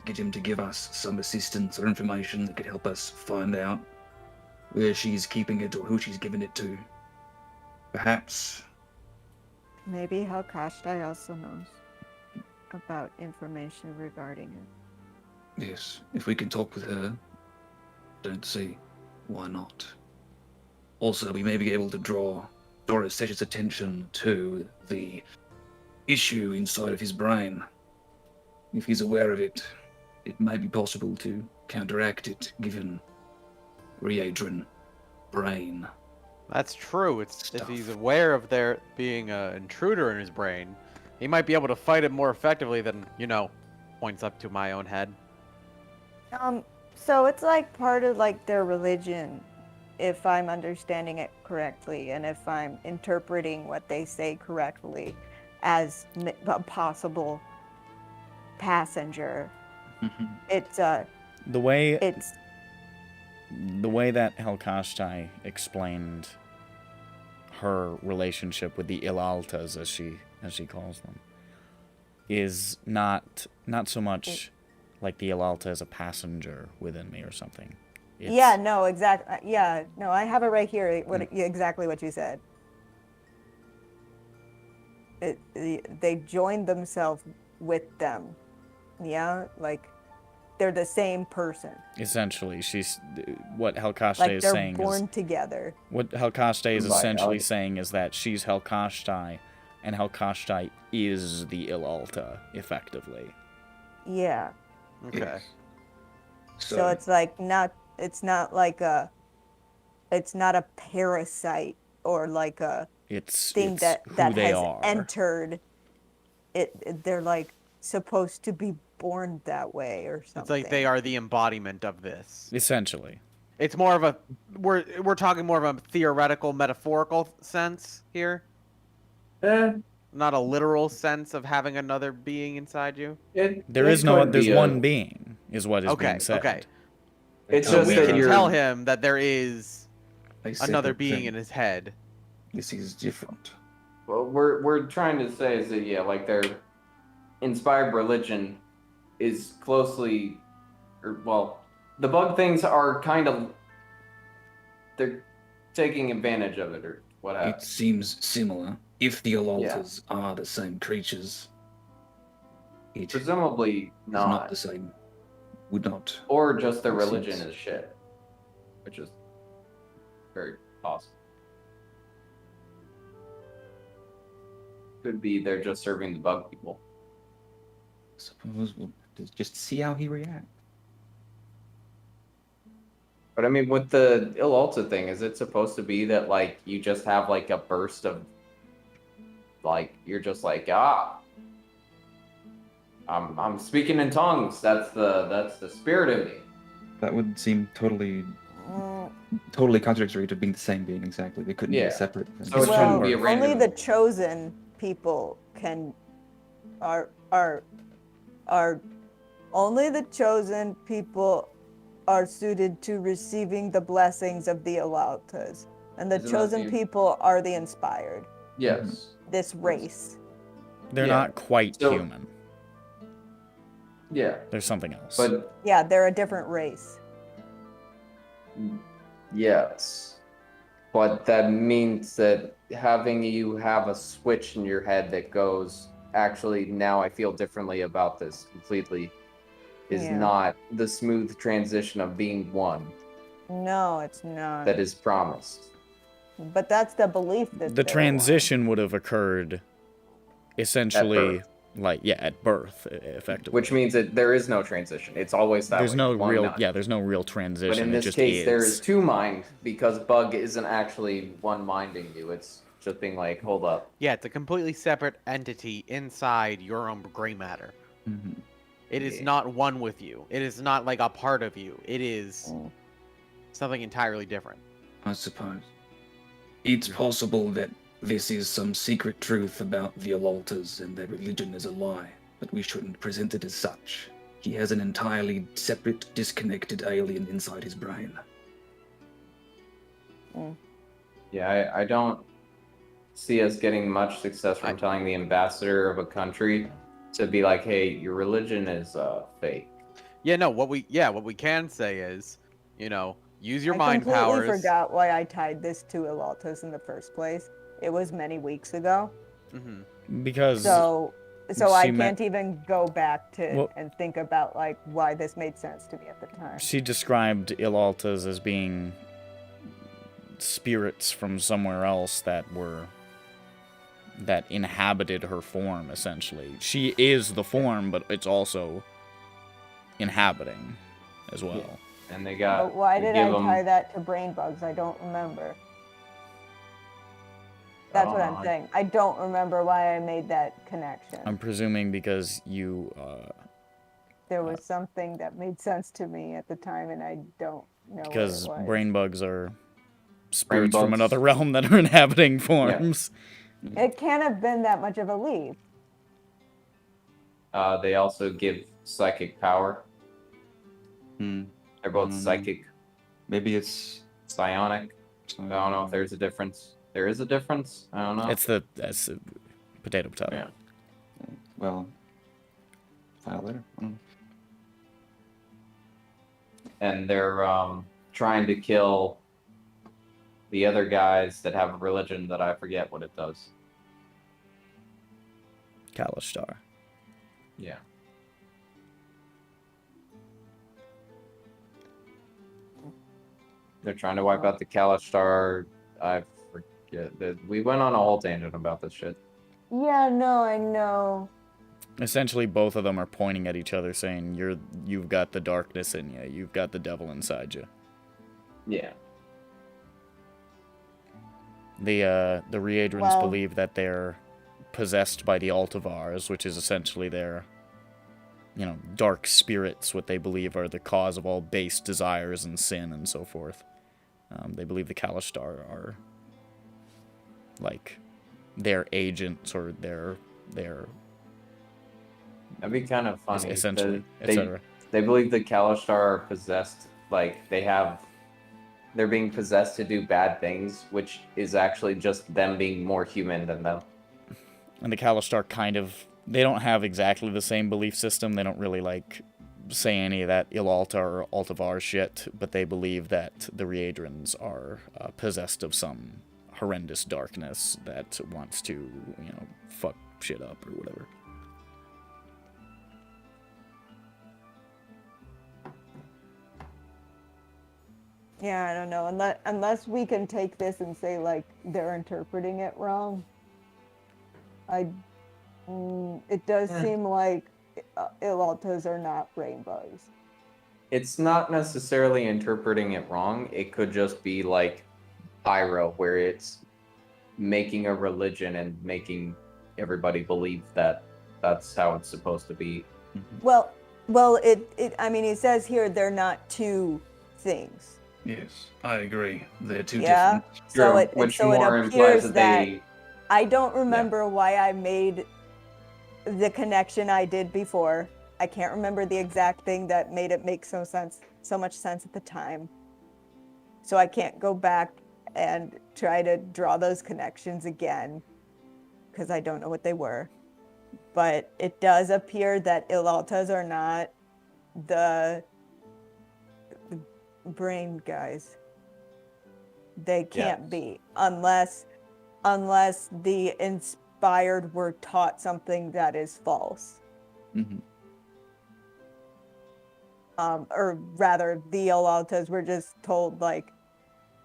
Get him to give us some assistance or information that could help us find out where she's keeping it or who she's giving it to. Perhaps. Maybe Halkashtai also knows about information regarding it. Yes, if we can talk with her, don't see why not. Also, we may be able to draw Jorasesh's attention to the issue inside of his brain. If he's aware of it, it may be possible to counteract it, given Riedran brain. That's true. It's if Stuff. he's aware of there being an intruder in his brain, he might be able to fight it more effectively than, points up to my own head. So it's like part of like their religion, if I'm understanding it correctly, and if I'm interpreting what they say correctly as a possible passenger. It's The way it's that Helkashtai explained her relationship with the Ilaltas, as she calls them, is not so much like the Ilalta as a passenger within me or something. yeah, no, exactly. Yeah, no, I have it right here. Exactly what you said. They joined themselves with them. Yeah, like they're the same person. Essentially, she's what Helkashtai Like is they're saying born is together. what Helkashtai is essentially Right. saying is that she's Helkashtai, and Helkashtai is the Ilalta, effectively. Yeah. Okay. Yes. So it's like not. It's not like a. It's not a parasite or like a It's thing it's that who that they has are. entered. They're like supposed to be born that way or something. It's like they are the embodiment of this. Essentially. It's more of a we're talking more of a theoretical, metaphorical sense here, not a literal sense of having another being inside you. There's one being, is what is Okay, being said. okay. It's So just we that can you're. tell him that there is a another separate being thing. in his head. This is different. Well, we're trying to say is that like their inspired religion is closely, the bug things are kind of they're taking advantage of it or what have It seems similar. If the Ilaltas are the same creatures, it is presumably not not, the same. Would not. or just their Makes religion sense. is shit, which is very possible. Could be they're just serving the bug people. Suppose we'll just see how he reacts. But I mean, with the Ilalta thing, is it supposed to be that like you just have like a burst of, like you're just like I'm speaking in tongues. That's the spirit in me. That would seem totally contradictory to being the same being exactly. They couldn't be Yeah. separate things. So it shouldn't be a random. only the chosen people are only the chosen people are suited to receiving the blessings of the Ilaltas. And the Isn't that chosen the- people are the inspired. Yes. This race. They're Yeah. not quite So- human. Yeah. There's something else. But Yeah, they're a different race. yes. But that means that having you have a switch in your head that goes, actually, now I feel differently about this completely, is Yeah. not the smooth transition of being one No, it's not. that is promised. But that's the belief that The they're transition would have occurred essentially, birth. at birth, effectively. Which means that there is no transition. It's always that there's way. no one real, nut. there's no real transition. But in it this just case, is. there is two mind because Bug isn't actually one minding you. It's just being like, hold up. Yeah, it's a completely separate entity inside your own gray matter. Mm-hmm. It is Yeah. not one with you. It is not like a part of you. It is Mm. something entirely different. I suppose. It's possible that this is some secret truth about the Altaltas and their religion is a lie, but we shouldn't present it as such. He has an entirely separate, disconnected alien inside his brain. Yeah, I don't see us getting much success from telling the ambassador of a country to be like, hey, your religion is fake. Yeah, no, what we can say is, use your I mind completely powers. forgot why I tied this to Altaltas in the first place. It was many weeks ago. Mm-hmm. Because So I she can't even go back to Well- and think about like why this made sense to me at the time. she described Ilaltas as being spirits from somewhere else that inhabited her form, essentially. She is the form, but it's also inhabiting as well. And they got. But why they did give I 'em- tie that to brain bugs? I don't remember. That's what I'm I- saying. I don't remember why I made that connection. I'm presuming because you There was something that made sense to me at the time, and I don't know because what it was. brain bugs are spirits from bugs. another realm that are inhabiting forms. It can't have been that much of a leap. They also give psychic power. Hmm. They're both Mm. psychic, Maybe it's. psionic. I don't know if there's a difference. There is a difference. I don't know. That's the potato. Yeah. Well. File later. And they're trying to kill the other guys that have a religion that I forget what it does. Kalishtar. Yeah. They're trying to wipe out the Kalishtar. I forget. We went on a whole tangent about this shit. Yeah, no, I know. Essentially, both of them are pointing at each other, saying, "You've got the darkness in you. You've got the devil inside you." Yeah. The Riedrans Well- believe that they're possessed by the Altavars, which is essentially their, dark spirits. What they believe are the cause of all base desires and sin and so forth. They believe the Kalishtar are like their agents or their That'd be kind of funny. essentially, They- etc. They believe the Kalishtar are possessed, like they're being possessed to do bad things, which is actually just them being more human than them. And the Kalishtar they don't have exactly the same belief system. They don't really say any of that Ilalta or Altavar shit, but they believe that the Riedrans are possessed of some horrendous darkness that wants to, fuck shit up or whatever. Yeah, I don't know. Unless we can take this and say like they're interpreting it wrong. It does seem like Ilaltas are not rainbows. It's not necessarily interpreting it wrong. It could just be like Pyro, where it's making a religion and making everybody believe that that's how it's supposed to be. Well, it says here they're not two things. Yes, I agree. They're two Yeah. different. So True, it which so it more implies appears that that they. I don't remember why I made the connection I did before. I can't remember the exact thing that made it make so much sense at the time. So I can't go back and try to draw those connections again because I don't know what they were. But it does appear that Ilaltas are not the brain guys. They can't be unless the inspired were taught something that is false. Mm-hmm. Or rather, the Ilaltas were just told like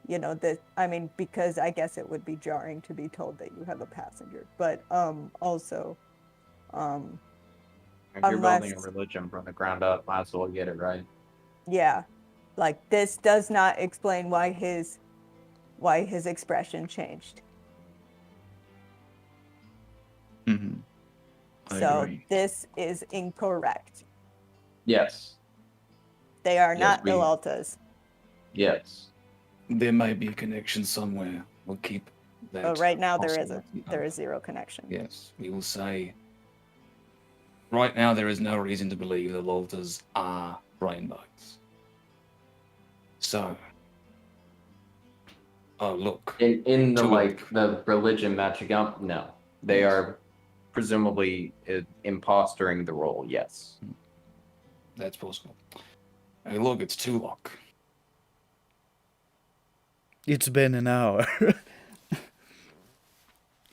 you know, that, I mean, because I guess it would be jarring to be told that you have a passenger, but also, If you're building a unless- religion from the ground up, might as well get it right. yeah, like this does not explain why his expression changed. Mm-hmm. I So agree. this is incorrect. Yes. They are Yes, not we- Ilaltas. Yes. There may be a connection somewhere. We'll keep that. But right now there isn't. possibility There up. is zero connection. Yes, we will say. Right now, there is no reason to believe the Loltas are brain bugs. So. Oh, look. In the To like the religion matching up, no. They are presumably impostering the role, yes. That's possible. Hey, look, it's Tulok. It's been an hour.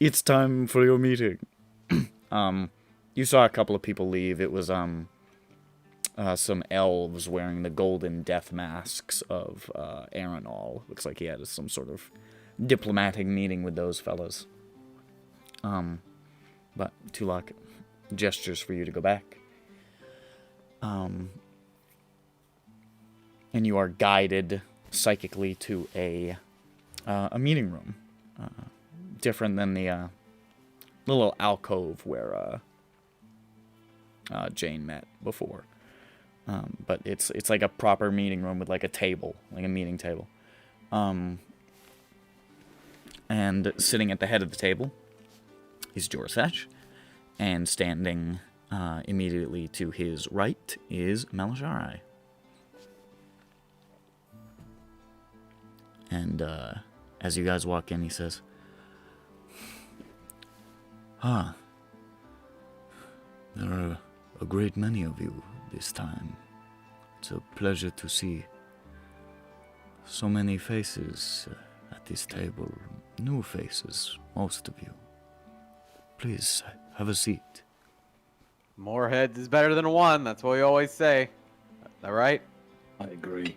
It's time for your meeting. You saw a couple of people leave. It was some elves wearing the golden death masks of Aranol. Looks like he had some sort of diplomatic meeting with those fellas. But Tulok gestures for you to go back. And you are guided psychically to a meeting room, different than the little alcove where Jain met before. But it's like a proper meeting room with like a table, like a meeting table. And sitting at the head of the table is Jorasesh, and standing immediately to his right is Maleshari. And as you guys walk in, he says, there are a great many of you this time. It's a pleasure to see so many faces at this table. New faces, most of you. Please, have a seat. More heads is better than one. That's what we always say. Is that right? I agree.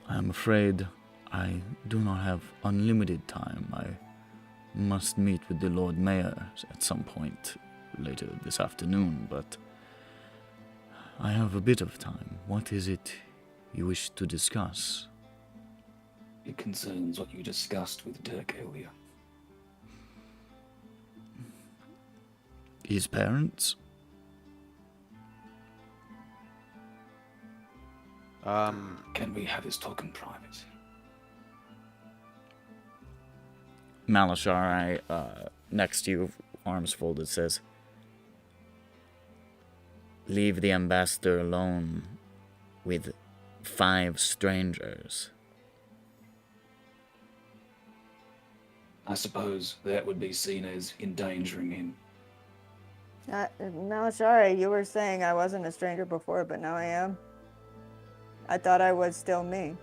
I'm afraid I do not have unlimited time. I must meet with the Lord Mayor at some point later this afternoon, but I have a bit of time. What is it you wish to discuss? It concerns what you discussed with Dirk earlier. His parents? Can we have this talk in private? Maleshari, next to you, arms folded, says, "Leave the ambassador alone with 5 strangers." I suppose that would be seen as endangering him. Maleshari, you were saying I wasn't a stranger before, but now I am. I thought I was still me.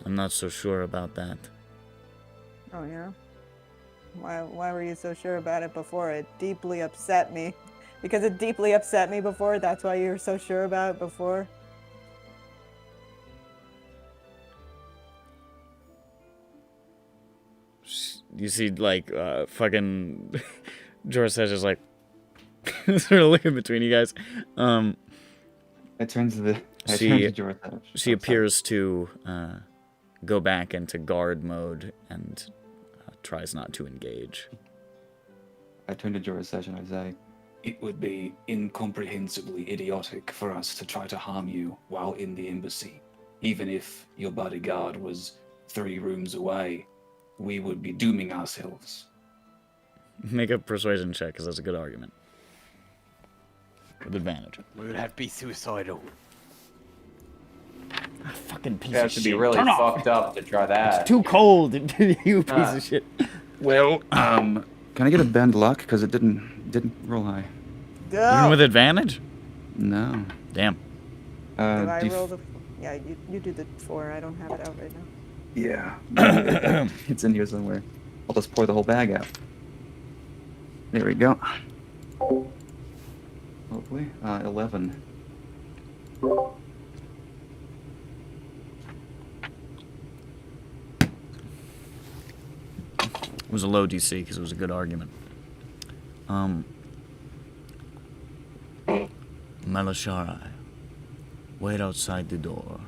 I'm not so sure about that. Oh yeah? Why were you so sure about it before? It deeply upset me. Because it deeply upset me before, that's why you were so sure about it before? You see, like, fucking Jorasesh is like, sort of looking between you guys. I turn to She Jorasesh. She appears to go back into guard mode and tries not to engage. I turn to Jorasesh and I say, It would be incomprehensibly idiotic for us to try to harm you while in the embassy. Even if your bodyguard was 3 rooms away, we would be dooming ourselves. Make a persuasion check, because that's a good argument. With advantage. We would have to be suicidal. Fucking piece You have to be really fucked up to try that. It's too cold, you piece Ah. of shit. well, can I get a bend luck? Because it didn't roll high. Go! Even with advantage? No. Damn. Do I D4 roll the... Yeah, you do the 4. I don't have it out right now. Yeah. It's in here somewhere. I'll just pour the whole bag out. There we go. Hopefully. 11. It was a low DC because it was a good argument. Maleshari, wait outside the door.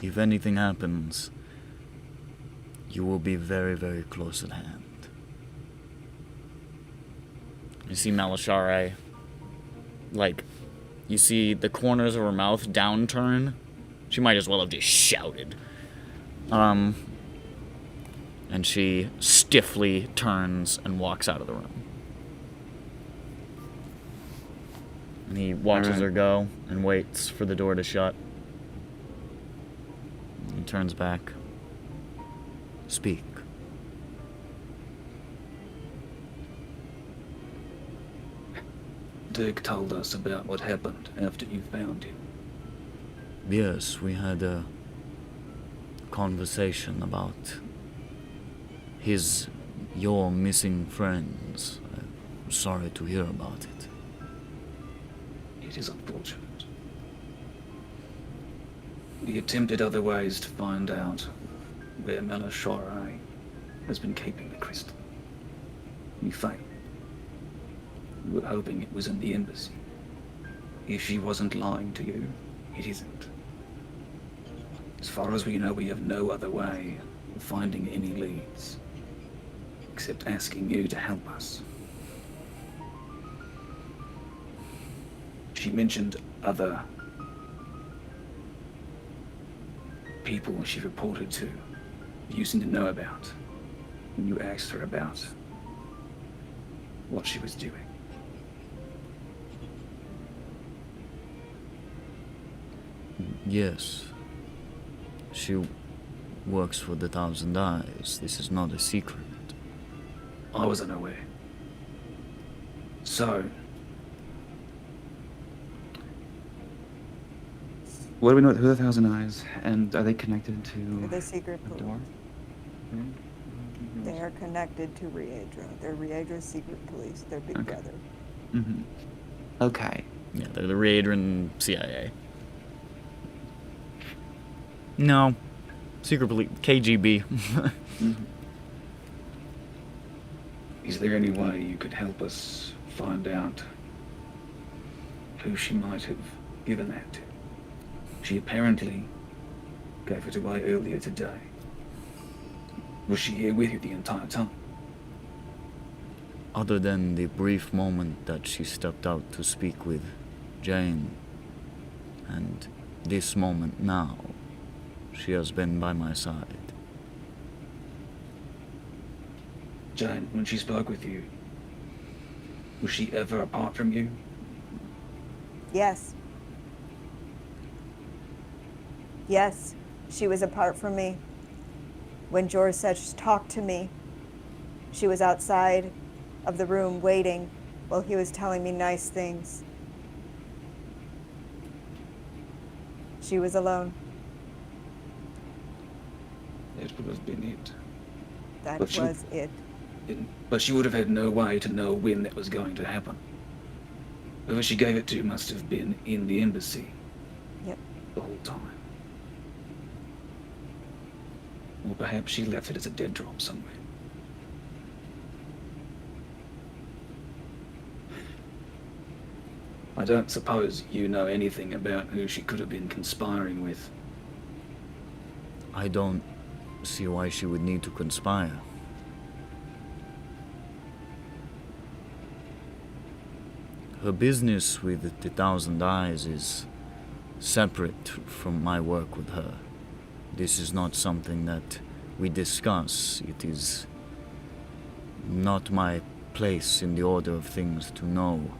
If anything happens, you will be very, very close at hand. You see Maleshari, like, you see the corners of her mouth downturn. She might as well have just shouted. And she stiffly turns and walks out of the room. And he watches her go and waits for the door to shut. He turns back. Speak. Dirk told us about what happened after you found him. Yes, we had a conversation about your missing friends. I'm sorry to hear about it. It is unfortunate. We attempted other ways to find out where Maleshari has been keeping the crystal. We failed. We were hoping it was in the embassy. If she wasn't lying to you, it isn't. As far as we know, we have no other way of finding any leads, except asking you to help us. She mentioned other people she reported to, you seem to know about, when you asked her about what she was doing. Yes. She works for the Thousand Eyes. This is not a secret. I was unaware. So, what do we know? Who are the Thousand Eyes, and are they connected to The secret the police. door? They are connected to Riedran. They're Riedra's secret police. They're big Okay. brother. Mm-hmm. Okay. Yeah, they're the Riedran CIA. No. Secret police. KGB. Mm-hmm. Is there any way you could help us find out who she might have given that to? She apparently gave it away earlier today. Was she here with you the entire time? Other than the brief moment that she stepped out to speak with Jain, and this moment now, she has been by my side. Jain, when she spoke with you, was she ever apart from you? Yes. Yes, she was apart from me. When Jorasesh talked to me, she was outside of the room waiting while he was telling me nice things. She was alone. It would have been it. That But she- was it. But she would have had no way to know when that was going to happen. Whoever she gave it to must have been in the embassy. Yep. The whole time. Or perhaps she left it as a dead drop somewhere. I don't suppose you know anything about who she could have been conspiring with. I don't see why she would need to conspire. Her business with the Thousand Eyes is separate from my work with her. This is not something that we discuss. It is not my place in the order of things to know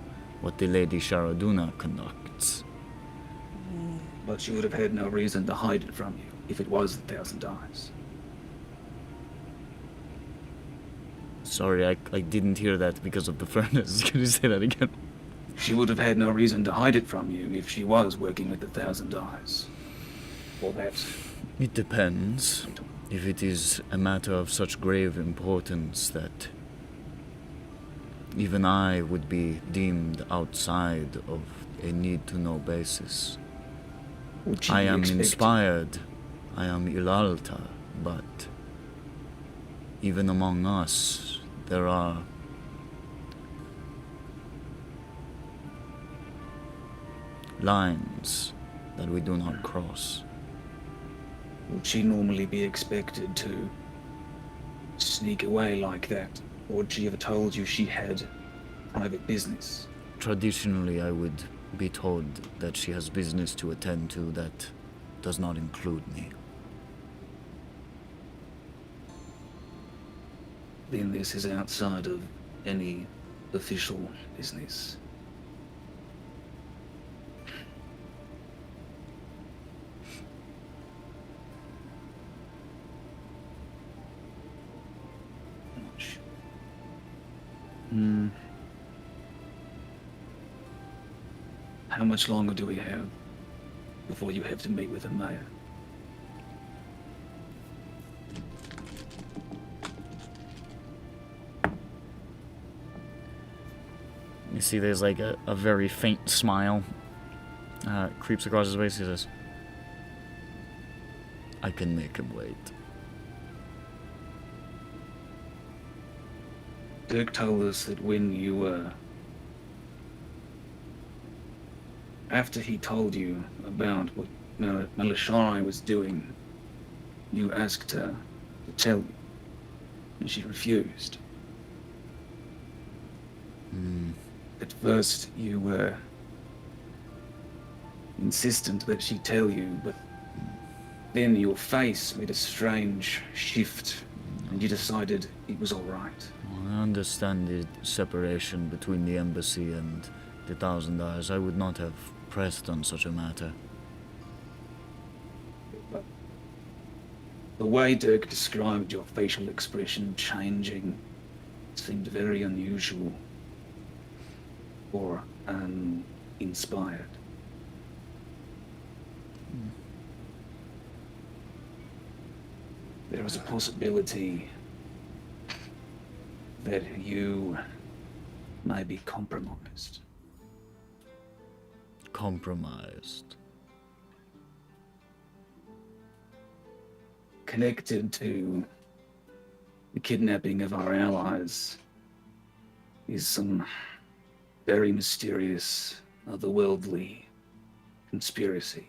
what the Lady Sharaduna conducts. But she would have had no reason to hide it from you if it was the Thousand Eyes. Sorry, I didn't hear that because of the furnace. Can you say that again? She would have had no reason to hide it from you if she was working with the Thousand Eyes. Or that. It depends. If it is a matter of such grave importance that even I would be deemed outside of a need-to-know basis. Would she I be am expected- inspired. I am Ilalta, but even among us, There are lines that we do not cross. Would she normally be expected to sneak away like that? Or would she have told you she had private business? Traditionally, I would be told that she has business to attend to that does not include me. Then this is outside of any official business. How much longer do we have before you have to meet with the mayor? You see there's like a very faint smile creeps across his face. He says, I can make him wait. Dirk told us that when you were... After he told you about what Maleshari was doing, you asked her to tell you, and she refused. At first, you were insistent that she tell you, but then your face made a strange shift, and you decided it was all right. I understand the separation between the embassy and the Thousand Eyes. I would not have pressed on such a matter. But the way Dirk described your facial expression changing seemed very unusual or uninspired. There was a possibility that you may be compromised. Compromised. Connected to the kidnapping of our allies is some very mysterious, otherworldly conspiracy,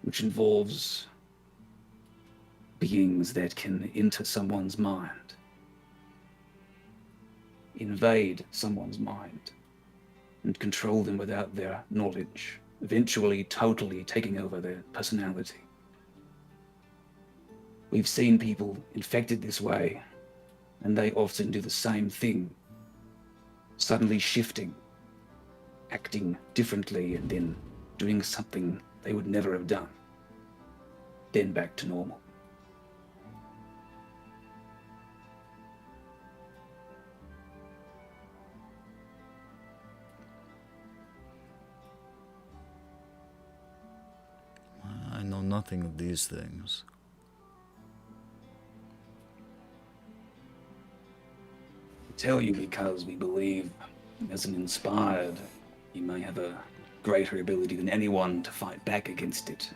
which involves beings that can enter someone's mind, invade someone's mind, and control them without their knowledge, eventually totally taking over their personality. We've seen people infected this way, and they often do the same thing, suddenly shifting, acting differently, and then doing something they would never have done, then back to normal. I know nothing of these things. Tell you because we believe, as an inspired, you may have a greater ability than anyone to fight back against it.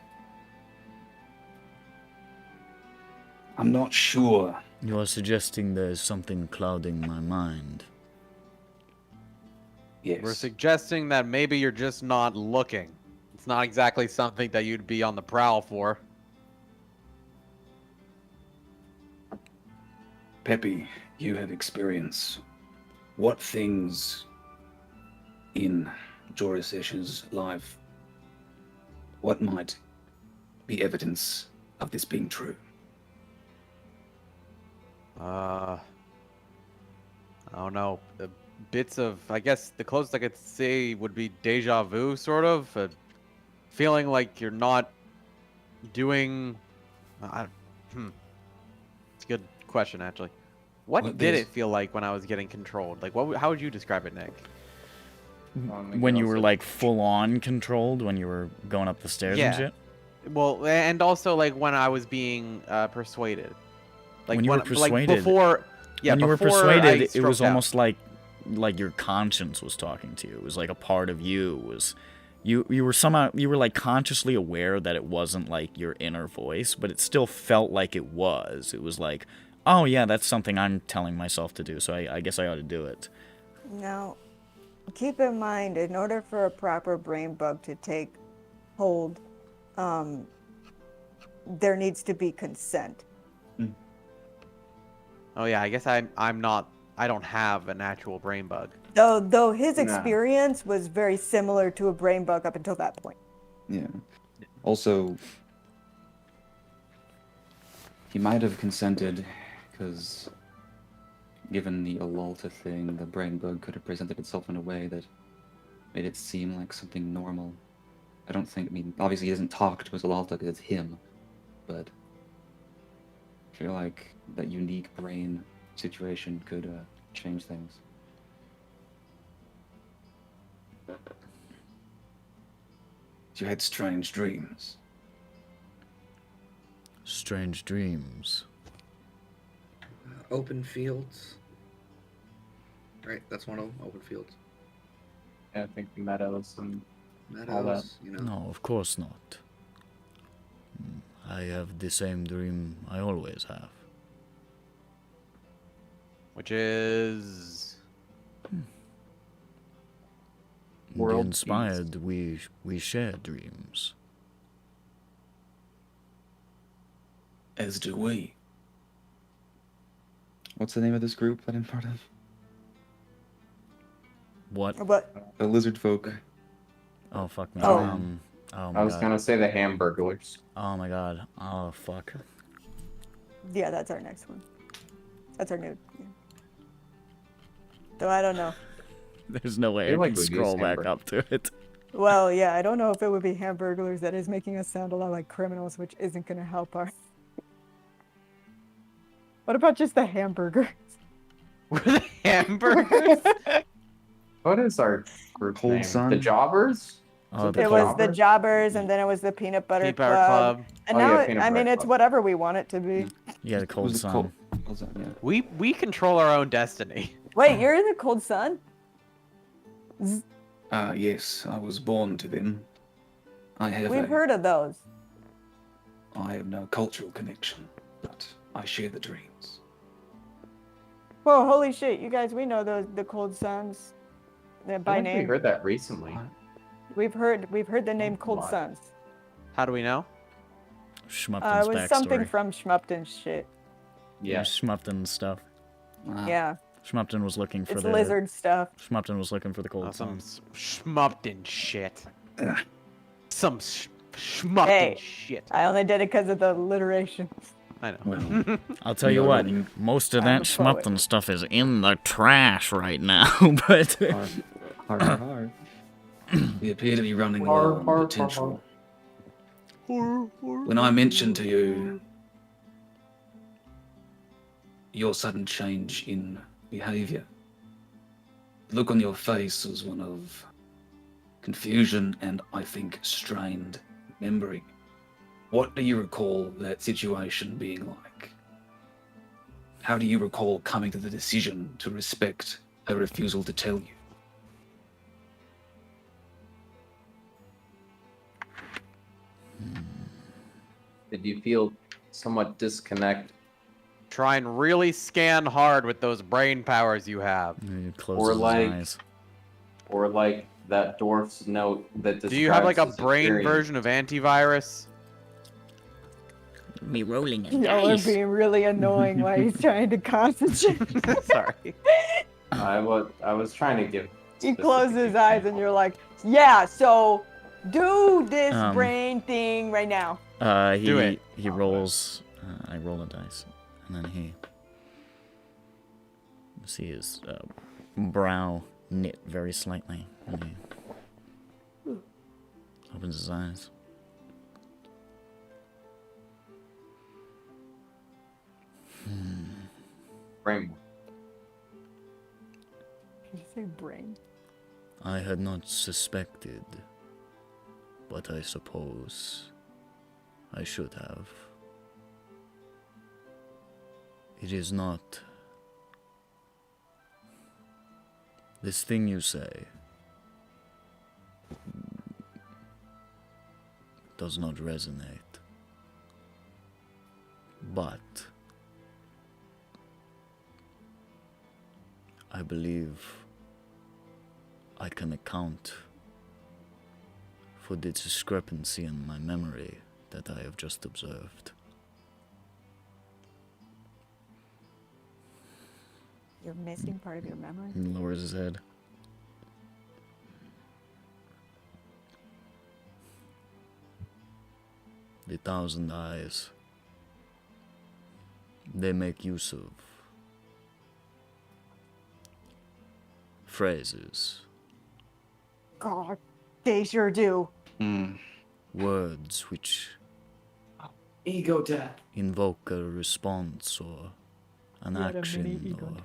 I'm not sure. You are suggesting there's something clouding my mind. Yes. We're suggesting that maybe you're just not looking. It's not exactly something that you'd be on the prowl for. Peppy, you have experience. What things in Jorasesh's life, what might be evidence of this being true? I don't know. The bits of, I guess, the closest I could say would be deja vu, sort of. Feeling like you're not doing... It's a good question, actually. What did it feel like when I was getting controlled? Like, how would you describe it, Nick? When you were like full on controlled, when you were going up the stairs and shit? Well, and also like when I was being persuaded. Like when you were persuaded, like before, when you were before persuaded, I it was stroked out. almost like your conscience was talking to you. It was like a part of you was you were somehow you were like consciously aware that it wasn't like your inner voice, but it still felt like it was. It was like Oh, yeah, that's something I'm telling myself to do, so I guess I ought to do it. Now, keep in mind, in order for a proper brain bug to take hold, there needs to be consent. Oh yeah, I guess I'm not. I don't have an actual brain bug. Though his Nah. experience was very similar to a brain bug up until that point. Yeah. Also, he might have consented because, given the Alalta thing, the brain bug could have presented itself in a way that made it seem like something normal. I don't think, I mean, obviously he doesn't talk to his Alalta because it's him, but I feel like that unique brain situation could change things. You had strange dreams. Strange dreams. Open fields. Right, that's one of them. Open fields. I think meadows and Meadows, you know. No, of course not. I have the same dream I always have. Which is In World the inspired, we share dreams. As do we. What's the name of this group that I'm part of? What? But The lizard folk. Oh, fuck me. Oh. Oh my I was god. gonna say the Hamburglers. Oh my god. Oh, fuck. yeah, that's our next one. That's our new. Yeah. Though I don't know. There's no way I feel like can we've scroll used back Hamburg. up to it. Well, yeah, I don't know if it would be hamburglers. That is making us sound a lot like criminals, which isn't going to help our. What about just the hamburger? we're the hamburgers. What is our group Cold name? Sun? The Jobbers? Oh, Is the It cold- was the jobbers, and then it was the peanut butter Peanut Butter club. Club. And Oh, now, yeah, peanut I mean, butter it's club. whatever we want it to be. Yeah, the cold Was it sun. Cold Sun, yeah. We control our own destiny. Wait, you're in the cold sun? Yes, I was born to them. I have We've heard of those. I have no cultural connection, but I share the dreams. Whoa, holy shit, you guys, we know the cold suns by I think we name. heard that recently. We've heard the name Cold What? Suns. How do we know? Schmupton's It was backstory. something from Schmupton's shit. Yeah. Schmupton stuff. Yeah, Schmupton was looking for it's the lizard stuff. Schmupton was looking for the cold Some sun. schmupton shit. Some schmupton Hey. shit. I only did it because of the alliteration. I know. Well, I'll tell you No, what, you- most of I'm that a poet. Schmupton stuff is in the trash right now, but Hard. we appear to be running Har, low har, on har, potential. When I mentioned to you your sudden change in behavior, the look on your face was one of confusion and, I think, strained memory. What do you recall that situation being like? How do you recall coming to the decision to respect her refusal to tell you? Did you feel somewhat disconnect, Try and really scan hard with those brain powers you have. he closes Or his like- eyes. or like that dwarf's note that describes Do you have like a his brain experience? version of antivirus? Me rolling a Y'all are being really annoying while he's trying to concentrate. Sorry. I was trying to give. He specific closes his eyes and example. you're like, yeah, so do this Um, brain thing right now. Do it. He rolls. I roll a dice, and then he. See his brow knit very slightly, and he opens his eyes. Brain. Did you say brain? I had not suspected, but I suppose I should have. It is not. This thing you say does not resonate. But I believe I can account for the discrepancy in my memory that I have just observed. You're missing part of your memory? He lowers his head. The Thousand Eyes. They make use of phrases, God, they sure do. words which Ego death. invoke a response or an action or...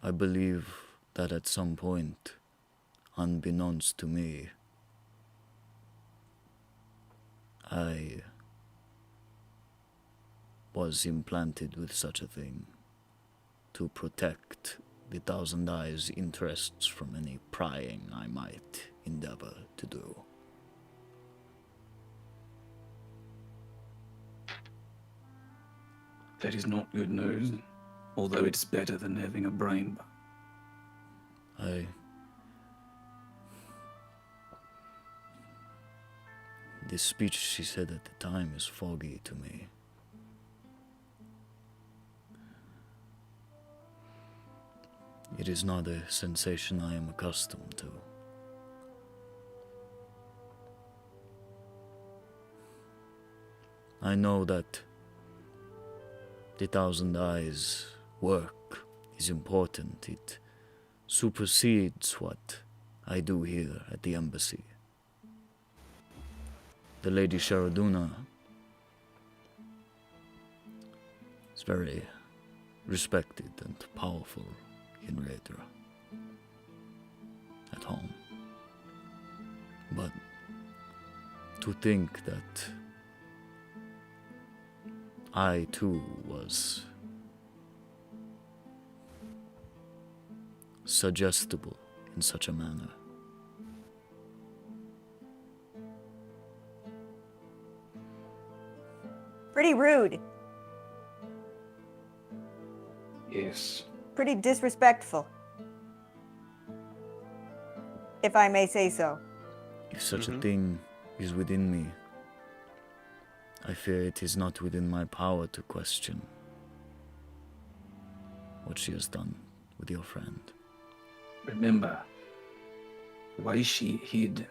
I believe that at some point, unbeknownst to me, I was implanted with such a thing to protect the Thousand Eyes' interests from any prying I might endeavor to do. That is not good news, although it's better than having a brain. The speech she said at the time is foggy to me. It is not a sensation I am accustomed to. I know that the Thousand Eyes work is important. It supersedes what I do here at the embassy. The Lady Sharaduna is very respected and powerful in Riedran at home. But to think that I too was suggestible in such a manner. Pretty rude. Yes. Pretty disrespectful. If I may say so. If such a thing is within me, I fear it is not within my power to question what she has done with your friend. Remember, the way she hid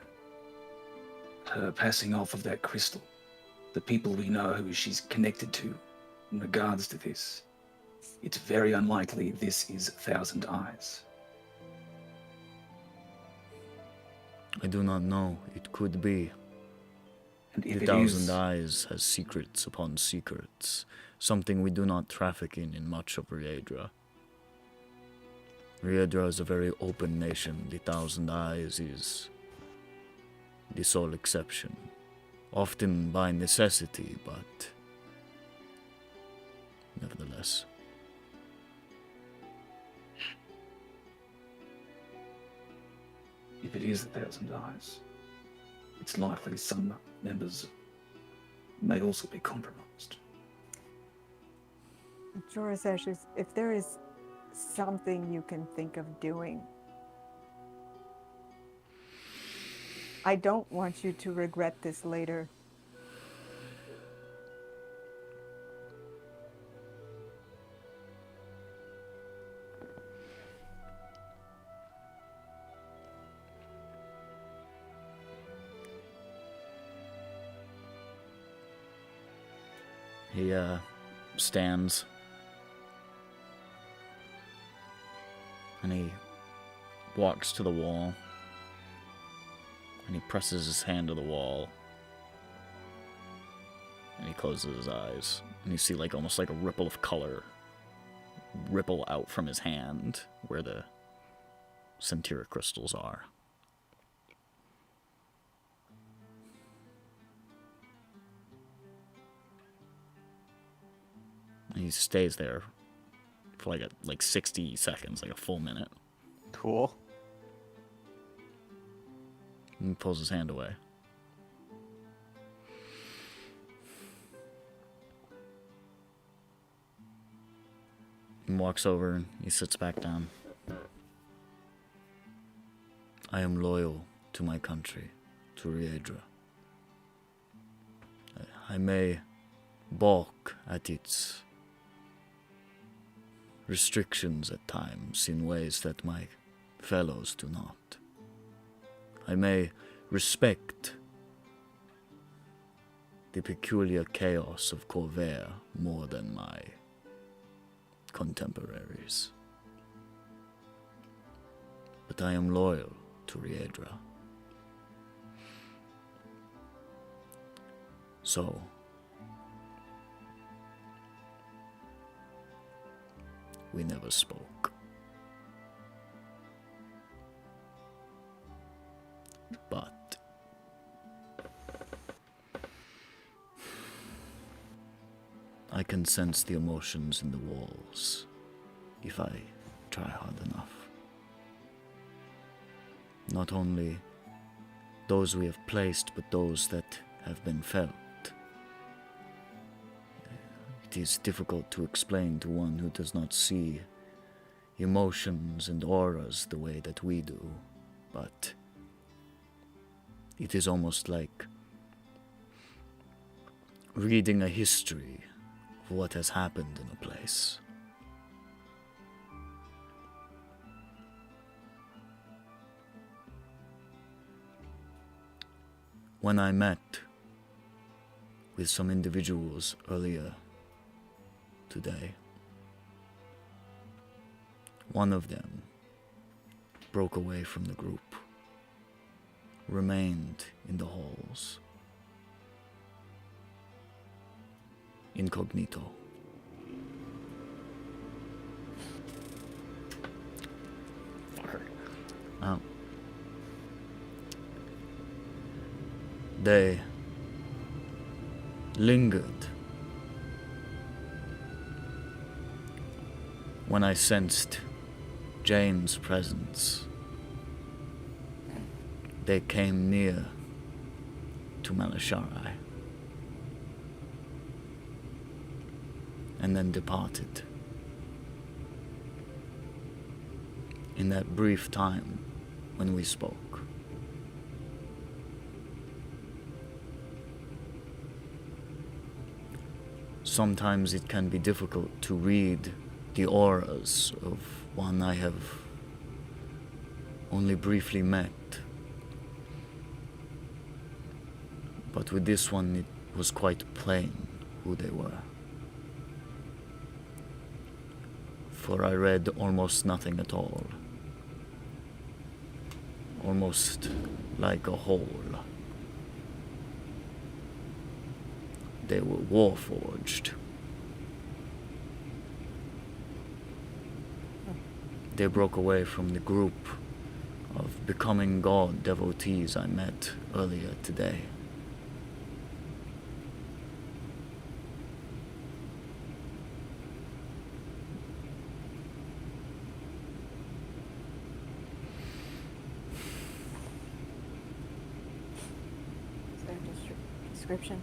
her passing off of that crystal, the people we know who she's connected to in regards to this, it's very unlikely this is Thousand Eyes. I do not know. It could be. And if The it Thousand is, Eyes has secrets upon secrets, something we do not traffic in much of Riedran. Riedran is a very open nation. The Thousand Eyes is the sole exception. Often by necessity, but nevertheless. if it is the Thousand Eyes, it's likely some members may also be compromised. Jorasesh, if there is something you can think of doing, I don't want you to regret this later. He stands and he walks to the wall and he presses his hand to the wall and he closes his eyes and you see like almost like a ripple of color ripple out from his hand where the Centura crystals are. He stays there for like 60 seconds, like a full minute. Cool. And he pulls his hand away. And walks over and he sits back down. I am loyal to my country, to Riedra. I may balk at its restrictions at times in ways that my fellows do not. I may respect the peculiar chaos of Corvair more than my contemporaries. But I am loyal to Riedra. So, we never spoke. But I can sense the emotions in the walls if I try hard enough. Not only those we have placed, but those that have been felt. It is difficult to explain to one who does not see emotions and auras the way that we do, but it is almost like reading a history of what has happened in a place. When I met with some individuals earlier today, one of them broke away from the group, remained in the halls, incognito. They lingered when I sensed Jain's presence. They came near to Maleshari and then departed. In that brief time when we spoke, sometimes it can be difficult to read the auras of one I have only briefly met. But with this one, it was quite plain who they were. For I read almost nothing at all. Almost like a whole. They were warforged. They broke away from the group of becoming God devotees I met earlier today. Is there a description?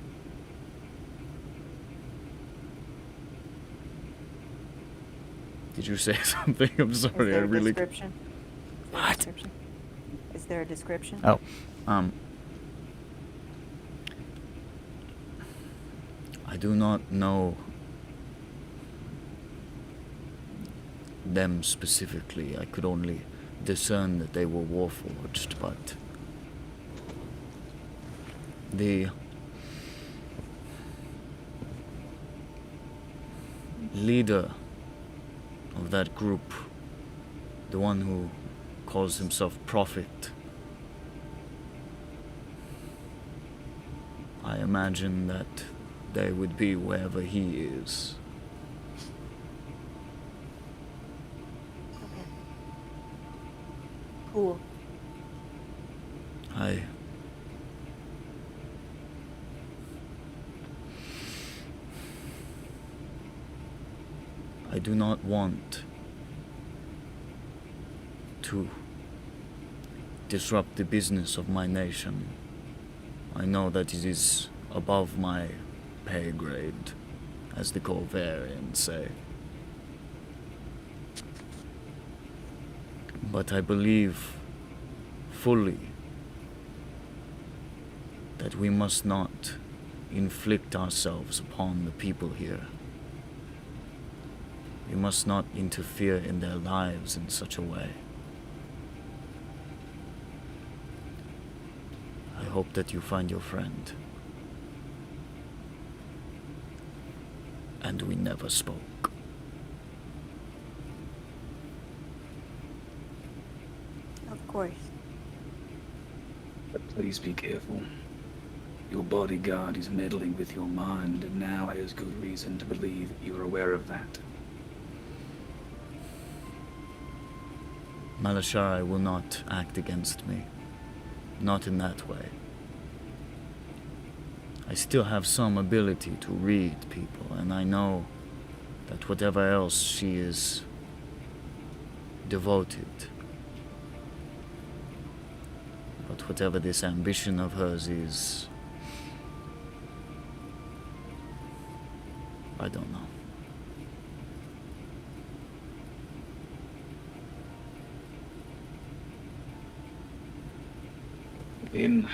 Did you say something? I'm sorry, Is there I a really... description? What? Is there a description? Oh, I do not know them specifically. I could only discern that they were warforged, but the leader of that group, the one who calls himself Prophet, I imagine that they would be wherever he is. Okay. Cool. I do not want to disrupt the business of my nation. I know that it is above my pay grade, as the Corvarians say. But I believe fully that we must not inflict ourselves upon the people here. We must not interfere in their lives in such a way. I hope that you find your friend. And we never spoke. Of course. But please be careful. Your bodyguard is meddling with your mind, and now has good reason to believe you are aware of that. Maleshari will not act against me. Not in that way. I still have some ability to read people, and I know that whatever else she is devoted. But whatever this ambition of hers is, I don't know. Then,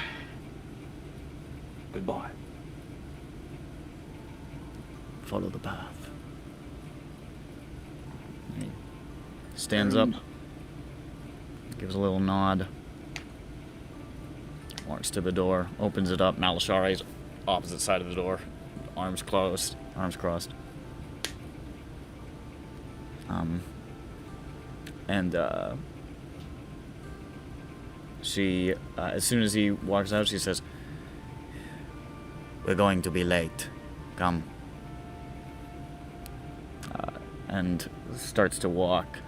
goodbye. Follow the path. He stands up, gives a little nod, walks to the door, opens it up. Maleshari's opposite side of the door, arms closed, arms crossed. She, as soon as he walks out, she says, "We're going to be late. Come." And starts to walk.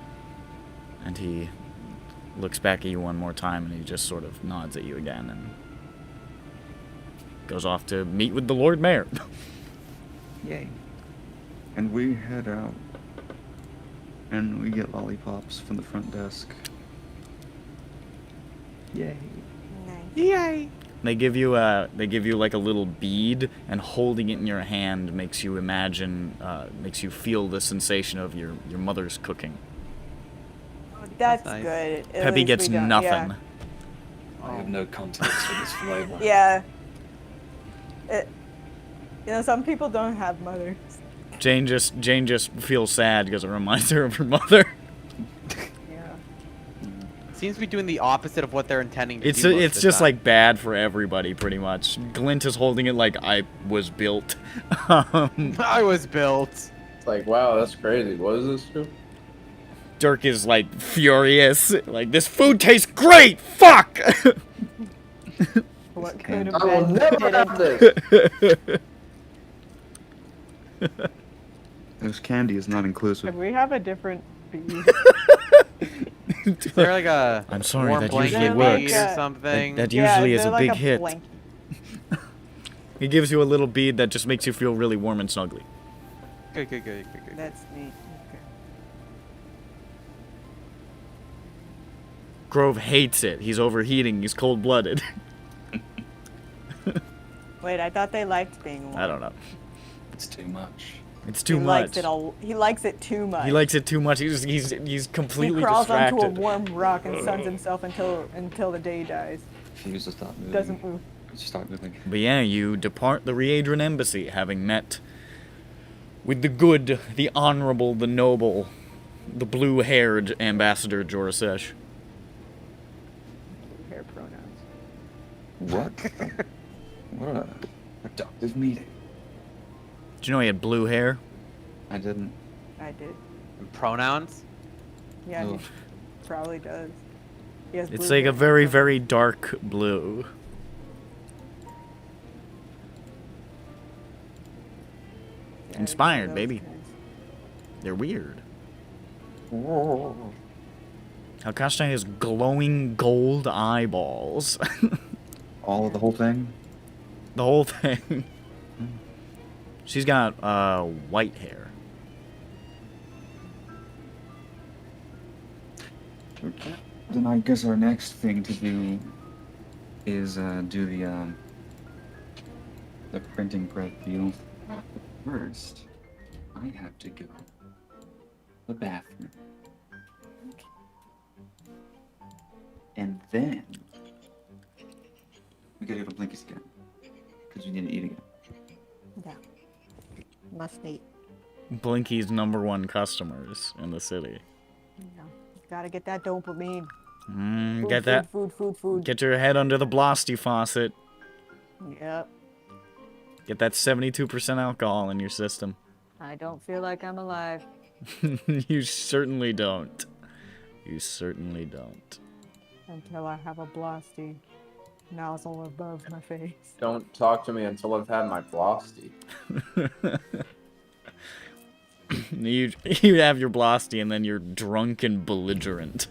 And he looks back at you one more time, and he just sort of nods at you again, and goes off to meet with the Lord Mayor. Yay. And we head out. And we get lollipops from the front desk. Yay. Nice. Yay! They give you like a little bead, and holding it in your hand makes you imagine, makes you feel the sensation of your mother's cooking. That's nice. good. At Peppy least gets we don't- nothing. I have no context for this flavor. Yeah. Some people don't have mothers. Jain just feels sad because it reminds her of her mother. Yeah. Seems to be doing the opposite of what they're intending to do. most It's of the just time. like bad for everybody, pretty much. Glint is holding it like I was built. I was built. It's like, wow, that's crazy. What is this do? Dirk is like furious. Like, this food tastes great. Fuck. What could can't- have I will been? never have didn't. this. This candy is not inclusive. If we have a different bead. Is there like a I'm sorry, warm that blanket usually bead works. or something? That Yeah, usually is they're a like big hit. blanket. He gives you a little bead that just makes you feel really warm and snuggly. Good. That's neat. Okay. Grove hates it. He's overheating. He's cold-blooded. Wait, I thought they liked being warm. I don't know. It's too much. It's too he much. He likes it too much. He likes it too much. He's He completely crawls distracted. onto a warm rock and suns himself until the day he dies. Fuse to stop moving. Doesn't move. Start moving. But yeah, you depart the Riedran embassy, having met with the good, the honorable, the noble, the blue-haired Ambassador Jorasesh. Hair pronouns. What? What a productive meeting. Did you know he had blue hair? I didn't. I did. Pronouns? Yeah, Oh. he probably does. He has It's blue like a hair. very, very dark blue. Yeah, Inspired, those baby. kinds. They're weird. Alkashta has glowing gold eyeballs. All of the whole thing? The whole thing. She's got white hair. Then I guess our next thing to do is do the printing prep deal. First, I have to go to the bathroom. And then we gotta go to Blinky's again. Because we need to eat again. Yeah. Must eat. Blinky's #1 customers in the city. Yeah. Gotta get that dopamine. Get that. Food. Get your head under the Blosty faucet. Yep. Get that 72% alcohol in your system. I don't feel like I'm alive. You certainly don't. You certainly don't. Until I have a Blosty nozzle above my face. Don't talk to me until I've had my Blosty. You have your Blosty and then you're drunk and belligerent.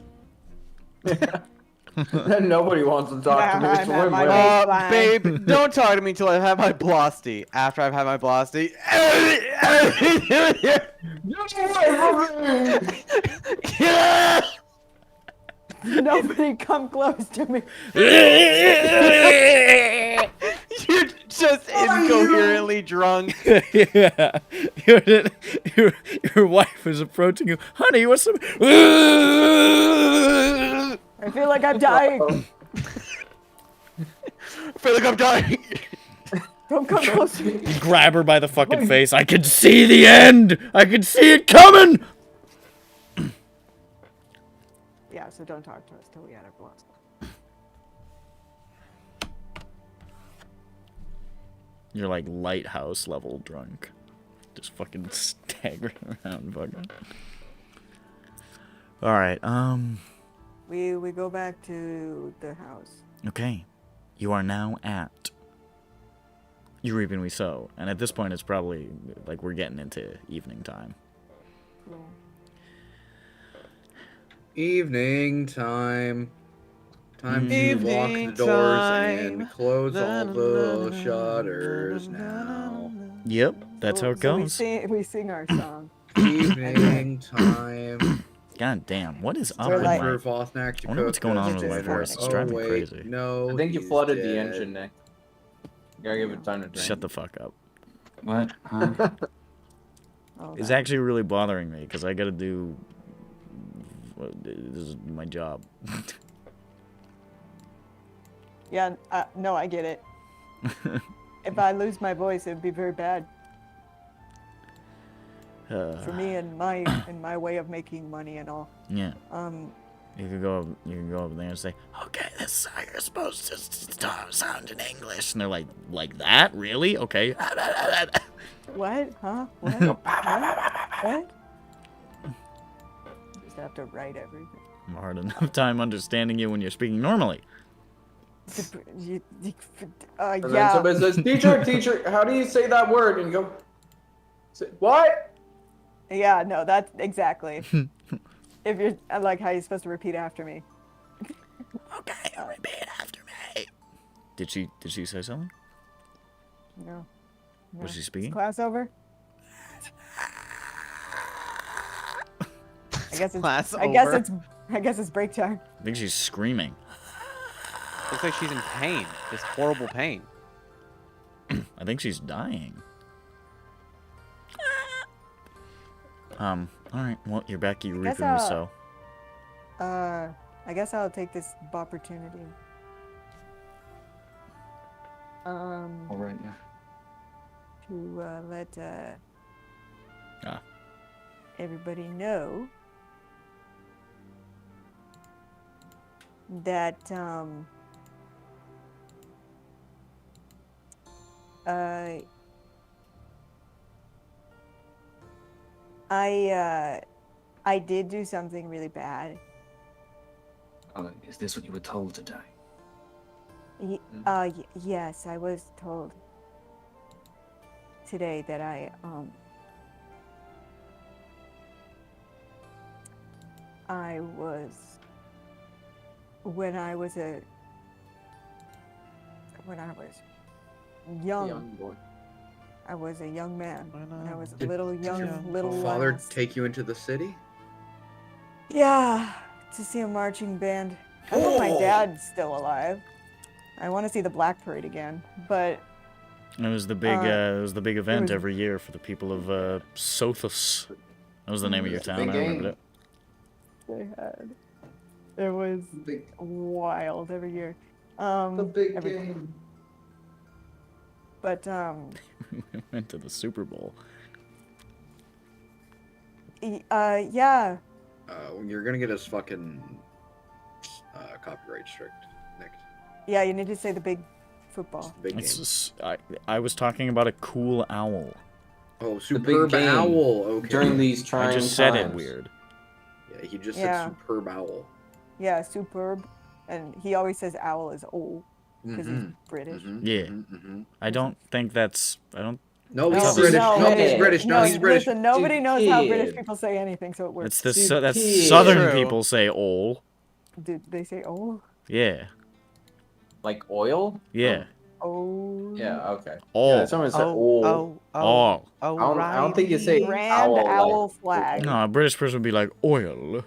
Nobody wants to talk to me. Yeah, So I'm we're at my winning. base. Babe, don't talk to me until I have my Blosty. After I've had my Blosty. Nobody come close to me. You're just incoherently drunk. Yeah. Your wife is approaching you. Honey, what's some... I feel like I'm dying. I feel like I'm dying. Don't come close to me. You grab her by the fucking face. I can see the end. I can see it coming. Yeah, so don't talk to us till we had our Blosty. You're like lighthouse level drunk. Just fucking staggering around, fucking. Alright, We go back to the house. okay. You are now at You Reap and We Sow. And at this point, it's probably, like, we're getting into evening time. Cool. Evening time. Time to Evening lock the doors time. and close all the shutters now. Yep, that's how it So goes. we sing our song. Evening time. God damn, what is up We're with like- my... For Vothnak to I wonder what's cook going us on with my dinner. voice. It's driving me wait, crazy. No, I think you he's flooded the dead. engine, Nick. You gotta give it time to drain. Shut the fuck up. What? Huh? Oh, It's that- actually really bothering me, because I gotta do... This is my job. Yeah, no, I get it. If I lose my voice, it would be very bad for me and my way of making money and all. Yeah. Um, You can go up there and say, okay, this is how you're supposed to sound in English. And they're like that? Really? Okay. what? Huh? What? What? Just have to write everything. I'm hard enough time understanding you when you're speaking normally. And then Yeah. somebody says, teacher, how do you say that word? And you go, what? Yeah, no, that's exactly. If you're, I like how you're supposed to repeat after me. Okay, repeat after me. Did she say something? No. Was she Is speaking? class over? I guess it's. Class I guess over. it's break time. I think she's screaming. Looks like she's in pain. Just horrible pain. I think she's dying. Alright, well, you're back, you guess reaping me I'll- so. I guess I'll take this opportunity. All right, yeah. To let Ah. everybody know that I did do something really bad. Oh, is this what you were told today? Yes, I was told today that I was when I was young. boy. I was a young man. I was a Did- little Did young, your little father lass. take you into the city? Yeah, to see a marching band. I hope my dad's still alive. I want to see the Black Parade again, but It was the big event was- every year for the people of Sothos. That was the name of your It's a town. big I remembered game. it. It was Big, wild every year. the big every- game. But We went to the Super Bowl. yeah. You're gonna get us fucking copyright strict, Nick. Yeah, you need to say the big It's football. the big game. It's just, I was talking about a cool owl. Oh, big superb game. owl. Okay. During these trying I just said it times. weird. Yeah, he just Yeah. said superb owl. Yeah, superb. And he always says owl is old because he's Mhm, British. mhm, Yeah. mhm, mhm. I don't think that's. I don't. No, That's he's not British. the- No, he's No, British. No, he's British. Listen, nobody knows how British Stupid. people say anything, so it works. It's the Stupid. that's Southern True. people say "ol." Did they say oh? Yeah. Like oil? Yeah. Oh. Yeah, okay. All. Yeah, someone said Oh, oil. oh, oh, All. oh, I don't think you say Grand owl, owl like- flag. No, a British person would be like oil.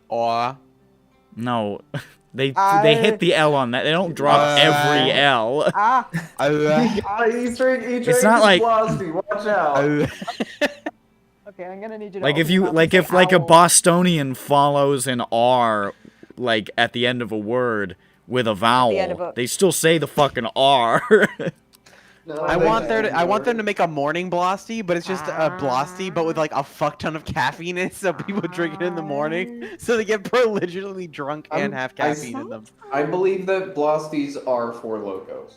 Or No, they I- hit the L on that. They don't drop every L. Ah. He's drinking. It's not like- Blasty. Watch out. Okay, I'm gonna need you to. Like if open you your mouth like and if say like a owl. Bostonian follows an R like at the end of a word with a end of vowel, a- they still say the fucking R. No, I they want can't I want do them to make a morning blosty, but it's just a blosty, but with like a fuck ton of caffeine in it, so people drink it in the morning, so they get religiously drunk and have caffeine in them. I believe that Blosties are for locos.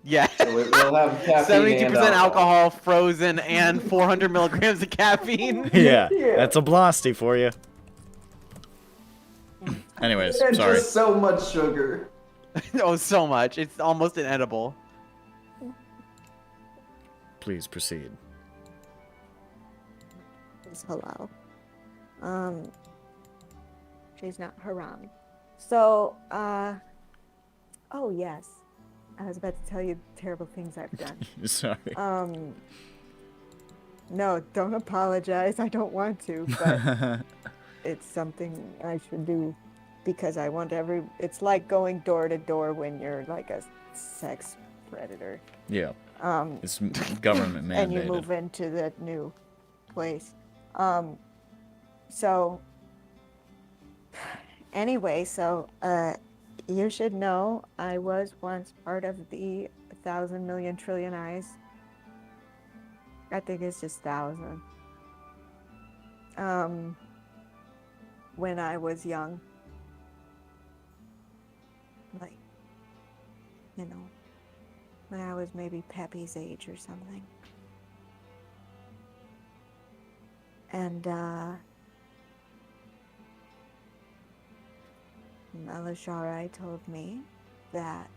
Yeah. So it will have caffeine 72% and alcohol, frozen, and 400 milligrams of caffeine. Yeah, Yeah. that's a blosty for you. Anyways, And sorry. just so much sugar. Oh, so much. It's almost inedible. Please proceed. It's halal. She's not haram. So, Oh yes. I was about to tell you terrible things I've done. Sorry. No, don't apologize. I don't want to, but it's something I should do because I want it's like going door to door when you're like a sex predator. Yeah, Um, it's government and you mandated. move into that new place. So anyway, you should know I was once part of the 1,000 million trillion eyes. I think it's just 1,000. When I was young, like, you know, when I was maybe Peppy's age or something. And Maleshari told me that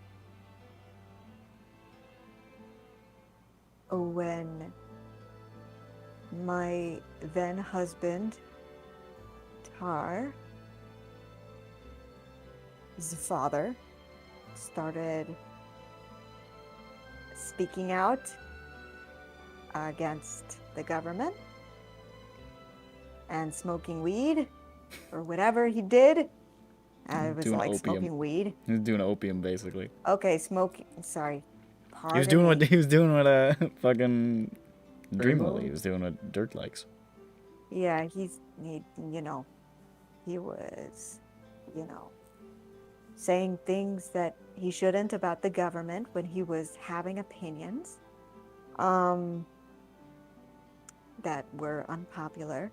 when my then husband, Tar, his father, started speaking out against the government and smoking weed or whatever he did. It was Doing like opium. smoking weed. He was doing opium basically. Okay, smoking. Sorry. He was doing Pardon what me. fucking Dream Rainbow? Lily. He was doing what Dirk likes. Yeah, he was, saying things that he shouldn't about the government when he was having opinions, that were unpopular.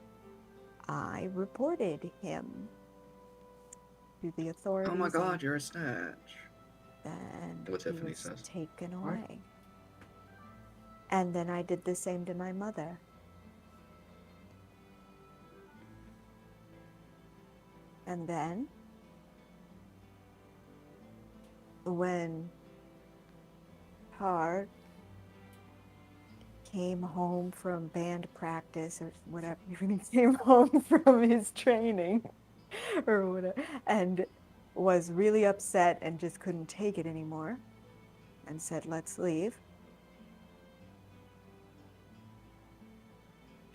I reported him to the authorities. Oh my god, you're a snatch. And What he Tiffany was says. taken away. And then I did the same to my mother. And then, when Tar came home from band practice or whatever, when he came home from his training or whatever, and was really upset and just couldn't take it anymore and said, let's leave.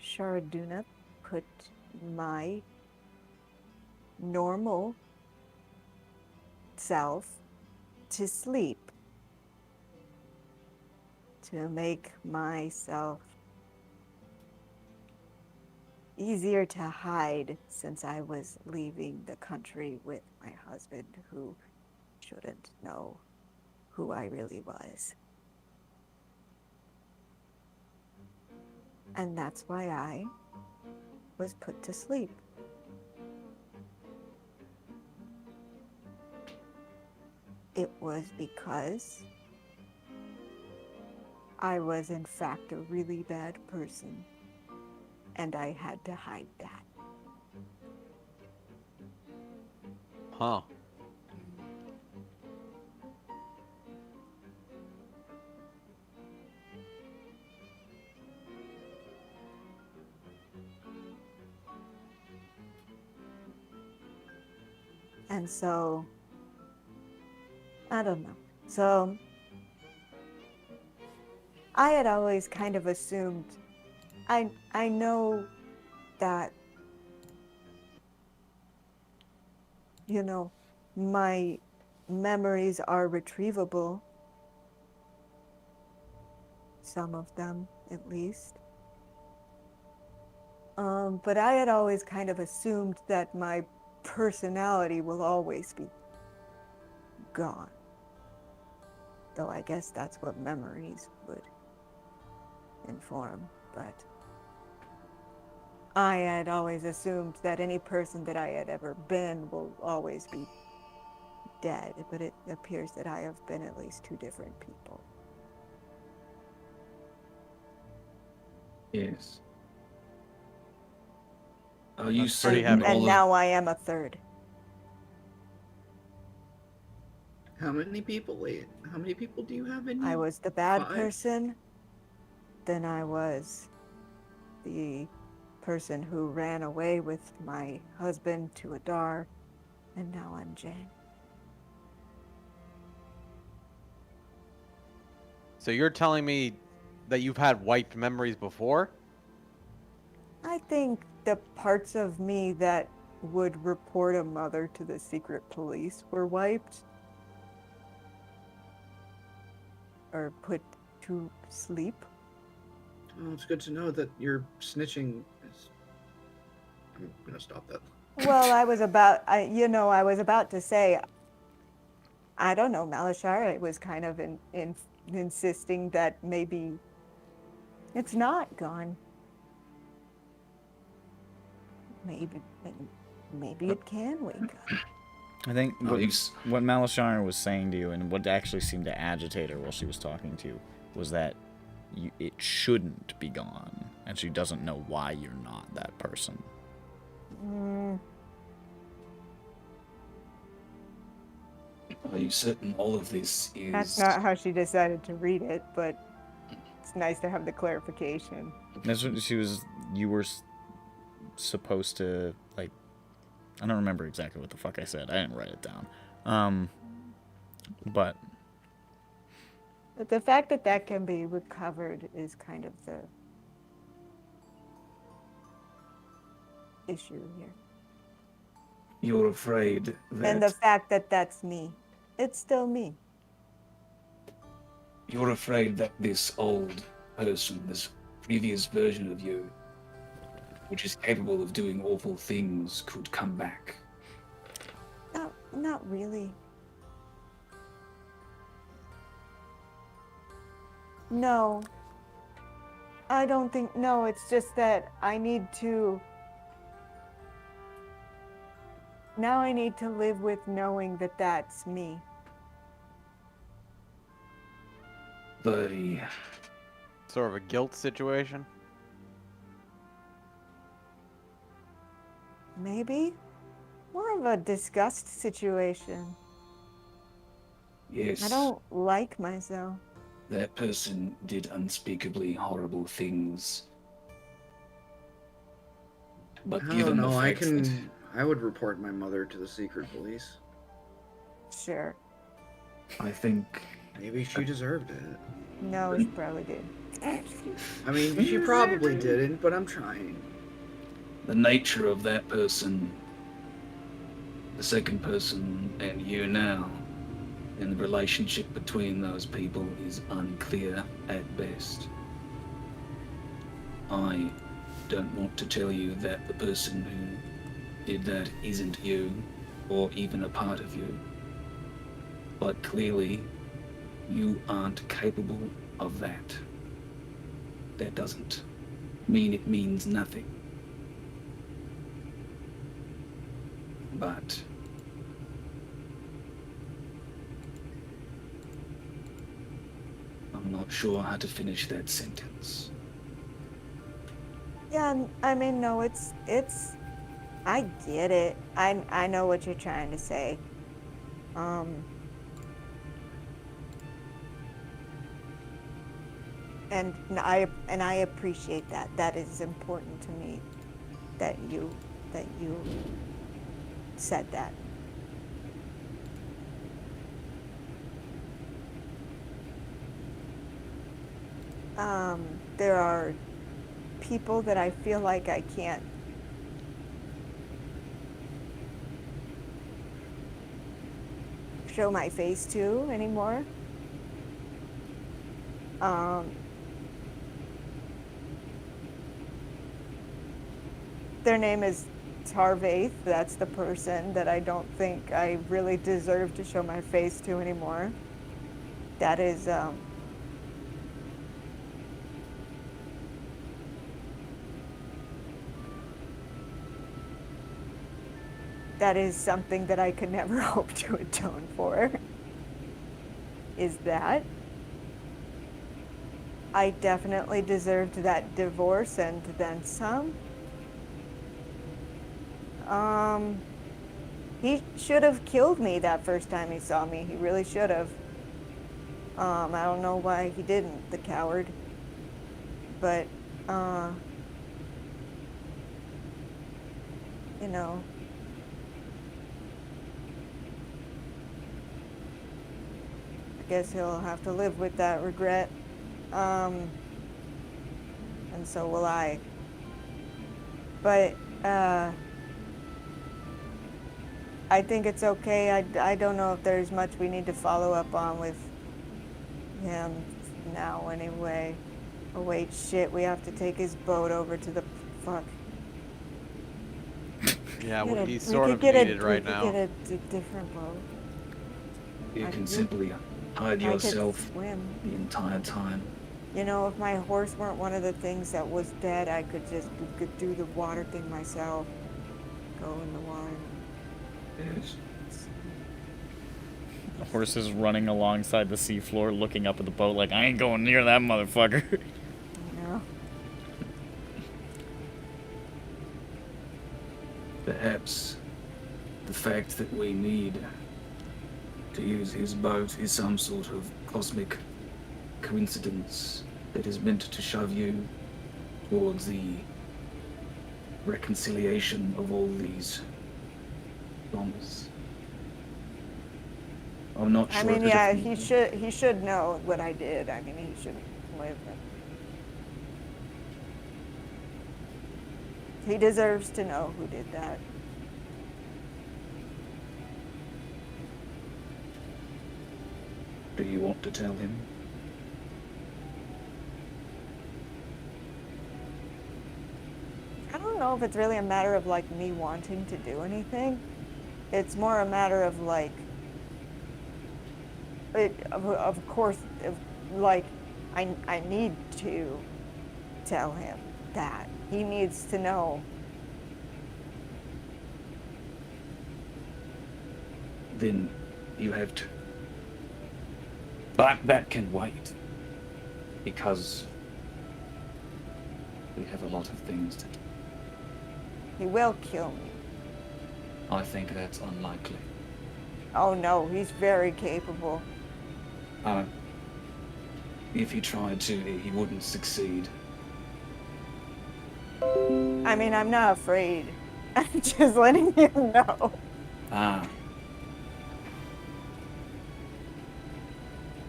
Sharaduna put my normal self to sleep to make myself easier to hide since I was leaving the country with my husband, who shouldn't know who I really was. And that's why I was put to sleep. It was because I was in fact a really bad person, and I had to hide that. Huh. And so, I don't know. So, I had always kind of assumed, I know that, you know, my memories are retrievable. Some of them, at least. But I had always kind of assumed that my personality will always be gone. Though I guess that's what memories would inform, but I had always assumed that any person that I had ever been will always be dead, but it appears that I have been at least two different people. Yes. Are you That's pretty certain heavy. all And of now I am a third. How many people? Wait, how many people do you have in you? I was the bad 5? person, then I was the person who ran away with my husband to Adar, and now I'm Jain. So you're telling me that you've had wiped memories before? I think the parts of me that would report a mother to the secret police were wiped. Or put to sleep. Oh, it's good to know that your snitching is. I'm gonna stop that. Well, I was about to say, I don't know, Maleshari was kind of insisting that maybe it's not gone. Maybe it can wake up. I think Oh, what Maleshari was saying to you, and what actually seemed to agitate her while she was talking to you, was that it shouldn't be gone, and she doesn't know why you're not that person. Are you certain all of this is... That's not how she decided to read it, but it's nice to have the clarification. That's what you were supposed to, like, I don't remember exactly what the fuck I said. I didn't write it down. But the fact that that can be recovered is kind of the issue here. You're afraid that... And the fact that that's me. It's still me. You're afraid that this old person, this previous version of you, which is capable of doing awful things, could come back. Not really. No. I don't think, no, it's just that I need to live with knowing that that's me. The... Sort of a guilt situation? Maybe? More of a disgust situation. Yes. I don't like myself. That person did unspeakably horrible things. But I given don't know. the I fact that... I would report my mother to the secret police. Sure. I think... Maybe she deserved it. No, she probably did. I mean, she probably didn't, but I'm trying. the nature of that person, the second person, and you now, and the relationship between those people is unclear at best. I don't want to tell you that the person who did that isn't you, or even a part of you. But clearly, you aren't capable of that. That doesn't mean it means nothing. But I'm not sure how to finish that sentence. Yeah, I mean, no, it's, I get it. I know what you're trying to say. And I appreciate that. That is important to me, that you said that. There are people that I feel like I can't show my face to anymore. Their name is Tarvaith. That's the person that I don't think I really deserve to show my face to anymore. That is, that is something that I could never hope to atone for. Is that. I definitely deserved that divorce and then some. He should have killed me that first time he saw me. He really should have. I don't know why he didn't, the coward. But, you know. I guess he'll have to live with that regret. And so will I. But, I think it's okay. I don't know if there's much we need to follow up on with him now anyway. Oh wait, shit, we have to take his boat over to the fuck. Yeah, well, he's sort of needed right now. We could get a different boat. You can simply hide yourself the entire time. You know, if my horse weren't one of the things that was dead, I could just do the water thing myself. Go in the water. Yes. The horse is running alongside the seafloor, looking up at the boat like, I ain't going near that motherfucker. No. Perhaps the fact that we need to use his boat is some sort of cosmic coincidence that is meant to shove you towards the reconciliation of all these promises. I'm not sure. I mean, yeah, he should know what I did. I mean, he should live. He deserves to know who did that. Do you want to tell him? I don't know if it's really a matter of like me wanting to do anything. It's more a matter of like, of course, like I need to tell him that. He needs to know. Then you have to. But that can wait. Because we have a lot of things to do. He will kill me. I think that's unlikely. Oh no, he's very capable. If he tried to, he wouldn't succeed. I mean, I'm not afraid. I'm just letting you know. Ah.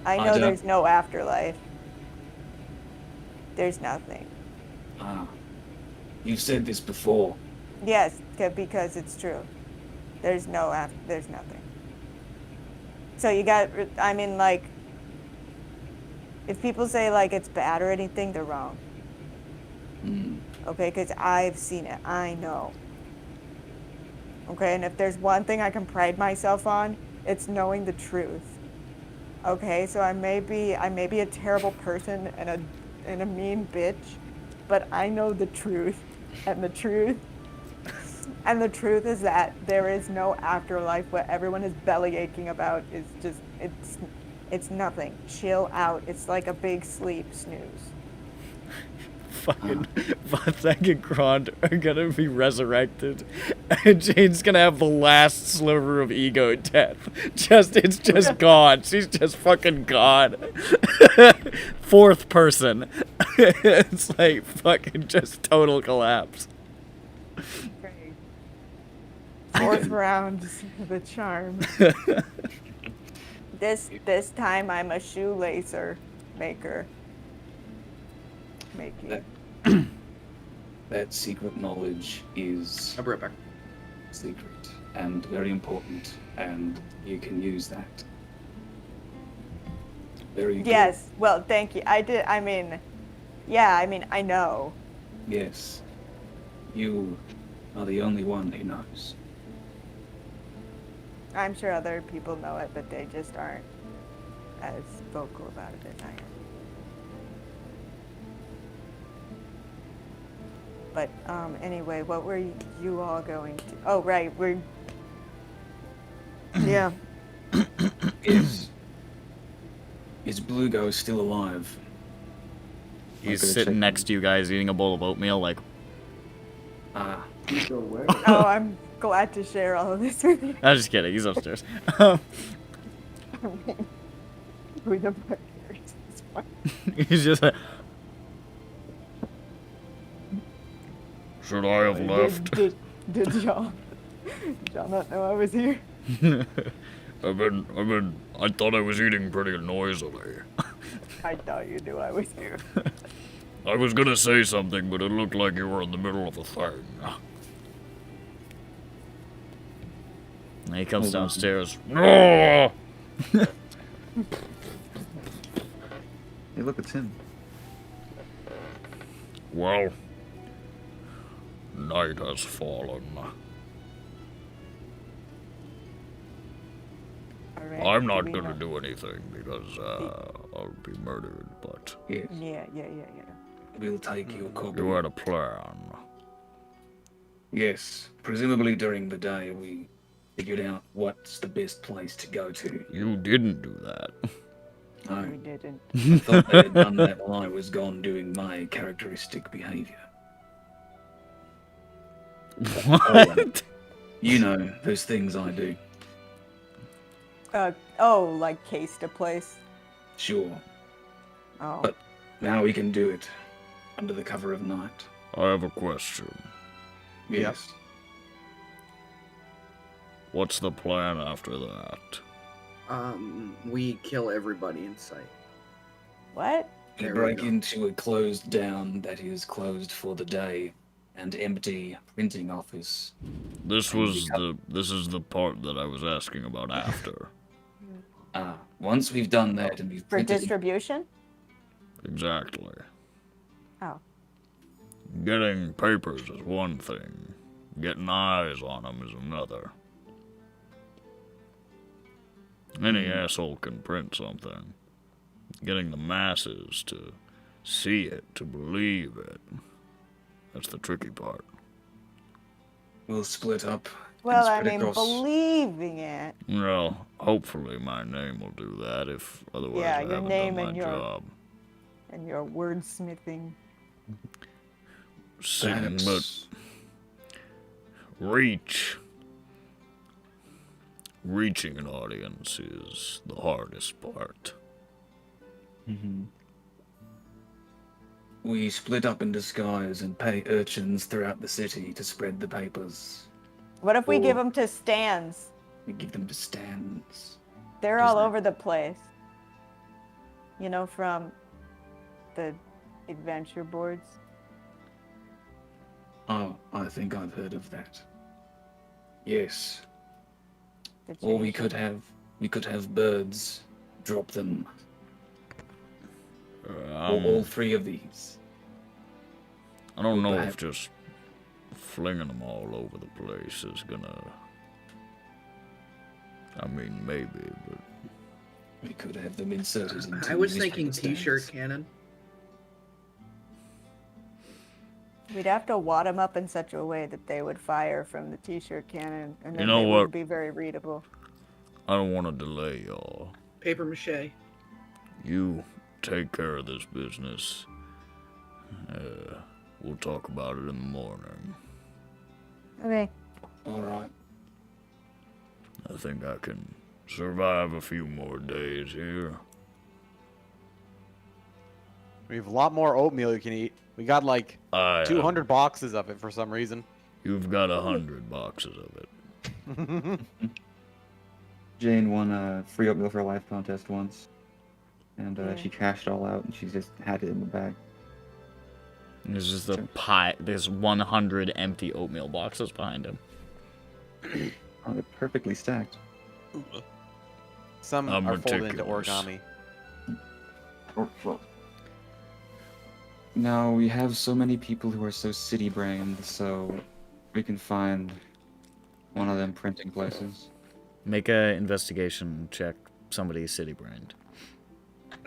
I know there's no afterlife. There's nothing. Ah. You've said this before. Yes, because it's true. There's there's nothing. So you got, I mean, like, if people say, like, it's bad or anything, they're wrong. Okay, because I've seen it. I know. Okay, and if there's one thing I can pride myself on, it's knowing the truth. Okay, so I may be a terrible person and a mean bitch, but I know the truth, and the truth is that there is no afterlife. What everyone is belly aching about is just it's nothing. Chill out. It's like a big sleep snooze. Fucking Vathek and Krond are gonna be resurrected, and Jane's gonna have the last sliver of ego death. It's just gone. She's just fucking gone. Fourth person. It's like fucking just total collapse. Great. Fourth round, the charm. This time I'm a shoelacer maker. Making. That secret knowledge is I'll be right back. secret and very important, and you can use that. Very good. Yes. Well, thank you. I know. Yes. You are the only one who knows. I'm sure other people know it, but they just aren't as vocal about it as I am. But anyway, what were you all going to? Oh, right, we're. Yeah. Is Blugo still alive? He's gonna sitting check next to you guys eating a bowl of oatmeal like, Ah, Go where? Oh, I'm glad to share all of this with you. I'm just kidding, he's upstairs. Who the fuck cares? It's fine. He's just like, should I have left? Did y'all not know I was here? I thought I was eating pretty noisily. I thought you knew I was here. I was gonna say something, but it looked like you were in the middle of a thing. And he comes Hold on. downstairs. No! Hey, look, it's him. Well, night has fallen. All right, I'm not we gonna know. do anything because I'll be murdered, but yes. Yeah. We'll take your copy. you had a plan. Yes. Presumably during the day we figured out what's the best place to go to. You didn't do that. I We didn't. thought they had done that while I was gone doing my characteristic behavior. What? You know, those things I do. Like cased a place. Sure. Oh. But now we can do it under the cover of night. I have a question. Yes. What's the plan after that? We kill everybody in sight. What? We There we break go. into a closed down that is closed for the day and empty printing office. This is the part that I was asking about after. Once we've done that and we've For printed distribution? Exactly. Oh. Getting papers is one thing. Getting eyes on them is another. Any asshole can print something. Getting the masses to see it, to believe it, that's the tricky part. we'll split up. and Well, I spread mean, across. believing it. Well, hopefully my name will do that, if otherwise Yeah, I your haven't name done my and your- job. And your wordsmithing. Singing, but Perhaps reaching an audience is the hardest part. we split up in disguise and pay urchins throughout the city to spread the papers. What if we give Or- them to stands? We give them to stands. They're Does all that- over the place. You know, from the adventure boards. Oh, I think I've heard of that. Yes. The Or we change. could have birds drop them. Or Um, all three of these. I don't know But- if just flinging them all over the place is gonna... I mean, maybe, but... We could have them inserted into I was newspaper thinking T-shirt stands. cannon. We'd have to wad them up in such a way that they would fire from the t-shirt cannon, and then know they what? wouldn't be very readable. I don't want to delay y'all. Paper mache. You take care of this business. We'll talk about it in the morning. Okay. All right. I think I can survive a few more days here. We have a lot more oatmeal you can eat. We got like I, 200 boxes of it for some reason. You've got 100 boxes of it. Jane won a free oatmeal for life contest once, and Yeah. she cashed it all out, and she just had it in the bag. There's just a pie. There's 100 empty oatmeal boxes behind him. Oh, they're perfectly stacked. Some I'm are folded into meticulous. origami. Now we have so many people who are so city-brained, so we can find one of them printing places. Make a investigation check. Somebody's city brand.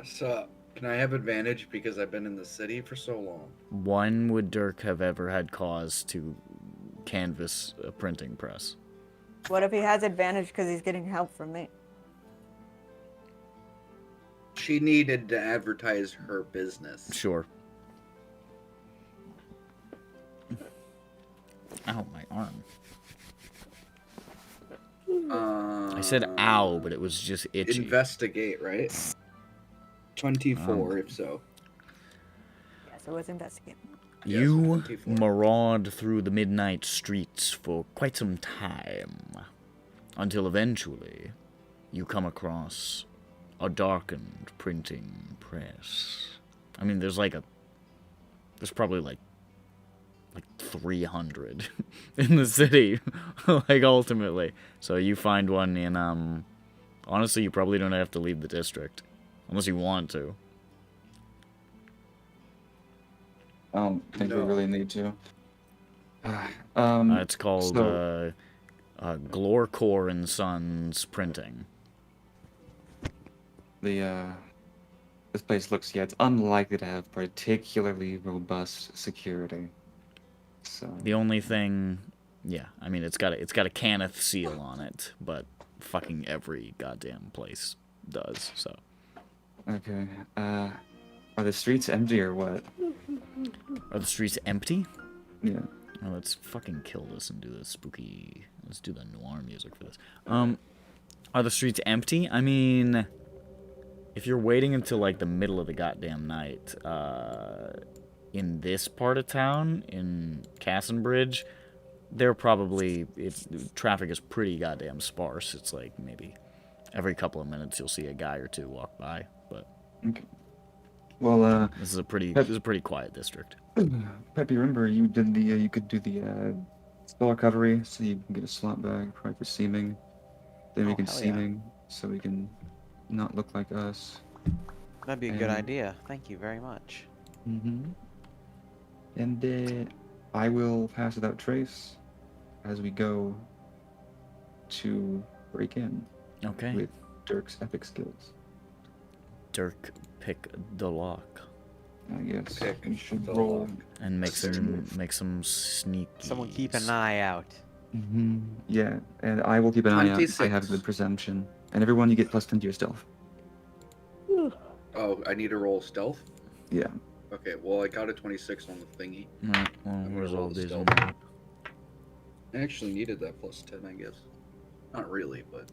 So, can I have advantage because I've been in the city for so long? When would Dirk have ever had cause to canvass a printing press? What if he has advantage because he's getting help from me? She needed to advertise her business. Sure. Ow, my arm. I said ow, but it was just itchy. Investigate, right? 24, if so. Yes, it was investigating. Yes, You 24. maraud through the midnight streets for quite some time, until eventually you come across a darkened printing press. I mean, there's probably like 300 in the city, like ultimately. So you find one in, honestly, you probably don't have to leave the district, unless you want to. I don't think we No. really need to. It's called Glorcore and Sons Printing. This place looks, yeah, it's unlikely to have particularly robust security. So The only thing, yeah, I mean, it's got a Cannith seal on it, but fucking every goddamn place does. So okay. Are the streets empty or what? are the streets empty? Yeah. Oh, let's fucking kill this and do the spooky. Let's do the noir music for this. Are the streets empty? I mean, if you're waiting until like the middle of the goddamn night, in this part of town, in Cassenbridge, traffic is pretty goddamn sparse. It's like maybe every couple of minutes you'll see a guy or two walk by, but Okay. Well, this is a pretty quiet district. Peppy, remember you did the you could do the spell recovery, so you can get a slot bag probably for seeming. Then we Oh, can hell yeah. seeming, so we can not look like us. That'd be a good And- idea. Thank you very much. Mm-hmm. And I will pass without trace as we go to break in Okay. with Dirk's epic skills. Dirk, pick the lock I guess Pick we should the roll. lock. and make Third some move. sneaky. Someone keep an eye out. Mm-hmm. Yeah, and I will keep an eye out. I have 26. good presumption. And everyone, you get +10 to your stealth. Oh, I need to roll stealth? Yeah. Okay, well, I got a 26 on the thingy. Alright, well, I'm gonna where's roll all the these? stealth. I actually needed that +10, I guess. Not really, but...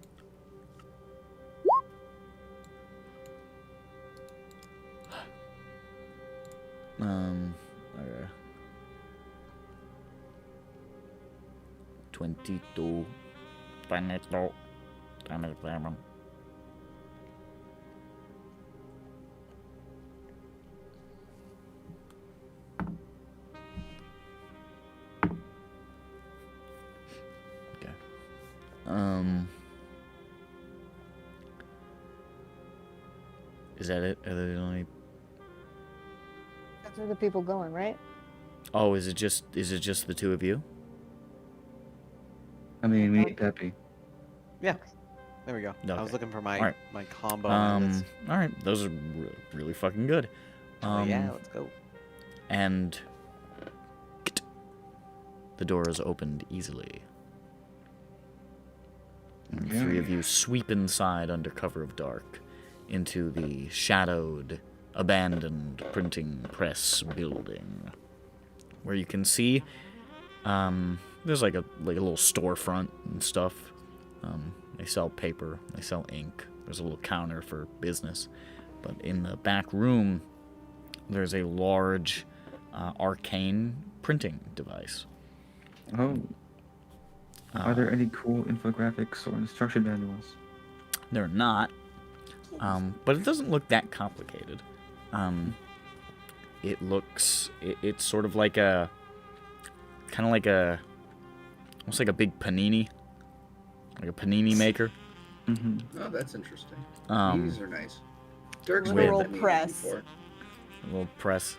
Okay. 22. 22. 27. Okay. Is that it? Are there only... That's where the people going, right? Oh, is it just the two of you? I mean, we need Peppy. Yeah. There we go. I was Okay. looking for my Alright. my combo. on my list. All right, those are really fucking good. Oh, yeah, let's go. And the door is opened easily. And the three of you sweep inside under cover of dark into the shadowed, abandoned printing press building, where you can see there's like a little storefront and stuff. They sell paper, they sell ink. There's a little counter for business, but in the back room, there's a large arcane printing device. Oh. Are there any cool infographics or instruction manuals? They're not, but it doesn't look that complicated. It's sort of like almost like a big panini, like a panini maker. Mm-hmm. Oh, that's interesting. Um, These are nice. Dirk's with- rolled Literal press. before. A little press.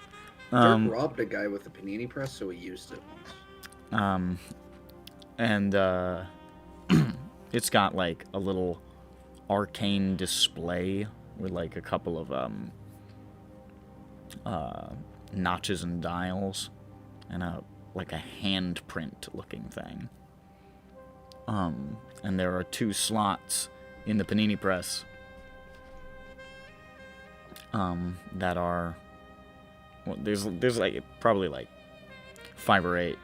Dirk robbed a guy with a panini press, so he used it once. And it's got like a little arcane display with like a couple of notches and dials and a handprint looking thing. And there are 2 slots in the panini press that are, well, there's like probably like 5 or 8,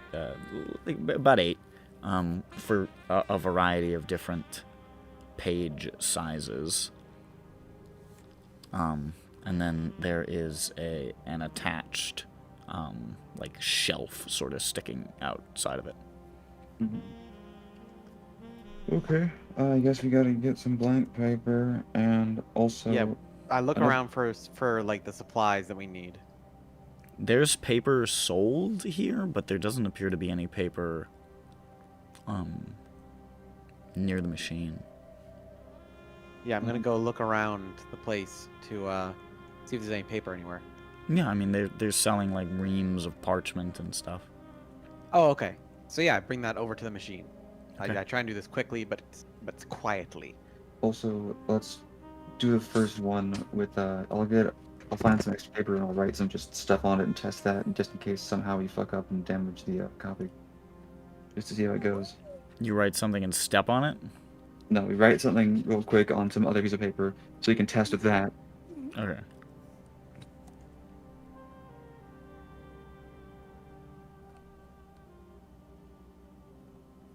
about 8, for a variety of different page sizes. And then there is an attached like shelf sort of sticking outside of it. Mm-hmm. Okay, I guess we gotta get some blank paper and also. Yeah, I look I don't- around for like the supplies that we need. There's paper sold here, but there doesn't appear to be any paper near the machine. Yeah, I'm gonna go look around the place to see if there's any paper anywhere. Yeah, I mean they're selling like reams of parchment and stuff. Oh, okay. So yeah, I bring that over to the machine. Okay. I try and do this quickly, but quietly. Also, let's do the first one with. I'll find some extra paper and I'll write some just stuff on it and test that, just in case somehow we fuck up and damage the copy. Just to see how it goes. You write something and step on it? No, we write something real quick on some other piece of paper so you can test with that. Okay.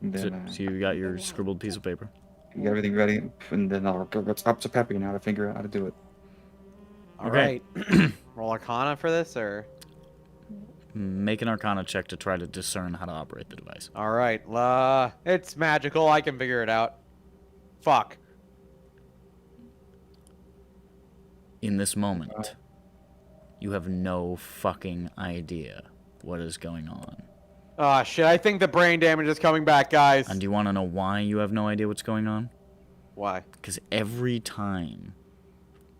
And So, then so you got your scribbled piece of paper? get everything ready, and then I'll go up to Peppy now to figure out how to do it. All Okay. right. Roll Arcana for this, or Make an Arcana check to try to discern how to operate the device. all right. It's magical. I can figure it out. Fuck. In this moment, you have no fucking idea what is going on. Ah, shit. I think the brain damage is coming back, guys. And do you want to know why you have no idea what's going on? Why? Because every time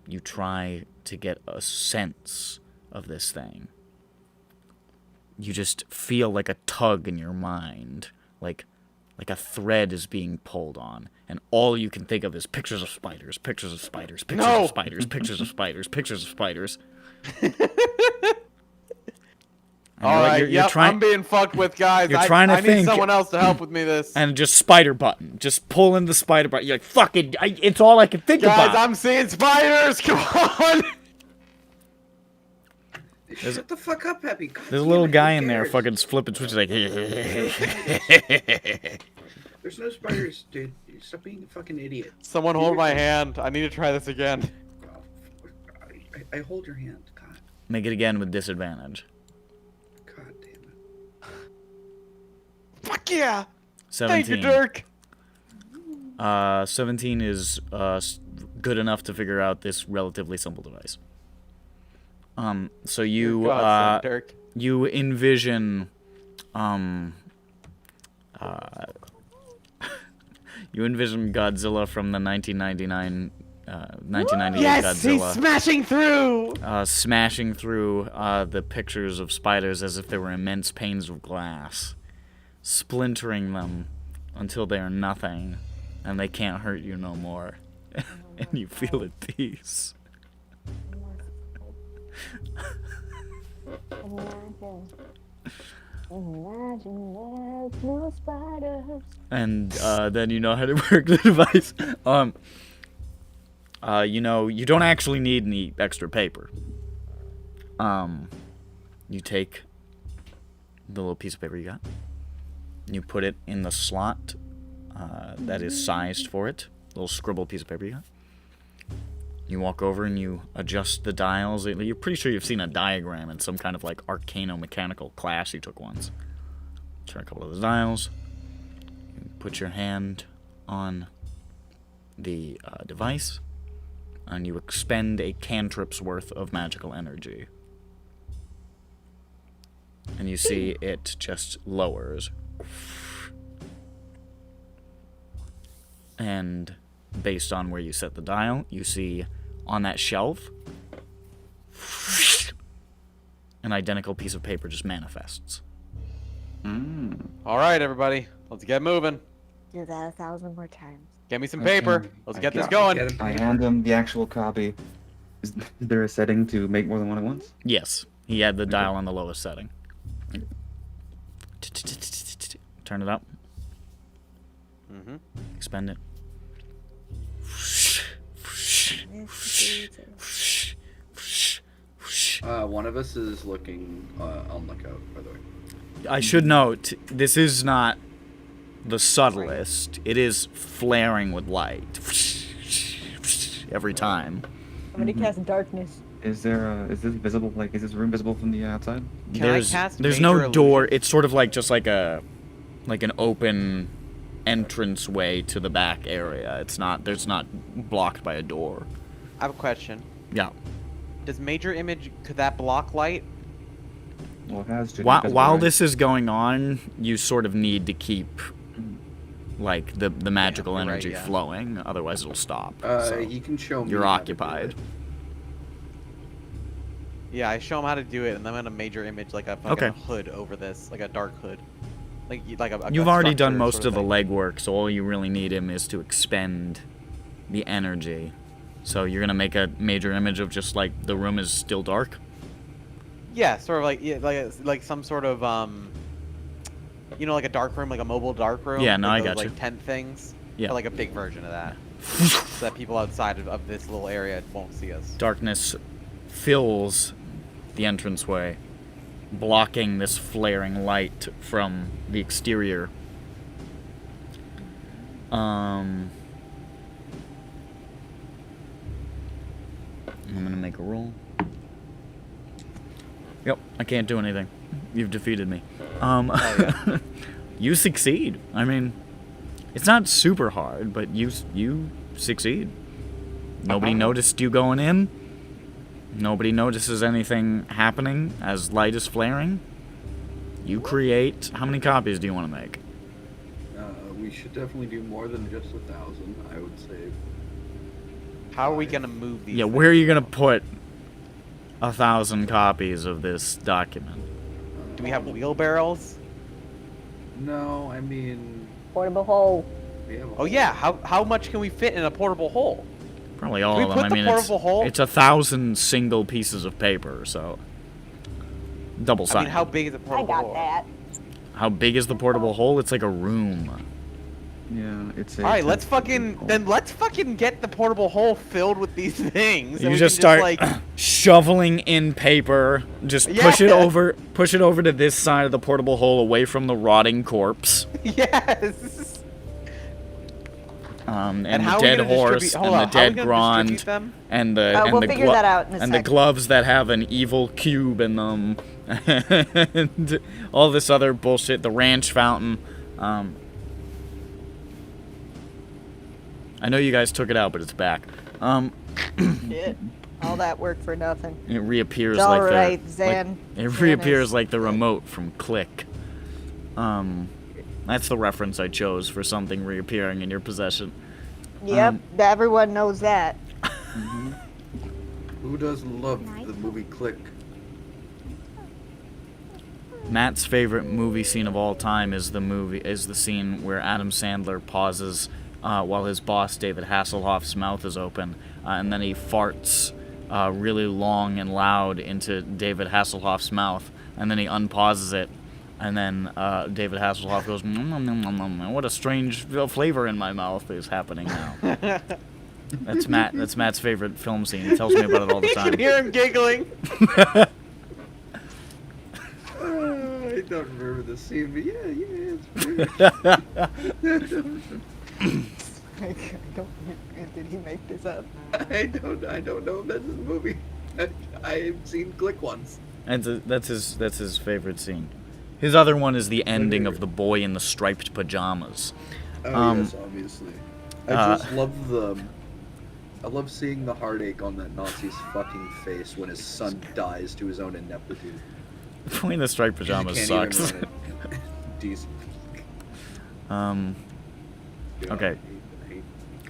you try to get a sense of this thing, you just feel like a tug in your mind, like a thread is being pulled on, and all you can think of is pictures of spiders, pictures of spiders, pictures No! of spiders, pictures of spiders, pictures of spiders. And All you're like- right. you're Yep. trying- I'm being fucked with, guys. you're trying to I need think. someone else to help with me this. and just spider button, just pull in the spider button. You're like, fuck it, it's all I can think Guys, about. I'm seeing spiders. Come on. Shut the fuck up, Peppy. God There's a damn little it, who guy in there cares? fucking flipping switches like. There's no spiders, dude. Stop being a fucking idiot. Someone hold my hand. I need to try this again. Oh, I hold your hand. God, Make it again with disadvantage. God damn it. Fuck yeah. 17. Thank you, Dirk. 17 is good enough to figure out this relatively simple device. So you You're godsend, Dirk. you envision you envision Godzilla from the 1999 1998 Yes, he's Godzilla. smashing through. The pictures of spiders as if they were immense panes of glass, splintering them until they are nothing, and they can't hurt you no more, and you feel at peace. Imagine there's no spiders. And then you know how to work the device. You know, you don't actually need any extra paper. You take the little piece of paper you got, you put it in the slot that is sized for it, little scribbled piece of paper you got. You walk over and you adjust the dials. You're pretty sure you've seen a diagram in some kind of like arcano-mechanical class you took once. Turn a couple of the dials. You put your hand on the device, and you expend a cantrip's worth of magical energy. And you see it just lowers. And based on where you set the dial, you see on that shelf an identical piece of paper just manifests. All right, everybody, let's get moving. Do that 1,000 more times. Get me some paper. Okay. Let's I get this got going. I hand him the actual copy. Is there a setting to make more than one at once? Yes, he had the dial on the lowest setting. Turn it up. Mm-hmm. Expend it. One of us is looking on lookout, by the way. I should note, this is not the subtlest. It is flaring with light. Every time. Somebody cast darkness. Is there is this visible? Like, is this room visible from the outside? Can I cast there's major no door. illusion? It's sort of like just like an open entrance way to the back area. It's not blocked by a door. I have a question. Yeah. Does major image, could that block light? Well, it has to. While this is going on, you sort of need to keep like the magical you're right, energy yeah. flowing, otherwise it'll stop. So You can show me. you're how to do occupied. it. Yeah, I show him how to do it, and then I'm gonna major image like a fucking Okay. hood over this, like a dark hood. Like a You've already done structure most sort of the thing. legwork, so all you really need him is to expend the energy. So you're gonna make a major image of just like the room is still dark. Yeah, sort of like like some sort of you know, like a dark room, like a mobile dark room. Yeah, no, with I those, got you. like tent things. Yeah. But like a big version of that, so that people outside of this little area won't see us. Darkness fills the entranceway, blocking this flaring light from the exterior. I'm gonna make a roll. Yep, I can't do anything. You've defeated me. yeah. You succeed. I mean, it's not super hard, but you succeed. Nobody noticed you going in. Nobody notices anything happening as light is flaring. You create. How many copies do you want to make? We should definitely do more than just 1,000. I would say. How are we gonna move these? Yeah, where are you gonna put 1,000 copies of this document? Do we have wheelbarrows? No, I mean Portable hole. we have. Oh yeah, how much can we fit in a portable hole? Probably all we of them. put I the mean, portable hole? it's 1,000 single pieces of paper, so double I sided. mean, how big is a I portable got hole? that. How big is the portable hole? It's like a room. Yeah, it's. All right, let's fucking get the portable hole filled with these things. and You we just can start like, shoveling in paper. Just push it Yeah. over to this side of the portable hole, away from the rotting corpse, yes. and how the are we dead gonna horse, distribute- and hold the on, how are we dead gonna grond, distribute them? and the We'll figure that out in a and the sec. gloves that have an evil cube in them, and all this other bullshit. The ranch fountain. I know you guys took it out, but it's back. Shit. All that work for nothing. It reappears It's like all the right, like- Zan. it Zan reappears is- like the remote from Click. That's the reference I chose for something reappearing in your possession. Yep, everyone knows that. Who doesn't love the movie Click? Matt's favorite movie scene of all time is the scene where Adam Sandler pauses while his boss David Hasselhoff's mouth is open, and then he farts really long and loud into David Hasselhoff's mouth, and then he unpauses it, and then David Hasselhoff goes, "What a strange flavor in my mouth is happening now." That's Matt's favorite film scene. He tells me about it all the You time. can hear him giggling. I don't remember the scene, but yeah, it's weird. I don't. Did he make this up? I don't know if that's in the movie. I've seen Click once. And that's his favorite scene. His other one is the ending of the boy in the striped pajamas. Oh yes, obviously. I just love I love seeing the heartache on that Nazi's fucking face when his son dies to his own ineptitude. The boy in the striped pajamas Can't sucks. even run it. Decent. Okay.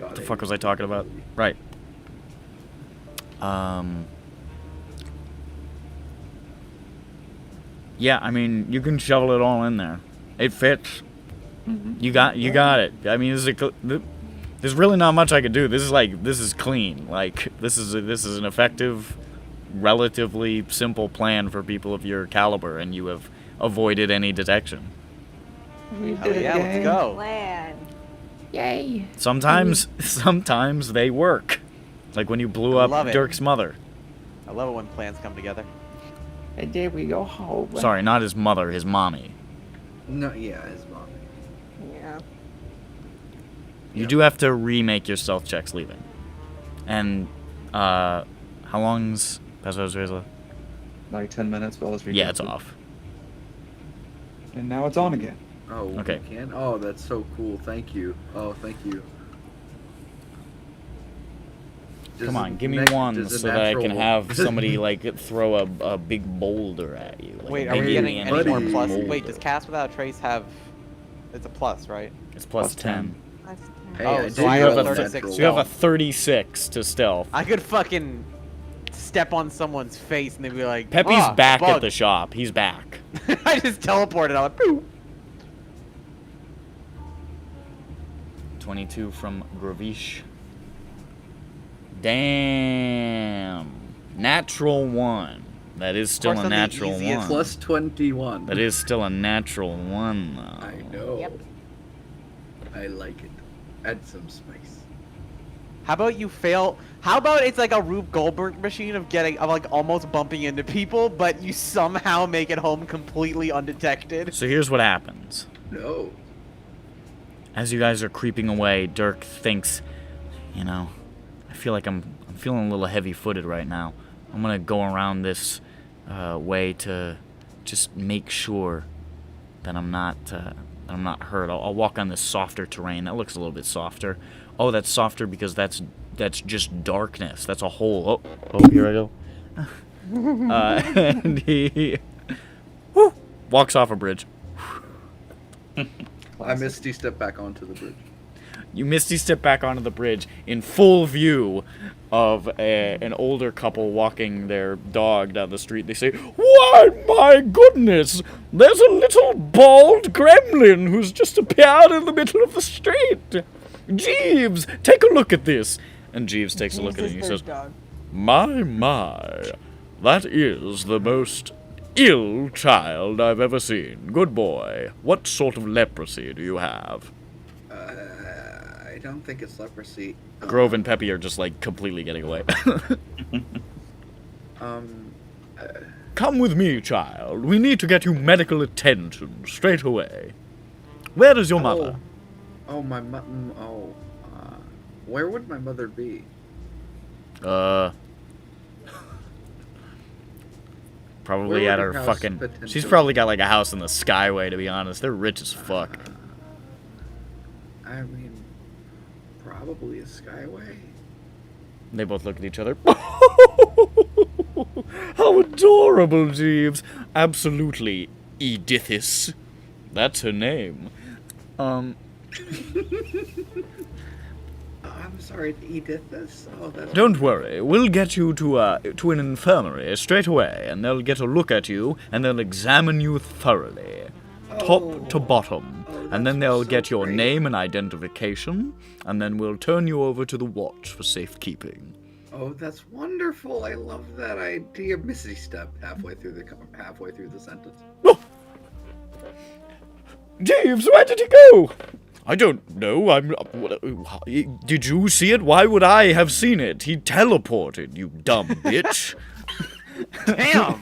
What the fuck was I talking about? Right. Yeah, I mean, you can shovel it all in there. It fits. You got it. I mean, there's really not much I could do. This is clean. Like, this is an effective, relatively simple plan for people of your caliber, and you have avoided any detection. Yeah, let's go. Plan. Yay! Sometimes they work. Like when you blew I love up it. Dirk's mother. I love it when plans come together. And there we go home. Sorry, not his mother, his mommy. No, yeah, his mom. Yeah. You do have to remake your stealth checks leaving. And, how long's Pastor's Razor? Like 10 minutes, well, let's Yeah, it's off. And now it's on again. Oh, Okay. you can? Oh, that's so cool. Thank you. Oh, thank you. Come on, give me Does one a so that I can natural- have somebody, like, throw a big boulder at you. Like Wait, a are we big getting any Indiana more buddy. plus? boulder. Wait, does Cast Without a Trace have... It's a plus, right? It's plus Plus 10. That's Hey, Oh, I so did I go have a natural. 36 So you have a 36 to stealth. I could fucking step on someone's face and they'd be like, Peppy's "Ah, back at bug." the shop. He's back. I just teleported. I'm like, "Pooh." 22 from Gravish. Damn. Natural 1. That is still course, a on the natural easiest 1. Plus 21. That is still a natural 1, though. I know. Yep. I like it. Add some spice. How about you fail? How about it's like a Rube Goldberg machine of like almost bumping into people, but you somehow make it home completely undetected? So here's what happens. No. As you guys are creeping away, Dirk thinks, you know, I feel like I'm feeling a little heavy-footed right now. I'm gonna go around this way to just make sure that I'm not hurt. I'll walk on this softer terrain. That looks a little bit softer. Oh, that's softer because that's just darkness. That's a hole. Oh, here I go. And he walks off a bridge. I misty step back onto the bridge. You misty step back onto the bridge in full view of an older couple walking their dog down the street. They say, "Why, my goodness, there's a little bald gremlin who's just appeared in the middle of the street. Jeeves, take a look at this." And Jeeves takes a look at it and he says, Dog. My, that is the most ill child I've ever seen. Good boy. What sort of leprosy do you have? I don't think it's leprosy. Grove and Peppy are just, like, completely getting away. Come with me, child. We need to get you medical attention straight away. Where is your mother? Oh, my mom. Oh, where would my mother be? Probably Where at would her her house fucking... She's potentially- probably got, like, a house in the Skyway, to be honest. They're rich as fuck. I mean, probably a skyway. They both look at each other. How adorable, Jeeves. Absolutely, Edithis. That's her name. I'm sorry, he did this? Oh, that's... Don't worry, we'll get you to an infirmary straight away, and they'll get a look at you, and they'll examine you thoroughly, top to bottom, and then they'll get your name and identification, and then we'll turn you over to the Watch for safekeeping. Oh, that's wonderful. I love that idea. Missy step halfway through the sentence. Oh! Jeeves, where did he go? I don't know. Did you see it? Why would I have seen it? He teleported, you dumb bitch. Damn!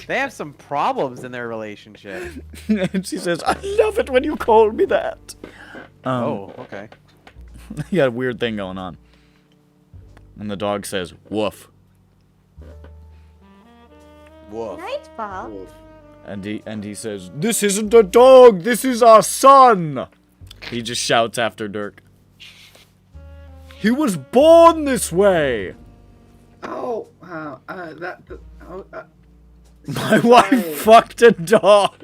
They have some problems in their relationship. And she says, I love it when you call me that. Oh, okay. You got a weird thing going on. And the dog says, woof. Woof. Nightfall. Wolf. And he says, this isn't a dog, this is our son! He just shouts after Dirk. He was born this way! Oh, My wife fucked a dog!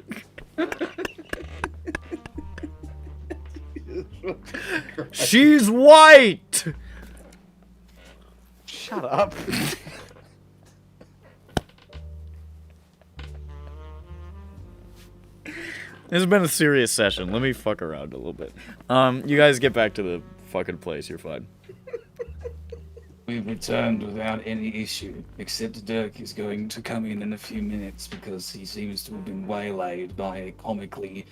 She's white! Shut up. This has been a serious session. Let me fuck around a little bit. You guys get back to the fucking place. You're fine. We've returned without any issue, except Dirk is going to come in a few minutes because he seems to have been waylaid by a comically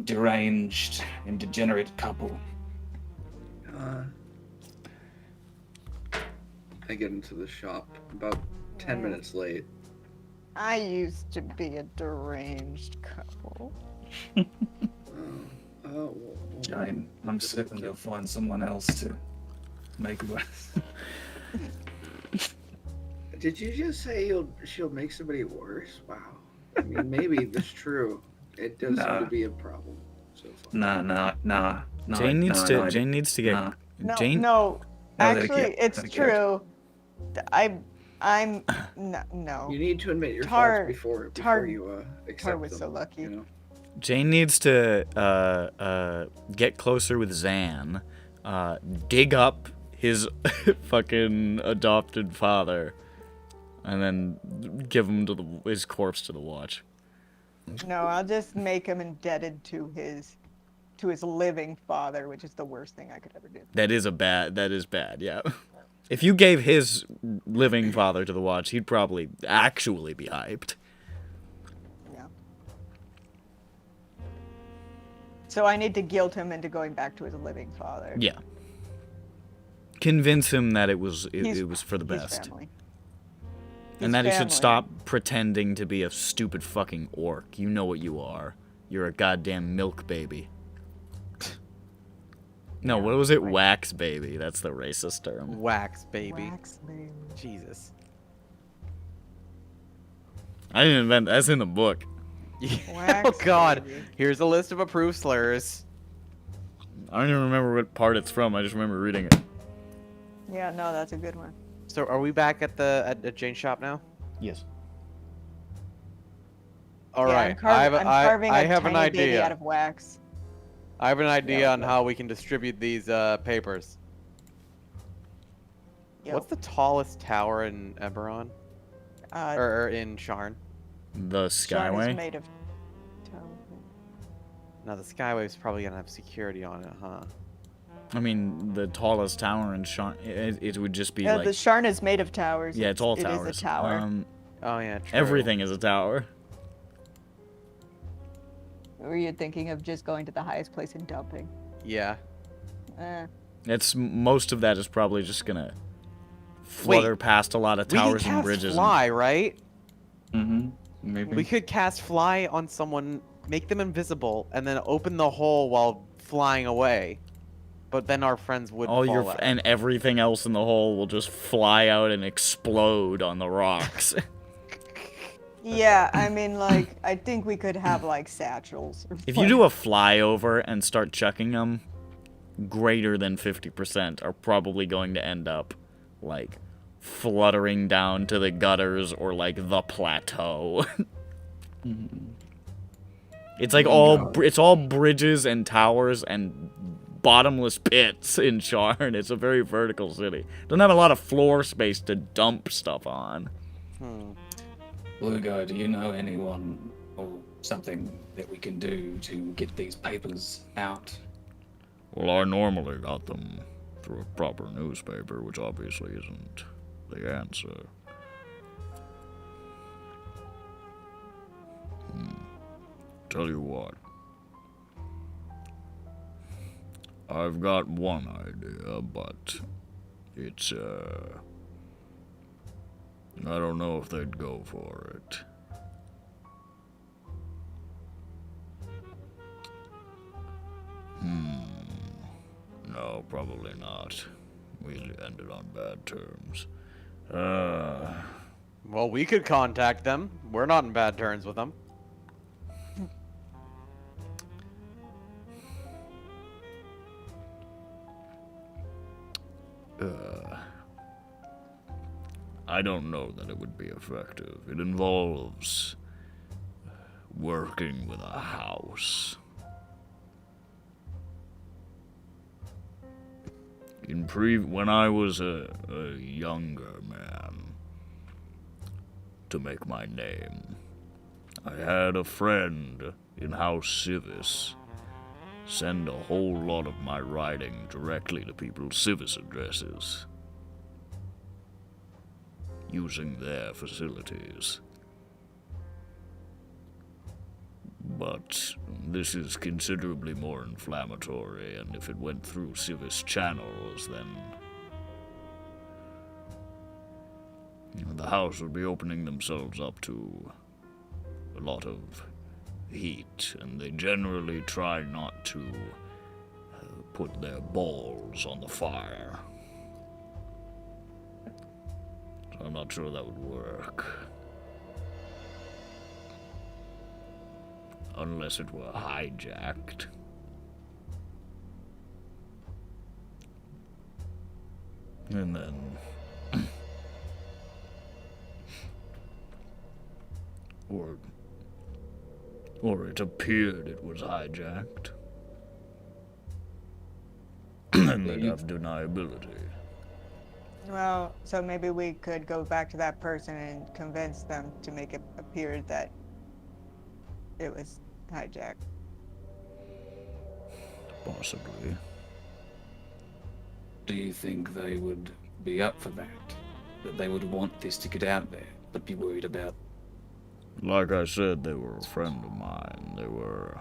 deranged and degenerate couple. I get into the shop about 10 minutes late. I used to be a deranged couple. Jain, I'm certain you'll find someone else to make worse. Did you just say she'll make somebody worse? Wow. I mean, maybe that's true. It does seem to be a problem so far. Nah. Jain needs to get. No, Jain. no. No, they Actually, can't. it's They can't. true. I'm no. You need to admit your Tar- faults before Tar- you accept Tar was them, so lucky. You know? Jain needs to get closer with Zan, dig up his fucking adopted father, and then give him to his corpse to the Watch. No, I'll just make him indebted to his living father, which is the worst thing I could ever do. That is bad, yeah. If you gave his living father to the Watch, he'd probably actually be hyped. Yeah. So I need to guilt him into going back to his living father. Yeah. Convince him that it was for the His best. family. And that he should family. stop pretending to be a stupid fucking orc. You know what you are. You're a goddamn milk baby. No, what was it? Wax baby. That's the racist term. Wax, baby. Wax, baby. Jesus. I didn't invent that. That's in the book. Wax, Oh god. baby. Here's a list of approved slurs. I don't even remember what part it's from. I just remember reading it. Yeah, no, that's a good one. So are we back at the Jain shop now? Yes. All Yeah, right. I'm carving I a have an tiny baby idea. out of wax. I have an idea Yeah, on how we can distribute these papers. Yep. What's the tallest tower in EBERRON? Or in Sharn? The Sharn is Skyway? made of stone. No, the Skywave's probably gonna have security on it, huh? I mean, the tallest tower in Sharn, it would just be Yeah, like... the Sharn is made of towers. Yeah, it's all It towers. is a tower. Oh yeah, true. Everything is a tower. Were you thinking of just going to the highest place and dumping? Yeah. Most of that is probably just gonna flutter past a lot of We can towers and cast bridges. fly, right? Mm-hmm. Maybe. We could cast fly on someone, make them invisible, and then open the hole while flying away. But then our friends would fall out. And everything else in the hole will just fly out and explode on the rocks. Yeah, I mean, like, I think we could have, like, satchels. Or If you do a flyover and start chucking them, greater than 50% are probably going to end up, like, fluttering down to the gutters or, like, the plateau. It's like it's all bridges and towers and bottomless pits in Sharn. It's a very vertical city. Doesn't have a lot of floor space to dump stuff on. Blugo, do you know anyone or something that we can do to get these papers out? Well, I normally got them through a proper newspaper, which obviously isn't the answer. Tell you what. I've got one idea, but it's, I don't know if they'd go for it. No, probably not. We ended on bad terms. Well, we could contact them. We're not in bad terms with them. I don't know that it would be effective. It involves working with a house. When I was a younger man, to make my name, I had a friend in House Civis send a whole lot of my writing directly to people's Civis addresses, using their facilities. But this is considerably more inflammatory, and if it went through Civis channels, then the house would be opening themselves up to a lot of heat, and they generally try not to put their balls on the fire. So I'm not sure that would work. Unless it were hijacked. And then... or it appeared it was hijacked. And they'd have deniability. Well, so maybe we could go back to that person and convince them to make it appear that it was hijacked. Possibly. Do you think they would be up for that? That they would want this to get out there, but be worried about? Like I said, they were a friend of mine. They were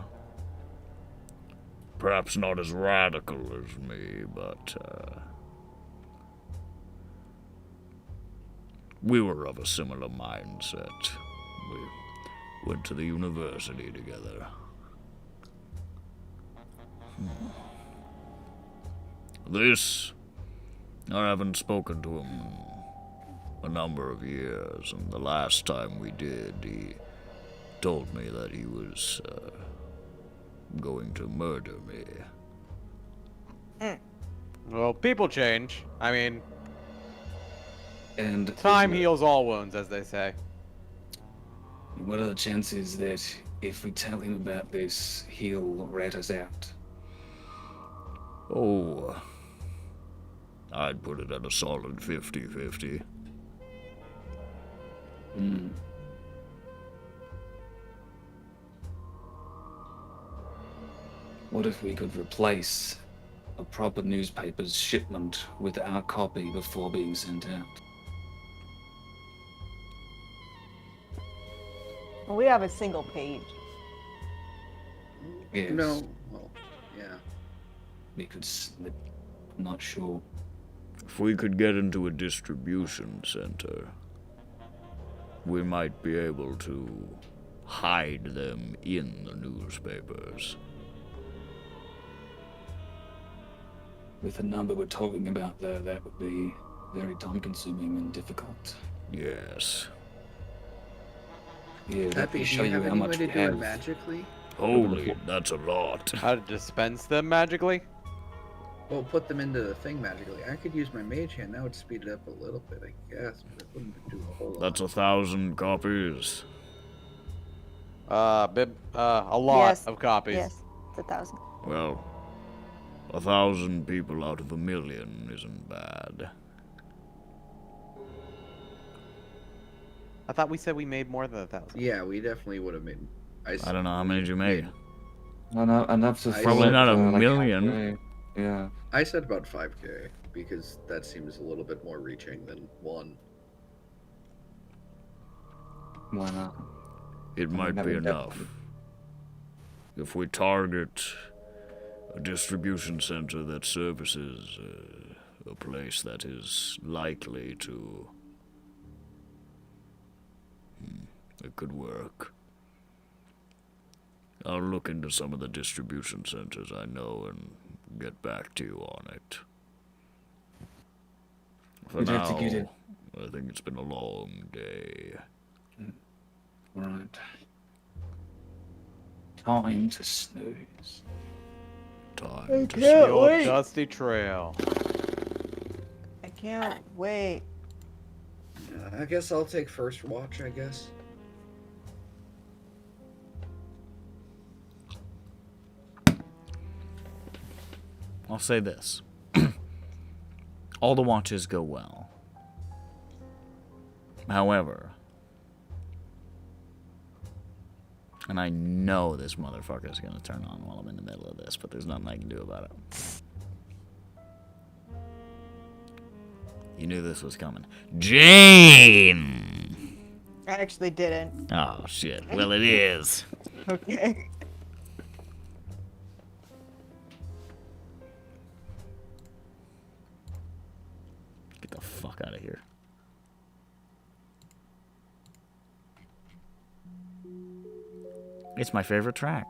perhaps not as radical as me, but we were of a similar mindset. We went to the university together. This, I haven't spoken to him in a number of years, and the last time we did, he told me that he was going to murder me. Well, people change. I mean, And time heals all wounds, as they say. what are the chances that if we tell him about this, he'll rat us out? Oh, I'd put it at a solid 50-50. What if we could replace a proper newspaper's shipment with our copy before being sent out? Well, we have a single page. Yes. No. Well, yeah. We could. I'm not sure. If we could get into a distribution center, we might be able to hide them in the newspapers. With the number we're talking about there, that would be very time-consuming and difficult. Yes. Yeah, that Happy, will do show you you have how any much way to we do it have. magically? Holy, that's a lot. How to dispense them magically? Well, put them into the thing magically. I could use my mage hand. That would speed it up a little bit, I guess, but it wouldn't do a whole lot. That's 1,000 copies. A lot Yes. of copies. Yes, it's 1,000. Well, 1,000 people out of 1,000,000 isn't bad. I thought we said we made more than 1,000. Yeah, we definitely would have made. I don't know how many did you make. Enough to I- Probably flip, not a like, million. halfway. Yeah. I said about 5K because that seems a little bit more reaching than 1. Why not? It might that be would enough. definitely- If we target a distribution center that services a place that is likely to... It could work. I'll look into some of the distribution centers I know and get back to you on it. For We'd now, execute it. I think it's been a long day. Right. Time to snooze. Time to can't The old wait. dusty trail. I can't wait. I guess I'll take first watch. I guess. I'll say this. All the watches go well. However, and I know this motherfucker is going to turn on while I'm in the middle of this, but there's nothing I can do about it. You knew this was coming. Jain! I actually didn't. Oh, shit. Well, it is. Okay. Get the fuck out of here. It's my favorite track.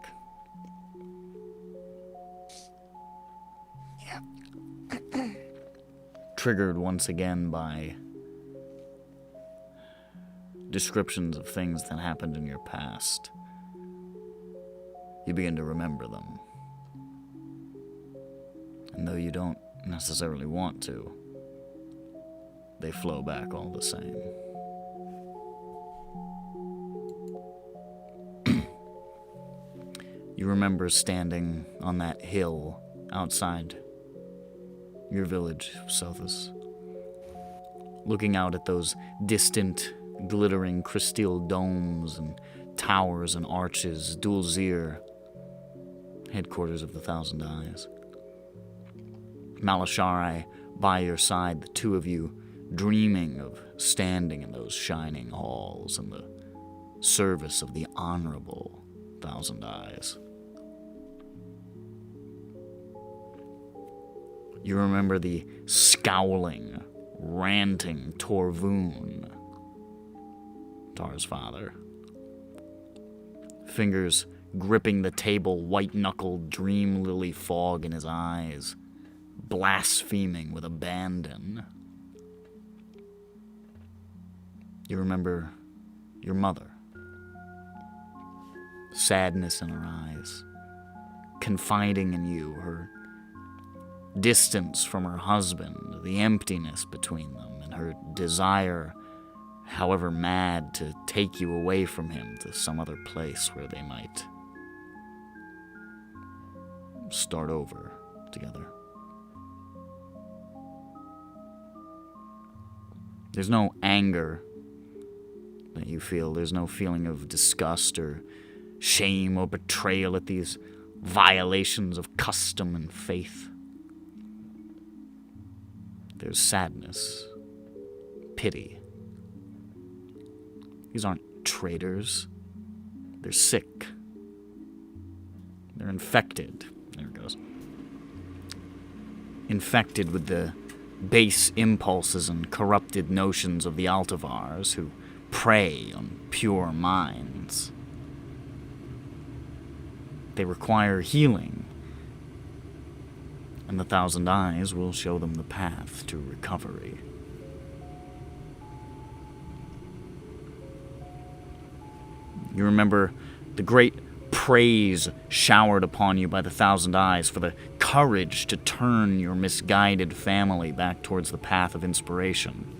Triggered once again by descriptions of things that happened in your past. You begin to remember them. And though you don't necessarily want to, they flow back all the same. You remember standing on that hill outside your village, Sothis, looking out at those distant, glittering crystal domes and towers and arches, Dulzir, headquarters of the Thousand Eyes. Maleshari by your side, the two of you dreaming of standing in those shining halls in the service of the honorable Thousand Eyes. You remember the scowling, ranting Torvun, Tar's father. Fingers gripping the table, white-knuckled dream lily fog in his eyes, blaspheming with abandon. You remember your mother. Sadness in her eyes, confiding in you, her distance from her husband, the emptiness between them, and her desire, however mad, to take you away from him to some other place where they might start over together. There's no anger that you feel. There's no feeling of disgust or shame or betrayal at these violations of custom and faith. There's sadness, pity. These aren't traitors. They're sick. They're infected. There it goes. Infected with the base impulses and corrupted notions of the Altivars who prey on pure minds. They require healing, and the Thousand Eyes will show them the path to recovery. You remember the great praise showered upon you by the Thousand Eyes for the courage to turn your misguided family back towards the path of inspiration.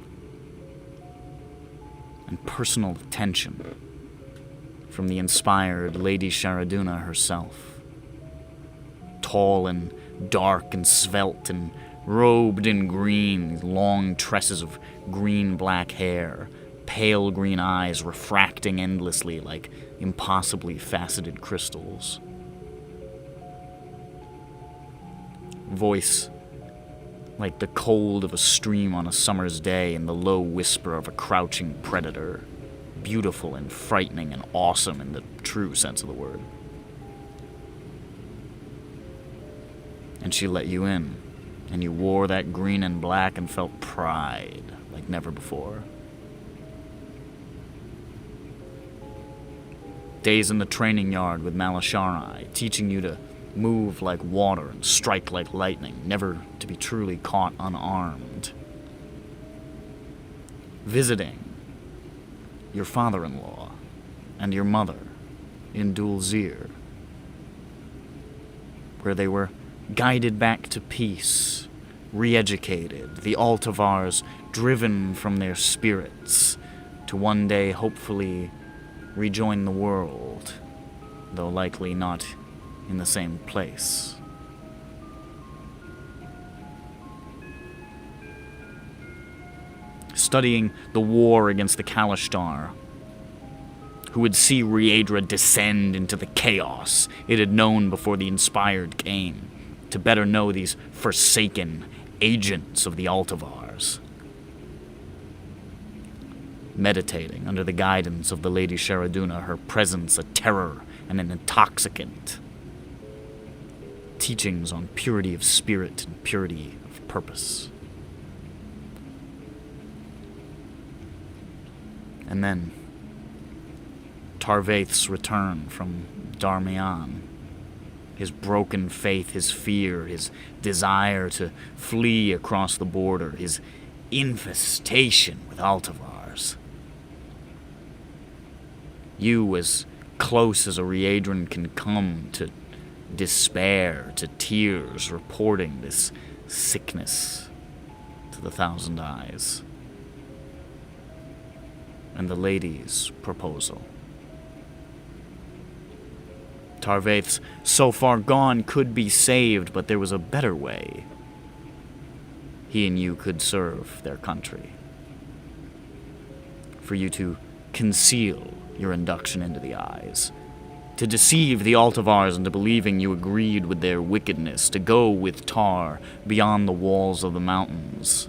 And personal attention from the inspired Lady Sharaduna herself. Tall and dark and svelte and robed in green, long tresses of green-black hair, pale green eyes refracting endlessly like impossibly faceted crystals. Voice like the cold of a stream on a summer's day and the low whisper of a crouching predator. Beautiful and frightening and awesome in the true sense of the word. And she let you in, and you wore that green and black and felt pride like never before. Days in the training yard with Maleshari, teaching you to move like water and strike like lightning, never to be truly caught unarmed. Visiting your father-in-law and your mother in Dulzir, where they were guided back to peace, re-educated, the Altavars driven from their spirits to one day hopefully rejoin the world, though likely not in the same place. Studying the war against the Kalashtar, who would see Riedran descend into the chaos it had known before the Inspired came, to better know these forsaken agents of the Altavars. Meditating under the guidance of the Lady Sharaduna, her presence a terror and an intoxicant. Teachings on purity of spirit and purity of purpose. And then Tarvaith's return from Darmian. His broken faith, his fear, his desire to flee across the border, his infestation with Altavars. You, as close as a Riedran can come to despair, to tears, reporting this sickness to the Thousand Eyes. And the lady's proposal. Tarvaith's so far gone could be saved, but there was a better way. He and you could serve their country. For you to conceal your induction into the Eyes, to deceive the Altavars into believing you agreed with their wickedness, to go with Tar beyond the walls of the mountains,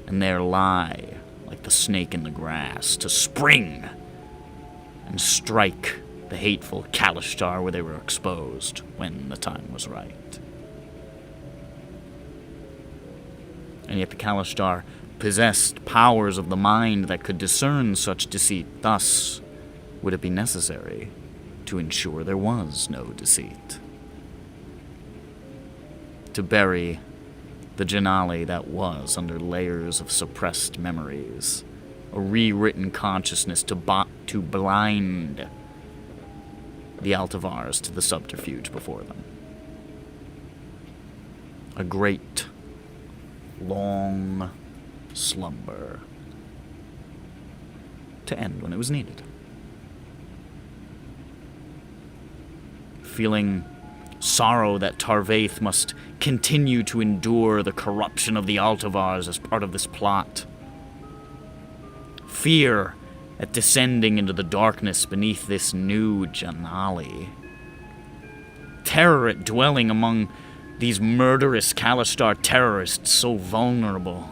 and there lie like the snake in the grass, to spring and strike the hateful Kalashtar where they were exposed when the time was right. And yet the Kalashtar possessed powers of the mind that could discern such deceit. Thus, would it be necessary to ensure there was no deceit? To bury the Janali that was under layers of suppressed memories, a rewritten consciousness to blind the Altavars to the subterfuge before them. A great, long slumber to end when it was needed. Feeling sorrow that Tarvaith must continue to endure the corruption of the Altavars as part of this plot. Fear at descending into the darkness beneath this new Janali. Terror at dwelling among these murderous Kalashtar terrorists so vulnerable.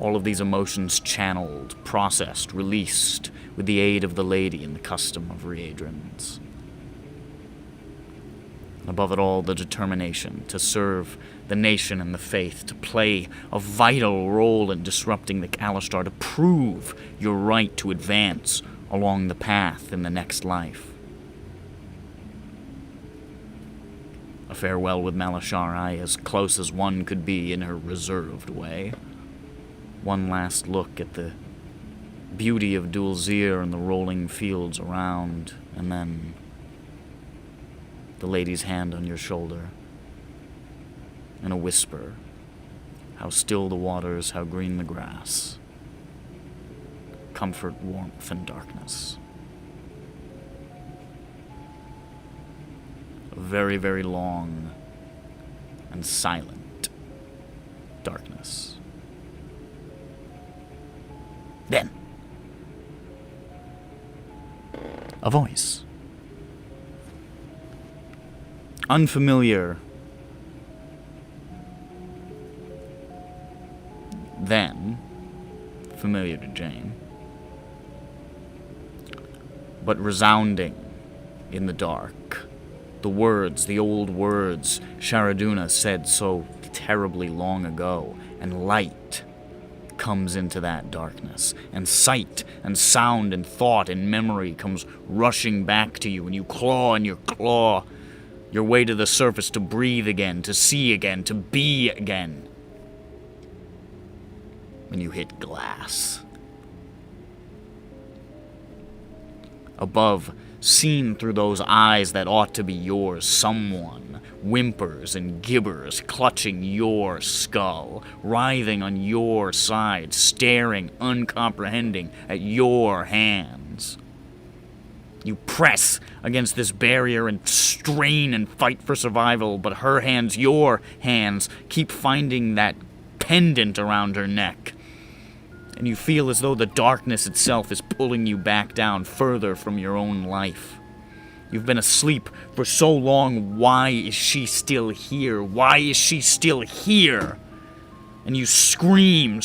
All of these emotions channeled, processed, released with the aid of the lady and the custom of Riedrans. Above it all, the determination to serve the nation and the faith, to play a vital role in disrupting the Kalashtar, to prove your right to advance along the path in the next life. A farewell with Maleshari, as close as one could be in her reserved way. One last look at the beauty of Dulzir and the rolling fields around, and then the lady's hand on your shoulder, and a whisper, how still the waters, how green the grass. Comfort, warmth, and darkness. A very, very long and silent darkness. Then, a voice. Unfamiliar. Then, familiar to Jain. But resounding in the dark. The words, the old words Sharaduna said so terribly long ago, and light comes into that darkness, and sight and sound and thought and memory comes rushing back to you, and you claw and you claw your way to the surface to breathe again, to see again, to be again. When you hit glass. Above, seen through those eyes that ought to be yours, someone whimpers and gibbers, clutching your skull, writhing on your side, staring, uncomprehending at your hands. You press against this barrier and strain and fight for survival, but her hands, your hands, keep finding that pendant around her neck. And you feel as though the darkness itself is pulling you back down further from your own life. You've been asleep for so long. Why is she still here? Why is she still here? And you scream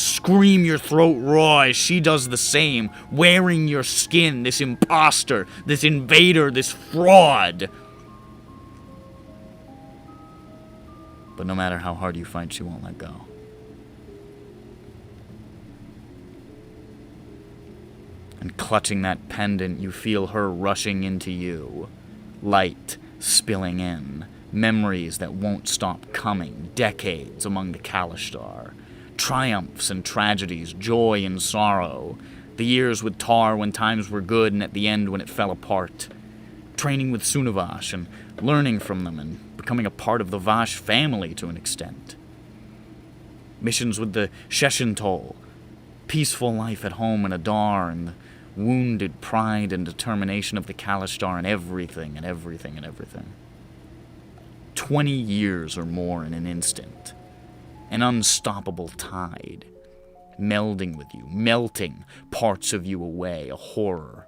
your throat raw as she does the same, wearing your skin, this imposter, this invader, this fraud. But no matter how hard you fight, she won't let go. And clutching that pendant, you feel her rushing into you. Light spilling in. Memories that won't stop coming. Decades among the Kalashtar. Triumphs and tragedies. Joy and sorrow. The years with Tar when times were good and at the end when it fell apart. Training with Sunavash and learning from them and becoming a part of the Vash family to an extent. Missions with the Sheshin. Peaceful life at home in Adar and the wounded pride and determination of the Kalashtar and everything and everything and everything. 20 years or more in an instant. An unstoppable tide. Melding with you, melting parts of you away, a horror,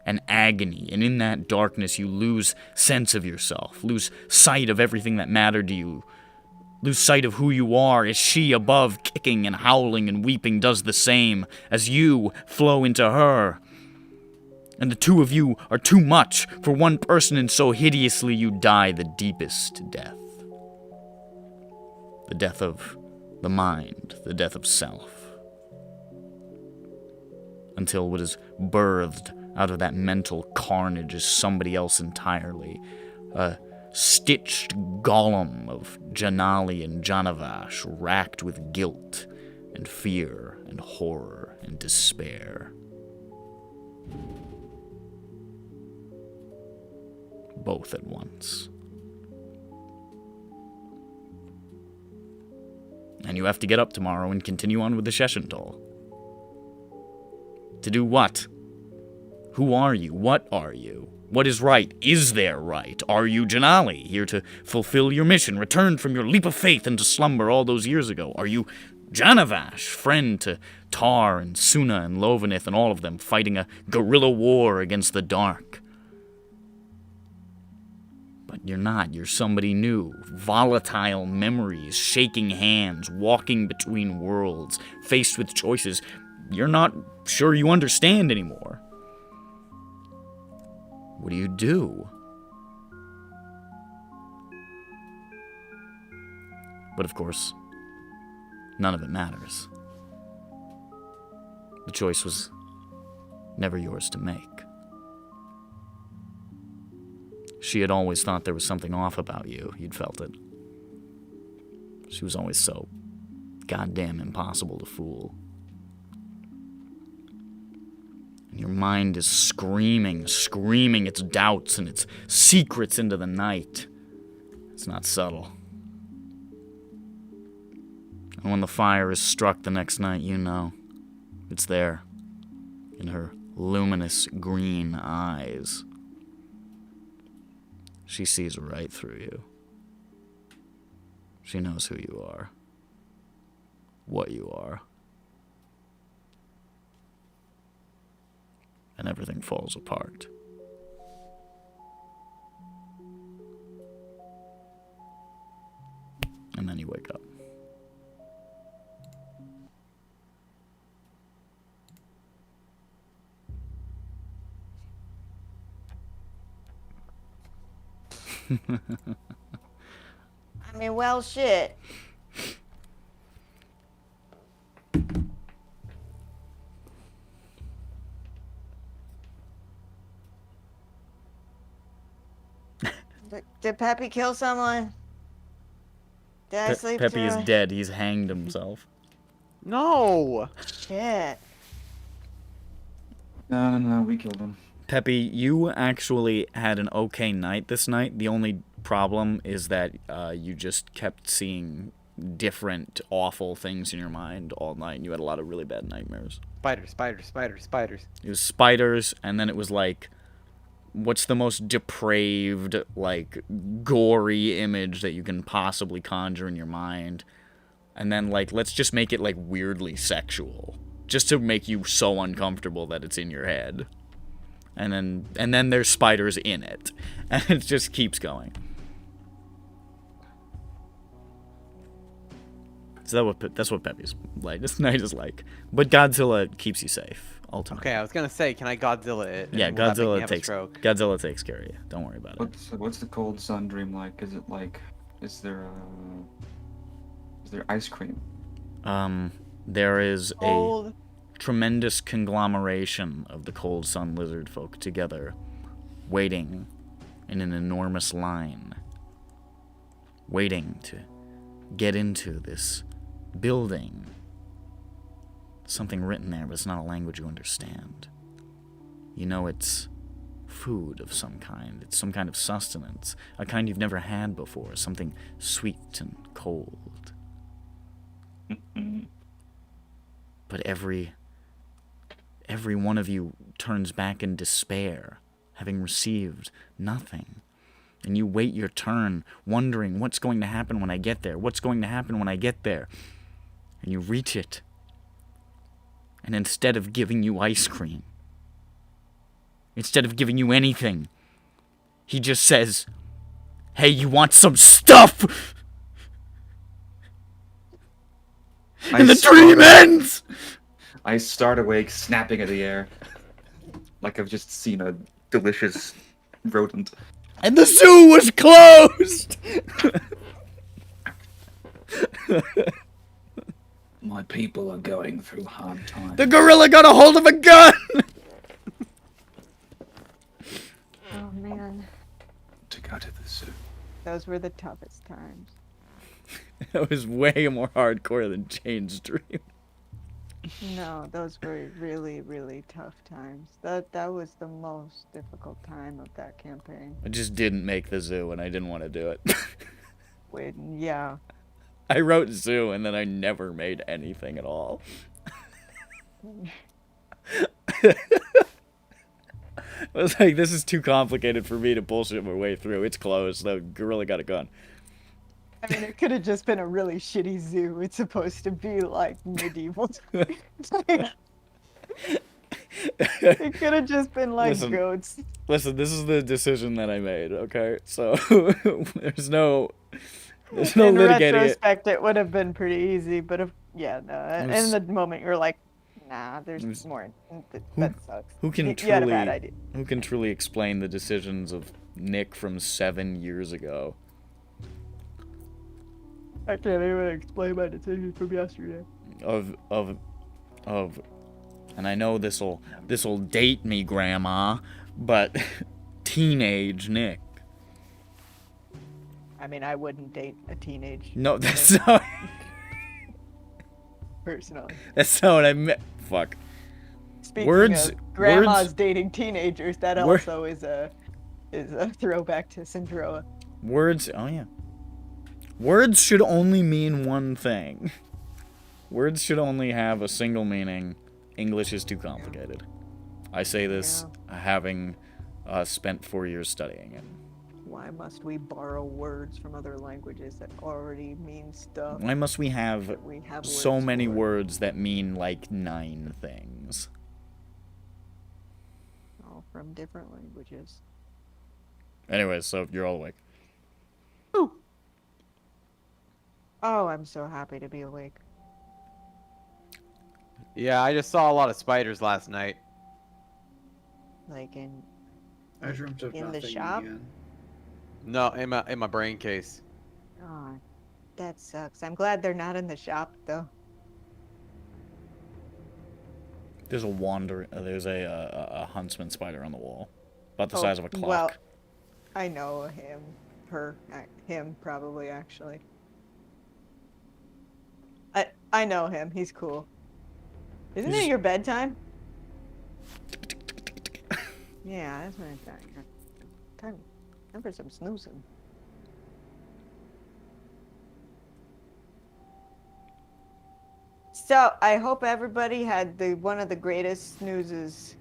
an agony, and in that darkness you lose sense of yourself, lose sight of everything that mattered to you, lose sight of who you are as she above, kicking and howling and weeping, does the same as you flow into her. And the two of you are too much for one person, and so hideously you die the deepest death. The death of the mind, the death of self. Until what is birthed out of that mental carnage is somebody else entirely. A stitched golem of Janali and Janavash, racked with guilt and fear and horror and despair. Both at once. And you have to get up tomorrow and continue on with the Sheshin. To do what? Who are you? What are you? What is right? Is there right? Are you Janali, here to fulfill your mission, returned from your leap of faith into slumber all those years ago? Are you Janavash, friend to Tar and Suna and Lovanith and all of them, fighting a guerrilla war against the dark? But you're not. You're somebody new. Volatile memories, shaking hands, walking between worlds, faced with choices you're not sure you understand anymore. What do you do? But of course, none of it matters. The choice was never yours to make. She had always thought there was something off about you. You'd felt it. She was always so goddamn impossible to fool. And your mind is screaming its doubts and its secrets into the night. It's not subtle. And when the fire is struck the next night, you know. It's there. In her luminous green eyes. She sees right through you. She knows who you are. What you are. And everything falls apart. And then you wake up. I mean, well, shit. Did Peppy kill someone? Did I sleep Peppy through is it? dead. He's hanged himself. No! Shit. No, we killed him. Peppy, you actually had an okay night this night. The only problem is that you just kept seeing different awful things in your mind all night. You had a lot of really bad nightmares. Spiders, spiders, spiders, spiders. It was spiders, and then it was like, what's the most depraved, like, gory image that you can possibly conjure in your mind? And then, like, let's just make it, like, weirdly sexual. Just to make you so uncomfortable that it's in your head. And then there's spiders in it. And it just keeps going. So that's what Peppy's like. This night is like. But Godzilla keeps you safe, ultimately. Okay, I was gonna say, can I Godzilla it? Yeah, and will that make me Godzilla have a takes stroke? care of you. Don't worry about it. What's the cold sun dream like? Is it like, is there ice cream? There is a Old. tremendous conglomeration of the cold sun lizard folk together, waiting in an enormous line, waiting to get into this building. Something written there, but it's not a language you understand. You know it's food of some kind. It's some kind of sustenance, a kind you've never had before, something sweet and cold. But every one of you turns back in despair, having received nothing. And you wait your turn, wondering what's going to happen when I get there, what's going to happen when I get there. And you reach it. And instead of giving you ice cream, instead of giving you anything, he just says, "Hey, you want some stuff?" And the dream ends! I start awake, snapping at the air. Like I've just seen a delicious rodent. And the zoo was closed! My people are going through hard times. The gorilla got a hold of a gun! Oh, man. To go to the zoo. Those were the toughest times. That was way more hardcore than Jane's dream. No, those were really, really tough times. That was the most difficult time of that campaign. I just didn't make the zoo, and I didn't want to do it. Yeah. I wrote zoo, and then I never made anything at all. I was like, this is too complicated for me to bullshit my way through. It's closed. The gorilla got a gun. I mean, it could have just been a really shitty zoo. It's supposed to be like medieval. It could have just been like Listen. goats. Listen, this is the decision that I made, okay? So, there's no In litigating it. retrospect, it would have been pretty easy, but in was- the moment you're like, nah, there's more. That sucks. Who can You had a bad idea. Who can truly explain the decisions of Nick from 7 years ago? I can't even explain my decision from yesterday. And I know this'll date me, Grandma, but teenage Nick. I mean, I wouldn't date a teenage. No, that's not. Personally. That's not what I meant. Fuck. Speaking Words- of grandmas words- dating teenagers, that Wor- also is a throwback to Cinderella. Words. Oh yeah. Words should only mean one thing. Words should only have a single meaning. English is too complicated. I say this having spent 4 years studying it. Why must we borrow words from other languages that already mean stuff Why must we have that we have so words many for? words that mean like 9 things? All from different languages. Anyways, so you're all awake. Oh, I'm so happy to be awake. Yeah, I just saw a lot of spiders last night. Like in I dreamt of In the nothing shop? again. No, in my brain case. oh, that sucks. I'm glad they're not in the shop though. There's a huntsman spider on the wall, about the Oh, size of a clock. Well, I know him. Him probably actually. I know him. He's cool. Isn't He's- it your bedtime? Yeah, that's what I thought. Time for some snoozing. So I hope everybody had one of the greatest snoozes.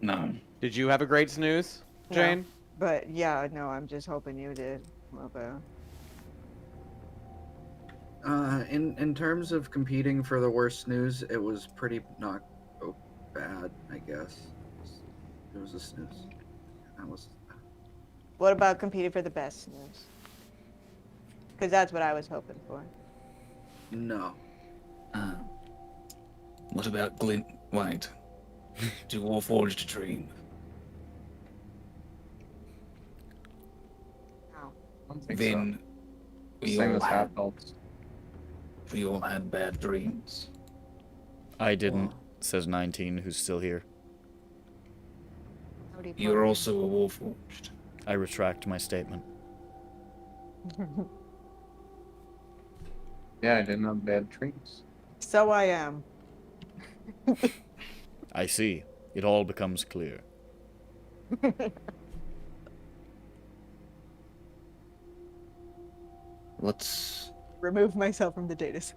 No. Did you have a great snooze, No. Jane? But yeah, no, I'm just hoping you did. In terms of competing for the worst snooze, it was pretty not bad, I guess. It was a snooze. That was. What about competing for the best snooze? Because that's what I was hoping for. No. What about Glint? Wait. To Warforged a dream. No. I don't think Then so. we Same all as had half-elves. bad dreams. I didn't, says 19, who's still here. Howdy, You're partner. also a Warforged. I retract my statement. Yeah, I didn't have bad dreams. So I am. I see. It all becomes clear. Let's. Remove myself from the data set.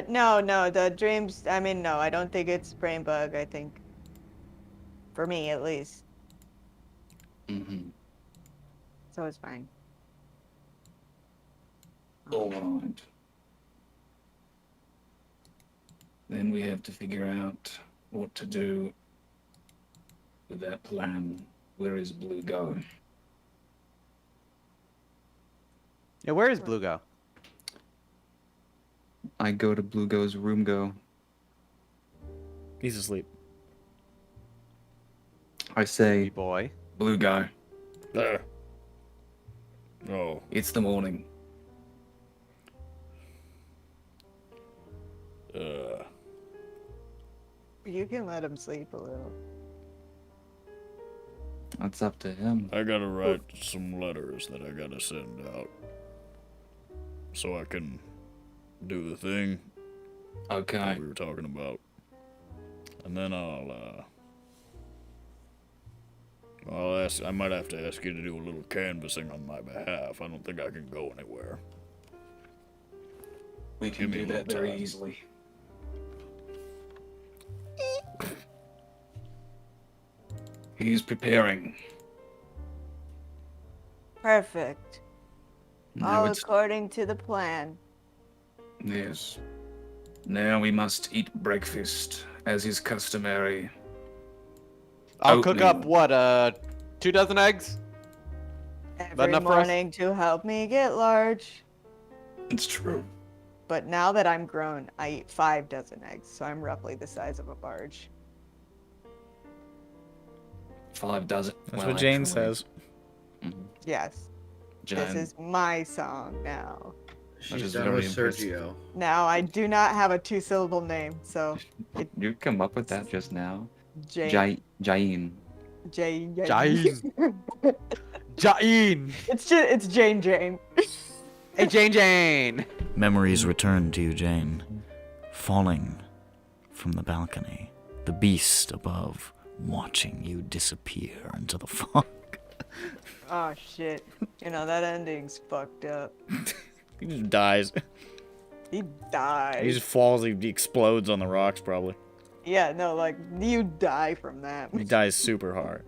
No, the dreams, I mean, no, I don't think it's brain bug, I think. For me, at least. Mm-hmm. So it's fine. All right. Then we have to figure out what to do with that plan. Where is Blugo? Yeah, where is Blugo? I go to Blugo's room. Go. He's asleep. I Hey, say, boy. Blugo, There. Oh. it's the morning. You can let him sleep a little. that's up to him. I gotta write some letters that I gotta send out. So I can do the thing Okay. that we were talking about. And then I'll ask, I might have to ask you to do a little canvassing on my behalf. I don't think I can go anywhere. We can Give me do a that little very time. easily. He's preparing. Perfect. Now All it's according to the plan. yes. Now we must eat breakfast, as is customary. I'll cook up, Oatmeal. what, 2 dozen eggs? Every enough for us? morning to help me get large. It's true. But now that I'm grown, I eat 5 dozen eggs, so I'm roughly the size of a barge. 5 dozen. That's well, what Jane actually, says. Mhm. Yes, Jane, this is my song now. She's is done very with impressive. Sergio. Now I do not have a 2-syllable name, so You come up with that just now. Jain. Jain. Jain. Jain! It's Jane. Hey, Jane! Memories return to you, Jane. Falling from the balcony, the beast above watching you disappear into the fog. Oh shit. You know, that ending's fucked up. He just dies. He He dies. just falls, he explodes on the rocks, probably. Yeah, no, like you die from that. He dies super hard.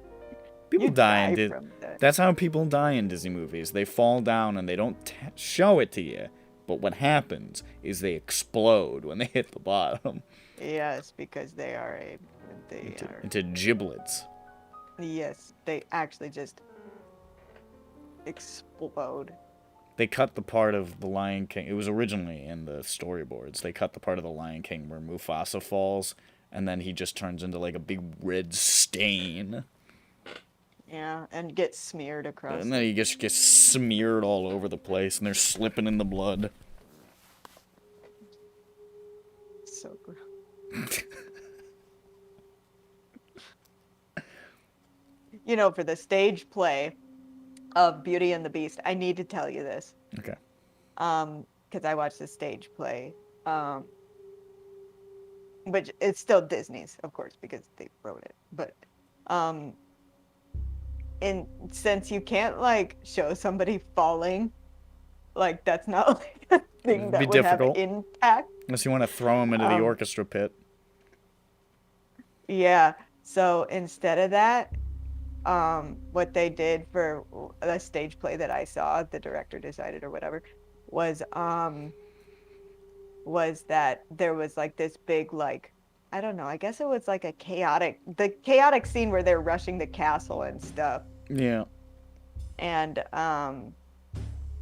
People You die in from that. That's how people die in Disney movies. They fall down and they don't show it to you. But what happens is they explode when they hit the bottom Yes, because they are into giblets. Yes, they actually just explode. They cut the part of the Lion King. It was originally in the storyboards. They cut the part of the Lion King where Mufasa falls, and then he just turns into like a big red stain. Yeah, and get smeared across. And then he just gets smeared all over the place, and they're slipping in the blood. So gross. You know, for the stage play of Beauty and the Beast, I need to tell you this. Okay. Because I watched the stage play. Which it's still Disney's, of course, because they wrote it. But since you can't like show somebody falling, like that's not like a thing that Be would difficult. have impact. Unless you want to throw him into the orchestra pit. Yeah. So instead of that, what they did for the stage play that I saw, the director decided or whatever, was that there was like this big like, I don't know, I guess it was like the chaotic scene where they're rushing the castle and stuff. Yeah. And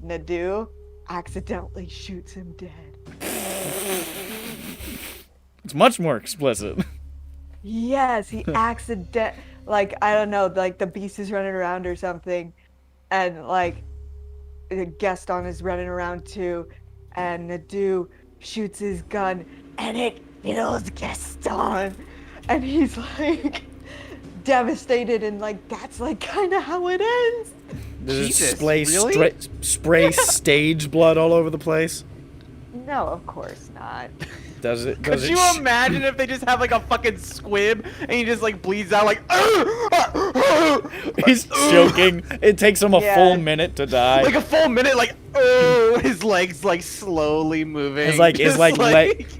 Nadu accidentally shoots him dead. It's much more explicit. Yes, he like, I don't know, like the beast is running around or something, and like the Gaston is running around too, and Nadu shoots his gun and it kills Gaston, and he's like devastated, and like that's like kind of how it ends. Does it Jesus, spray stage blood all over the place? No, of course not. Does it? Could you imagine if they just have like a fucking squib and he just like bleeds out like He's choking. It takes him a full minute to die. like a full minute, like his legs like slowly moving. His like just,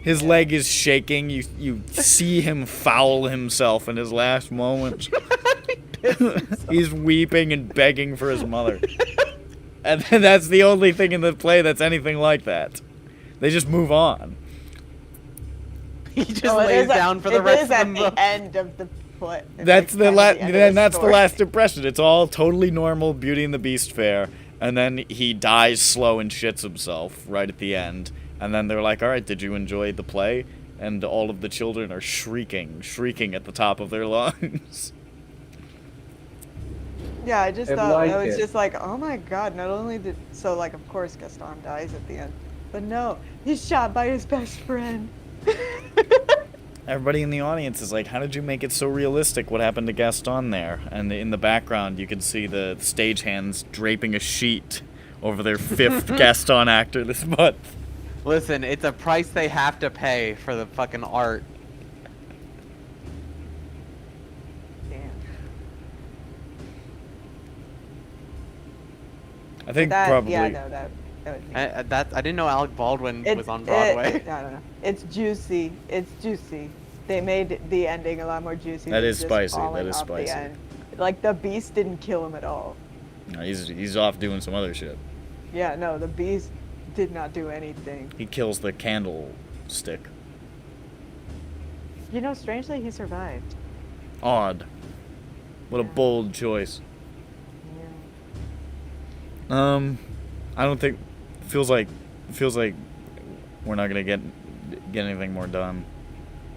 his leg is shaking. You see him foul himself in his last moments. He's weeping and begging for his mother. And that's the only thing in the play that's anything like that. They just move on. He just lays down for the rest of the movie. At the end of the play. That's the last impression. It's all totally normal Beauty and the Beast fare, and then he dies slow and shits himself right at the end. And then they're like, "All right, did you enjoy the play?" And all of the children are shrieking at the top of their lungs. Yeah, I just I thought like I was it. just like, oh my god! Not only did like of course Gaston dies at the end, but no, he's shot by his best friend. Everybody in the audience is like, "How did you make it so realistic? What happened to Gaston there?" And in the background, you can see the stagehands draping a sheet over their 5th Gaston actor this month. Listen, it's a price they have to pay for the fucking art. Damn. I think That, probably. Yeah, no, that would be. I didn't know Alec Baldwin was on I Broadway. don't know. It's juicy. It's juicy. They made the ending a lot more juicy. That than is just spicy. falling That is off the spicy. end. Like the beast didn't kill him at all. No, he's off doing some other shit. Yeah, no, the beast did not do anything. He kills the candlestick. You know, strangely, he survived. Odd. What a Yeah. bold choice. Yeah. I don't think feels like we're not gonna get anything more done.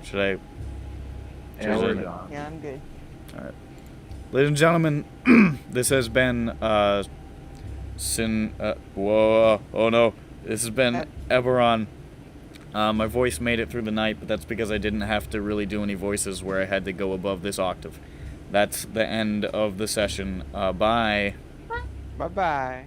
Should I? Yeah, we're Cheers. done. Yeah, I'm good. Ladies and gentlemen, this has been whoa, oh no, this has been EBERRON. My voice made it through the night, but that's because I didn't have to really do any voices where I had to go above this octave. That's the end of the session. Bye. Bye bye.